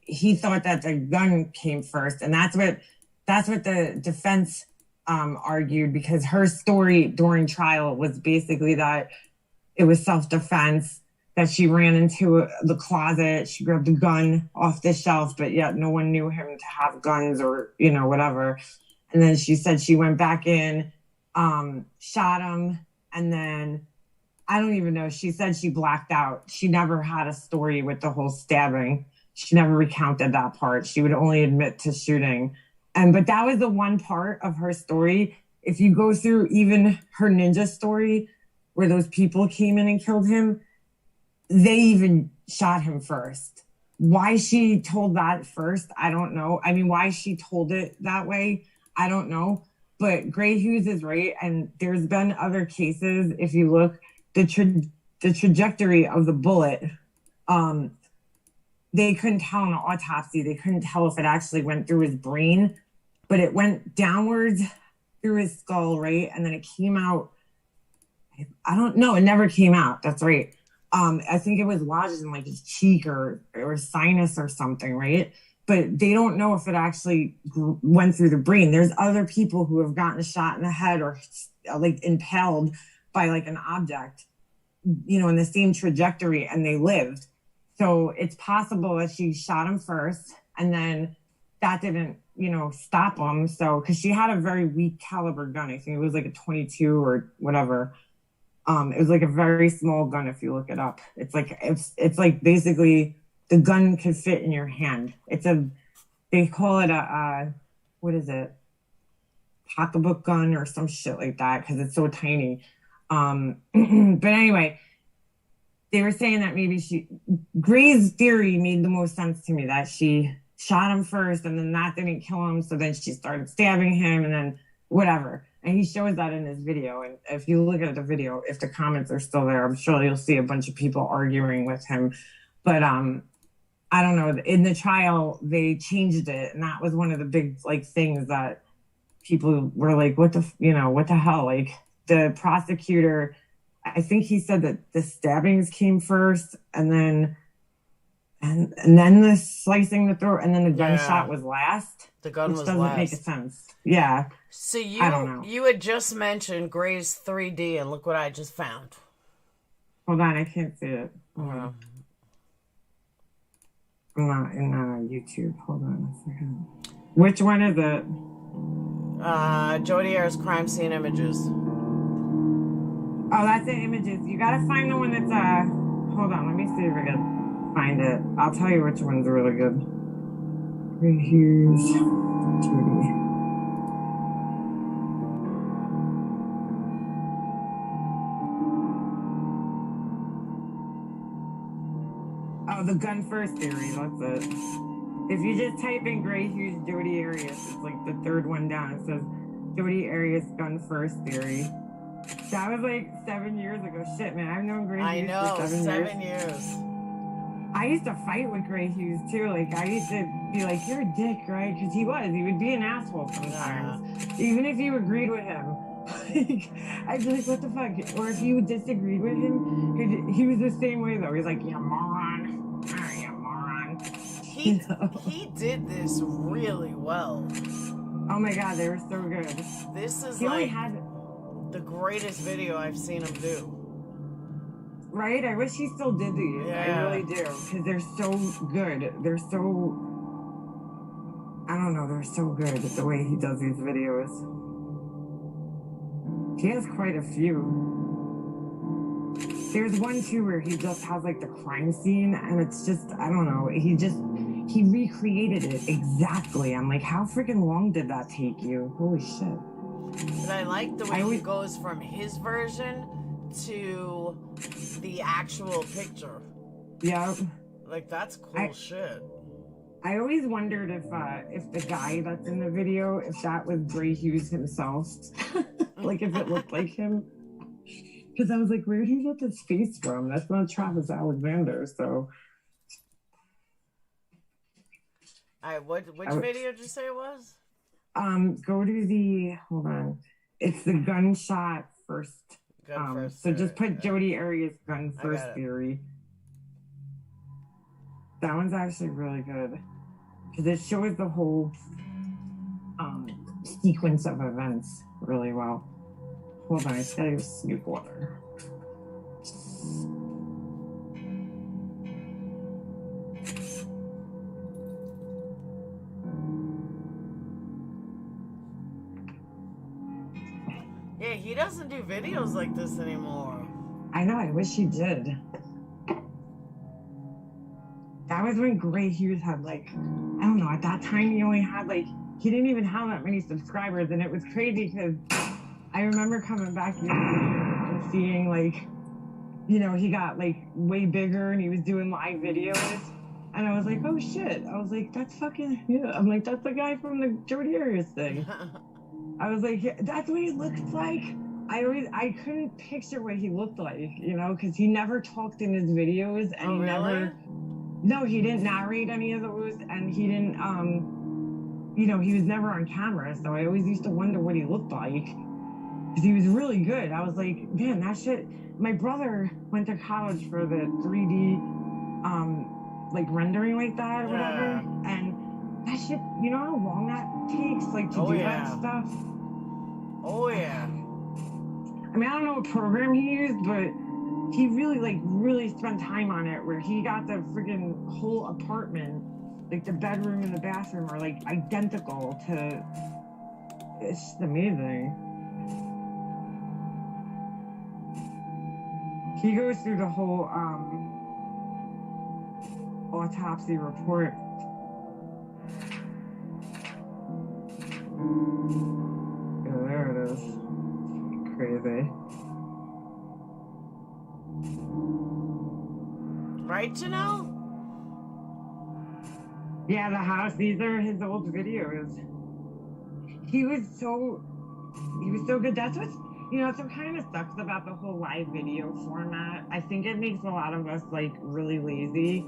he thought that the gun came first, and that's what the defense argued, because her story during trial was basically that it was self-defense, that she ran into the closet, she grabbed a gun off the shelf, but yet no one knew him to have guns or whatever. And then she said she went back in, shot him, and then I don't even know. She said she blacked out. She never had a story with the whole stabbing. She never recounted that part. She would only admit to shooting. But that was the one part of her story. If you go through even her ninja story, where those people came in and killed him, they even shot him first. Why she told that first, I don't know. I mean, why she told it that way, I don't know. But Gray Hughes is right. And there's been other cases, if you look, the trajectory of the bullet, they couldn't tell in an autopsy. They couldn't tell if it actually went through his brain, but it went downwards through his skull, right? And then it came out. I don't know. It never came out. That's right. I think it was lodged in like his cheek or sinus or something, right? But they don't know if it actually went through the brain. There's other people who have gotten shot in the head or like impaled by like an object, in the same trajectory, and they lived. So it's possible that she shot him first, and then that didn't, stop him. So, because she had a very weak caliber gun. I think it was like a 22 or whatever. It was like a very small gun. If you look it up, it's like basically the gun could fit in your hand. They call it what is it? Pocketbook gun or some shit like that, because it's so tiny. But anyway, they were saying that maybe Gray's theory made the most sense to me, that she shot him first, and then that didn't kill him, so then she started stabbing him, and then whatever. And he shows that in his video. And if you look at the video, if the comments are still there, I'm sure you'll see a bunch of people arguing with him. But I don't know. In the trial, they changed it, and that was one of the big like things that people were like, "What the hell?" Like the prosecutor, I think he said that the stabbings came first, and then the slicing the throat, and then the gunshot was last. The gun which was doesn't last. make sense. Yeah. So I don't know. you had just mentioned Gray's 3D, and look what I just found. Hold on, I can't see it. Hold on. I'm not in YouTube. Hold on a second. Which one is it? Jodi Arias crime scene images. Oh, that's the images. You gotta find the one that's hold on, let me see if I can find it. I'll tell you which one's really good. Right here's Jodi. Oh, the gun first theory, that's it. If you just type in Gray Hughes Jodi Arias, it's like the third one down. It says Jodi Arias gun first theory. That was like 7 years ago. Shit, man, I've known Gray Hughes for 7 years. I used to fight with Gray Hughes too. Like I used to be like, "You're a dick," right? Because he would be an asshole sometimes, even if you agreed with him. I'd be like, "What the fuck?" Or if you disagreed with him, he was the same way though. He's like, "You moron, you moron." He did this really well. Oh my god, they were so good. This is he like had the greatest video I've seen him do. Right? I wish he still did these. Yeah. I really do. Because they're so good. They're so... I don't know. They're so good the way he does these videos. He has quite a few. There's one, too, where he just has, like, the crime scene. And it's just... I don't know. He recreated it exactly. I'm like, how freaking long did that take you? Holy shit. But I like the way he goes from his version to the actual picture. Yeah. Like, that's cool shit. I always wondered if the guy that's in the video, if that was Gray Hughes himself. Like, if it looked like him. Because I was like, where did he get this face from? That's not Travis Alexander, so... Which video did you say it was? Go to the... Hold on. It's the gunshot first. Gun first. So just put Jodi Arias gun first theory. That one's actually really good. Because it shows the whole sequence of events really well. Hold on, I just gotta go snoop water. Yeah, he doesn't do videos like this anymore. I know, I wish he did. That was when Gray Hughes had like, I don't know, at that time he only had like, he didn't even have that many subscribers, and it was crazy because I remember coming back and seeing like, you know, he got like way bigger and he was doing live videos. And I was like, oh shit. I was like, that's fucking, yeah. I'm like, that's the guy from the Jodi Arias thing. I was like, that's what he looks like. I couldn't picture what he looked like, you know, because he never talked in his videos, and he didn't narrate any of those, and he didn't, you know, he was never on camera, so I always used to wonder what he looked like, because he was really good. I was like, man, that shit. My brother went to college for the 3D, like rendering like that or whatever, and that shit, you know how long that takes, like, to do that stuff? Oh, yeah. I mean, I don't know what program he used, but he really spent time on it, where he got the freaking whole apartment, like the bedroom and the bathroom are like identical to, it's just amazing. He goes through the whole autopsy report. Yeah, there it is. Crazy. Right, Janelle? Yeah, the house. These are his old videos. He was so good. That's what's, so kind of sucks about the whole live video format. I think it makes a lot of us like really lazy.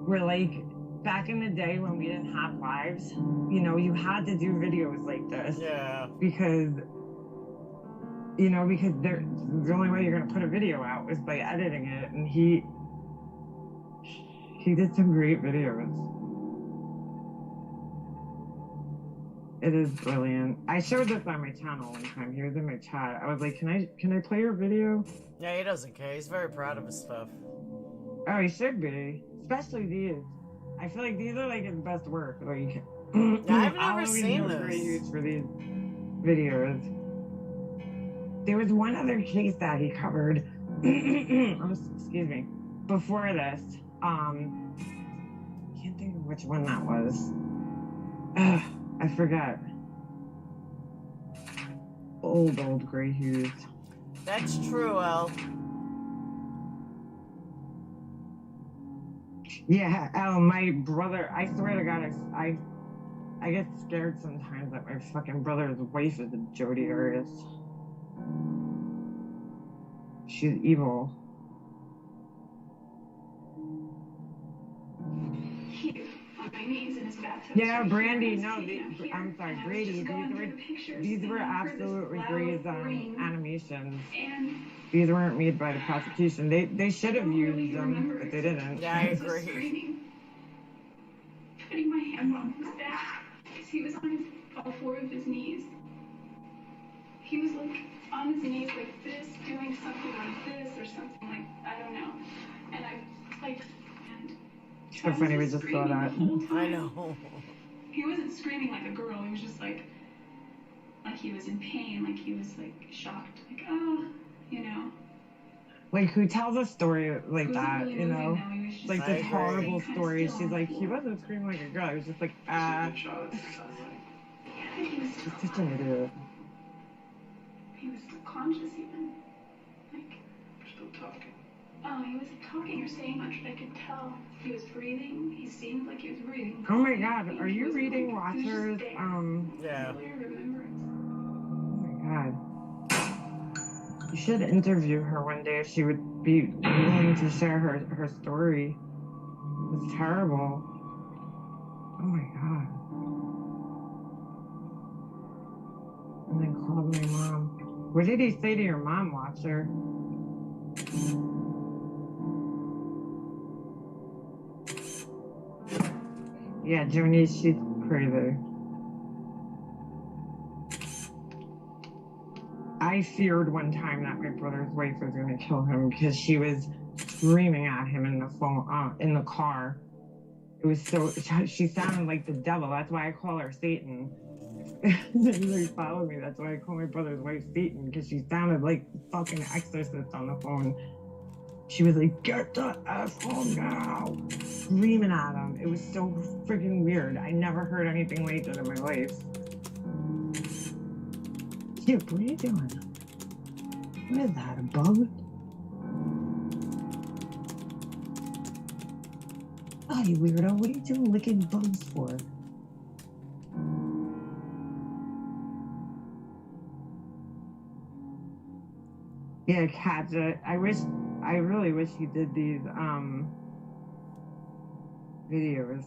We're like, back in the day when we didn't have lives, you had to do videos like this. Yeah. Because the only way you're gonna put a video out is by editing it, and he did some great videos. It is brilliant. I showed this on my channel one time. He was in my chat. I was like, can I play your video? Yeah, he doesn't care. He's very proud of his stuff. Oh, he should be. Especially these. I feel like these are like his best work. Like, I've never seen this. Great use for these videos. There was one other case that he covered. Excuse me. Before this, can't think of which one that was. I forgot. Old gray hairs. That's true, El. Yeah, my brother, I swear to God, I get scared sometimes that my fucking brother's wife is a Jodi Arias. She's evil. On my knees in his bathtub. Yeah, Brandy, no, I'm sorry, Brady, these were absolutely great animations. These weren't made by the prosecution. They should have used them, but they didn't. Yeah, I agree. Putting my hand on his back. He was on all four of his knees. He was like on his knees like this, doing something like this or something like, I don't know. And I like, and so funny we just saw that. I know. He wasn't screaming like a girl. He was just like he was in pain, like he was like shocked, like, oh, Like, who tells a story like that, Like this horrible story. She's like, he wasn't screaming like a girl. He was just like, He's such an idiot. He was still conscious even. Like, still talking. Oh, he wasn't talking or saying much, but I could tell. He was breathing. He seemed like he was breathing. Oh my God, are you reading Watcher's, Yeah. Oh my God. You should interview her one day if she would be willing to share her story. It was terrible. Oh my God. And then called my mom. What did he say to your mom, Watcher? Yeah, Joni, she's crazy. I feared one time that my brother's wife was going to kill him because she was screaming at him in the phone, in the car. It was so, she sounded like the devil. That's why I call her Satan. They followed me. That's why I call my brother's wife Satan, because she sounded like the fucking exorcist on the phone. She was like, get the F home now, screaming at him. It was so freaking weird. I never heard anything like that in my life. Dude, what are you doing? What is that, a bug? Oh, you weirdo. What are you doing licking bugs for? Yeah, Katja, I really wish you did these, videos.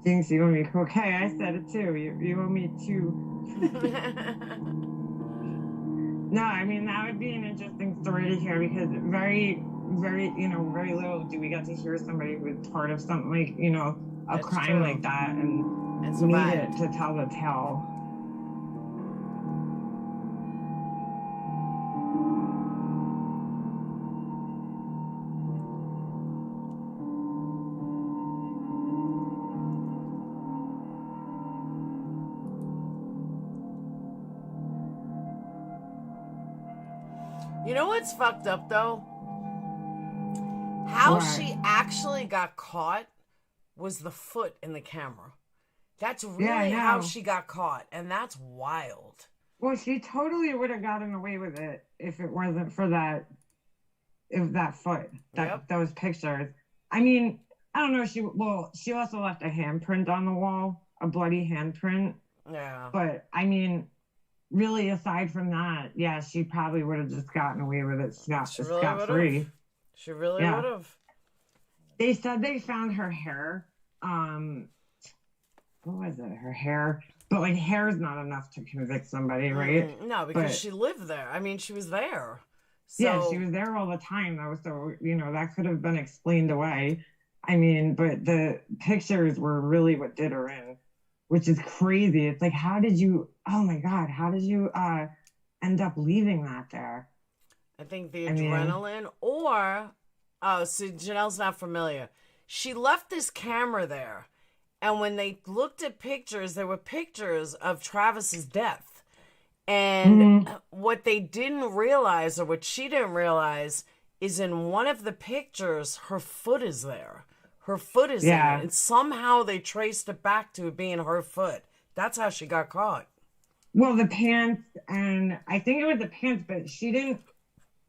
Jinx, you owe me okay, I said it too. You owe me two. No, I mean, that would be an interesting story to hear, because very little do we get to hear somebody who was part of something like, a That's crime true. like that and need it to tell the tale. You know what's fucked up though? How What? she actually got caught was the foot in the camera. That's really how she got caught, and that's wild. Well, she totally would have gotten away with it if it wasn't for that foot, those pictures. I mean, I don't know. She also left a handprint on the wall, a bloody handprint. Yeah. But I mean, really, aside from that, yeah, she probably would have just gotten away with it scot free. She really would have. They said they found her hair. What was it? Her hair. But like, hair is not enough to convict somebody, right? No, because she lived there. I mean, she was there. So... Yeah, she was there all the time, though. So, that could have been explained away. I mean, but the pictures were really what did her in, which is crazy. It's like, how did you end up leaving that there? I think the adrenaline so Janelle's not familiar. She left this camera there. And when they looked at pictures, there were pictures of Travis's death. And what they didn't realize, or what she didn't realize, is in one of the pictures, her foot is there. Her foot is in it. And somehow they traced it back to it being her foot. That's how she got caught. Well, the pants, and I think it was the pants, but she didn't.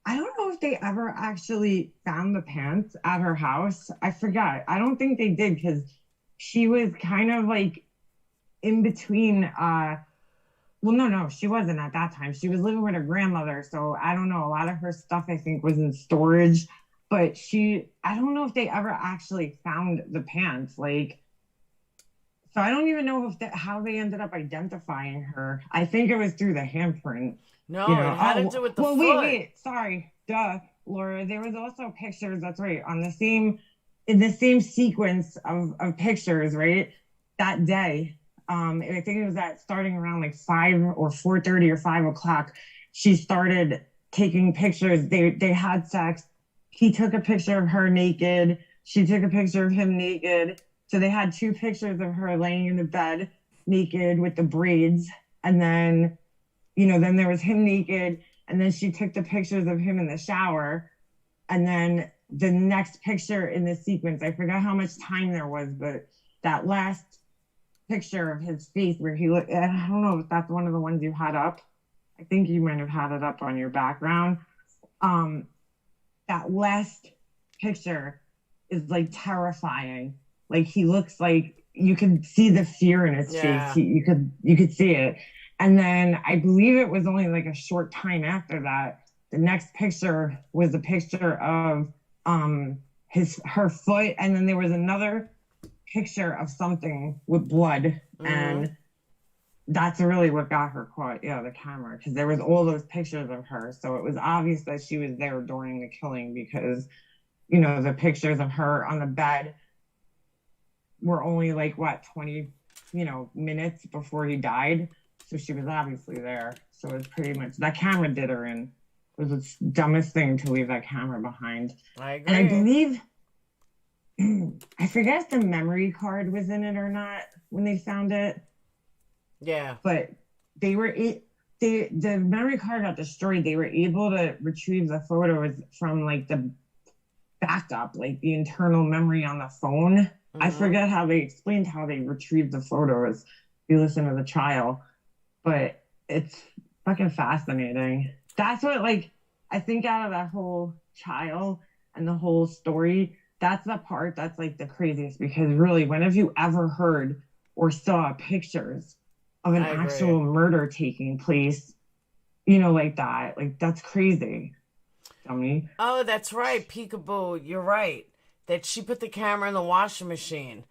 I don't know if they ever actually found the pants at her house. I forgot. I don't think they did, because she was kind of like in between. No, she wasn't at that time. She was living with her grandmother. So I don't know. A lot of her stuff, I think, was in storage. But I don't know if they ever actually found the pants. Like, so I don't even know how they ended up identifying her. I think it was through the handprint. No, it had to do with the foot. Wait. Sorry. Duh, Laura. There was also pictures. That's right. In the same sequence of pictures, right? That day, I think it was starting around like 5 or 4:30 or 5 o'clock. She started taking pictures. They had sex. He took a picture of her naked. She took a picture of him naked. So they had 2 pictures of her laying in the bed naked with the braids. And then, then there was him naked. And then she took the pictures of him in the shower. And then the next picture in the sequence, I forgot how much time there was, but that last picture of his face where he looked, I don't know if that's one of the ones you had up. I think you might have had it up on your background. That last picture is like terrifying. Like, he looks like you could see the fear in his face. You could see it. And then I believe it was only like a short time after that, the next picture was a picture of her foot, and then there was another picture of something with blood, and that's really what got her caught. The camera, because there was all those pictures of her, so it was obvious that she was there during the killing, because the pictures of her on the bed were only like 20 minutes before he died, so she was obviously there. So it was pretty much, that camera did her in. It was the dumbest thing to leave that camera behind. I agree. And I believe, I forget if the memory card was in it or not when they found it. Yeah. But the memory card got destroyed. They were able to retrieve the photos from like the backup, like the internal memory on the phone. I forget how they explained how they retrieved the photos. If you listen to the trial, but it's fucking fascinating. That's what, like, I think out of that whole trial and the whole story, that's the part that's like the craziest, because really, when have you ever heard or saw pictures of an actual murder taking place, like that? Like, that's crazy. Tell me. Oh, that's right. Peekaboo. You're right. That she put the camera in the washing machine.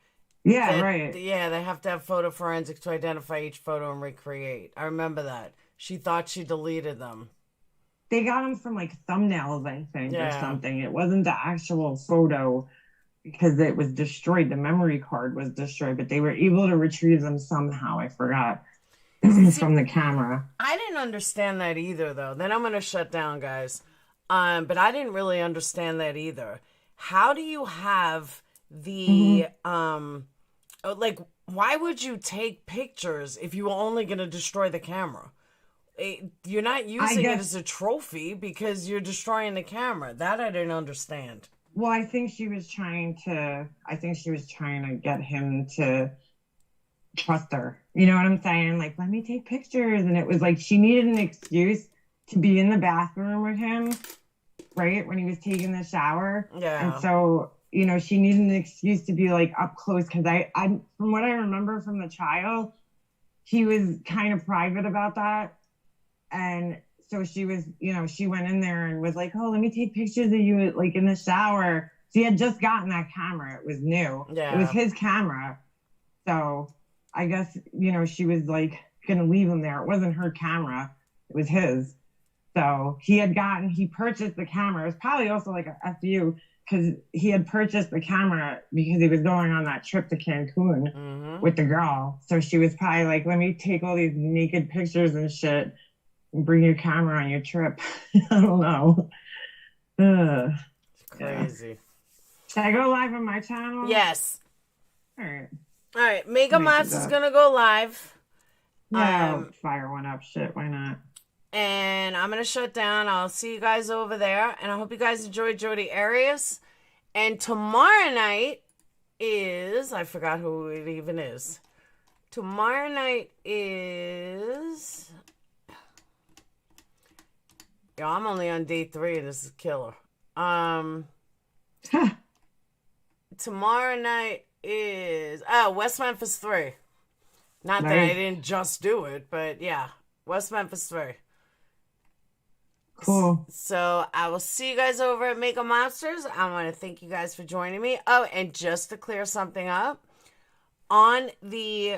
Yeah, right. Yeah, they have to have photo forensics to identify each photo and recreate. I remember that. She thought she deleted them. They got them from like thumbnails, I think, or something. It wasn't the actual photo because it was destroyed. The memory card was destroyed, but they were able to retrieve them somehow. I forgot. From the camera. I didn't understand that either, though. Then I'm going to shut down, guys. But I didn't really understand that either. How do you have the, like, why would you take pictures if you were only going to destroy the camera? You're not using it as a trophy because you're destroying the camera. That I didn't understand. Well, I think she was trying to get him to trust her. You know what I'm saying? Like, let me take pictures. And it was like she needed an excuse to be in the bathroom with him, right? When he was taking the shower. Yeah. And so, you know, she needed an excuse to be like up close. Cause I from what I remember from the trial, he was kind of private about that. And so she was, you know, she went in there and was like, oh, let me take pictures of you like in the shower. She had just gotten that camera. It was new. Yeah. It was his camera. So I guess, you know, she was like going to leave him there. It wasn't her camera. It was his. So he purchased the camera. It was probably also like a FU because he had purchased the camera because he was going on that trip to Cancun with the girl. So she was probably like, let me take all these naked pictures and shit and bring your camera on your trip. I don't know. It's crazy. Yeah. Should I go live on my channel? Yes. All right. All right. Mega Mops is going to go live. Yeah, I'll fire one up. Shit, why not? And I'm going to shut down. I'll see you guys over there. And I hope you guys enjoyed Jodi Arias. And tomorrow night is... I forgot who it even is. Tomorrow night is... Yo, I'm only on day 3 and this is killer. Tomorrow night is... West Memphis 3. Not that I didn't just do it, but yeah. West Memphis 3. Cool. So I will see you guys over at Mega Monsters. I want to thank you guys for joining me. Oh, and just to clear something up, on the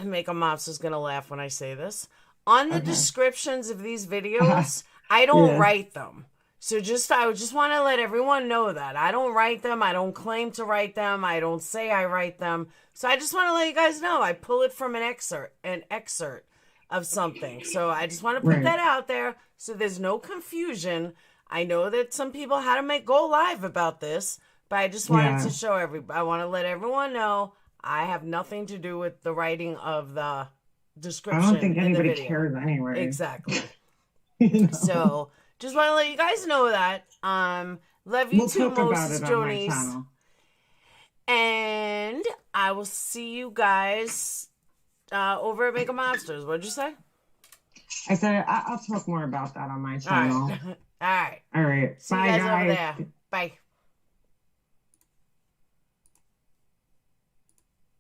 Mega Monsters gonna laugh when I say this. On the descriptions of these videos, I don't write them. So I just want to let everyone know that I don't write them. I don't claim to write them. I don't say I write them. So I just want to let you guys know I pull it from an excerpt of something. So I just want to put that out there so there's no confusion. I know that some people had to go live about this, but I just wanted to show everybody. I want to let everyone know I have nothing to do with the writing of the description. I don't think anybody cares anyway. Exactly. You know? So just want to let you guys know that. Love you too, Moses Jones. And I will see you guys over at Mega Monsters. What'd you say? I said I'll talk more about that on my channel. All right. All right. See Bye, you guys guys. over there. Bye.